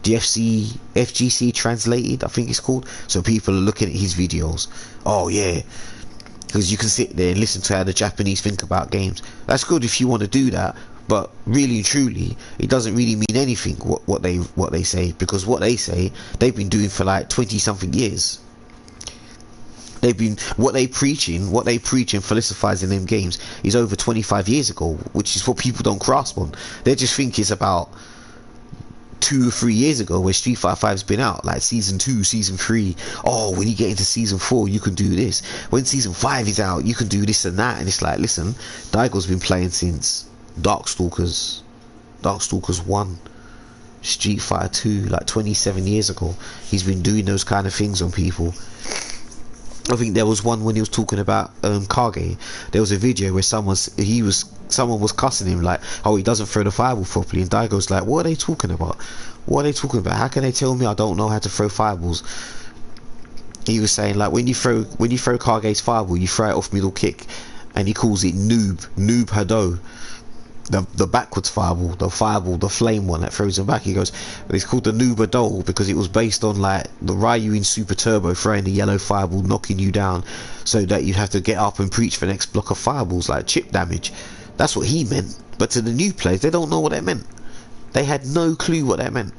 the FGC translated, I think it's called. So people are looking at his videos. Oh yeah, because you can sit there and listen to how the Japanese think about games. That's good if you want to do that, but really and truly, it doesn't really mean anything what they say, because what they say they've been doing for like 20 something years. They've been, what they preach and philosophize in them games is over 25 years ago, which is what people don't grasp on. They just think it's about 2 or 3 years ago where Street Fighter 5's been out, like season 2, season 3. Oh, when you get into season 4 you can do this, when season 5 is out you can do this and that. And it's like, listen, Daigo's been playing since Darkstalkers 1, Street Fighter 2, like 27 years ago. He's been doing those kind of things on people. I think there was one when he was talking about Kage. There was a video where someone was cussing him like, oh, he doesn't throw the fireball properly, and Daigo's like, what are they talking about? What are they talking about? How can they tell me I don't know how to throw fireballs? He was saying like, when you throw Kage's fireball, you throw it off middle kick, and he calls it noob hado. The backwards fireball, the flame one that throws him back. He goes, it's called the Noob Adol because it was based on like the Ryu in Super Turbo throwing the yellow fireball, knocking you down, so that you'd have to get up and preach for the next block of fireballs, like chip damage. That's what he meant. But to the new players, they don't know what that meant. They had no clue what that meant.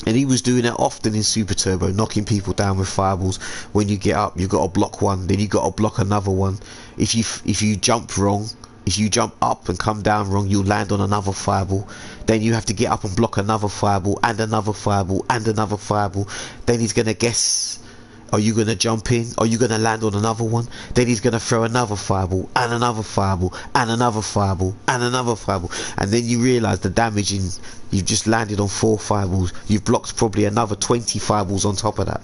And he was doing it often in Super Turbo, knocking people down with fireballs. When you get up, you got to block one, then you got to block another one. If you jump wrong, if you jump up and come down wrong, you'll land on another fireball. Then you have to get up and block another fireball and another fireball and another fireball. Then he's going to guess, are you going to jump in? Are you going to land on another one? Then he's going to throw another fireball and another fireball and another fireball and another fireball. And then you realise the damage in, you've just landed on 4 fireballs. You've blocked probably another 20 fireballs on top of that.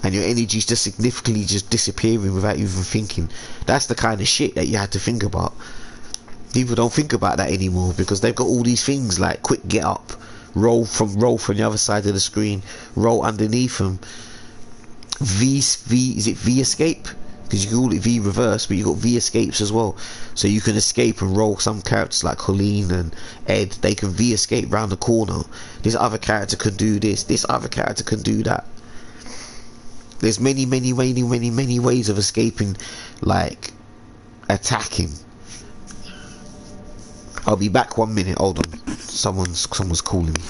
And your energy's just significantly just disappearing without you even thinking. That's the kind of shit that you had to think about. People don't think about that anymore because they've got all these things like quick get up, roll from the other side of the screen, roll underneath them. Is it V escape? Because you can call it V reverse, but you got V escapes as well. So you can escape and roll. Some characters like Colleen and Ed, they can V escape round the corner. This other character can do this. This other character can do that. There's many ways of escaping, like attacking. I'll be back 1 minute, hold on. Someone's calling me.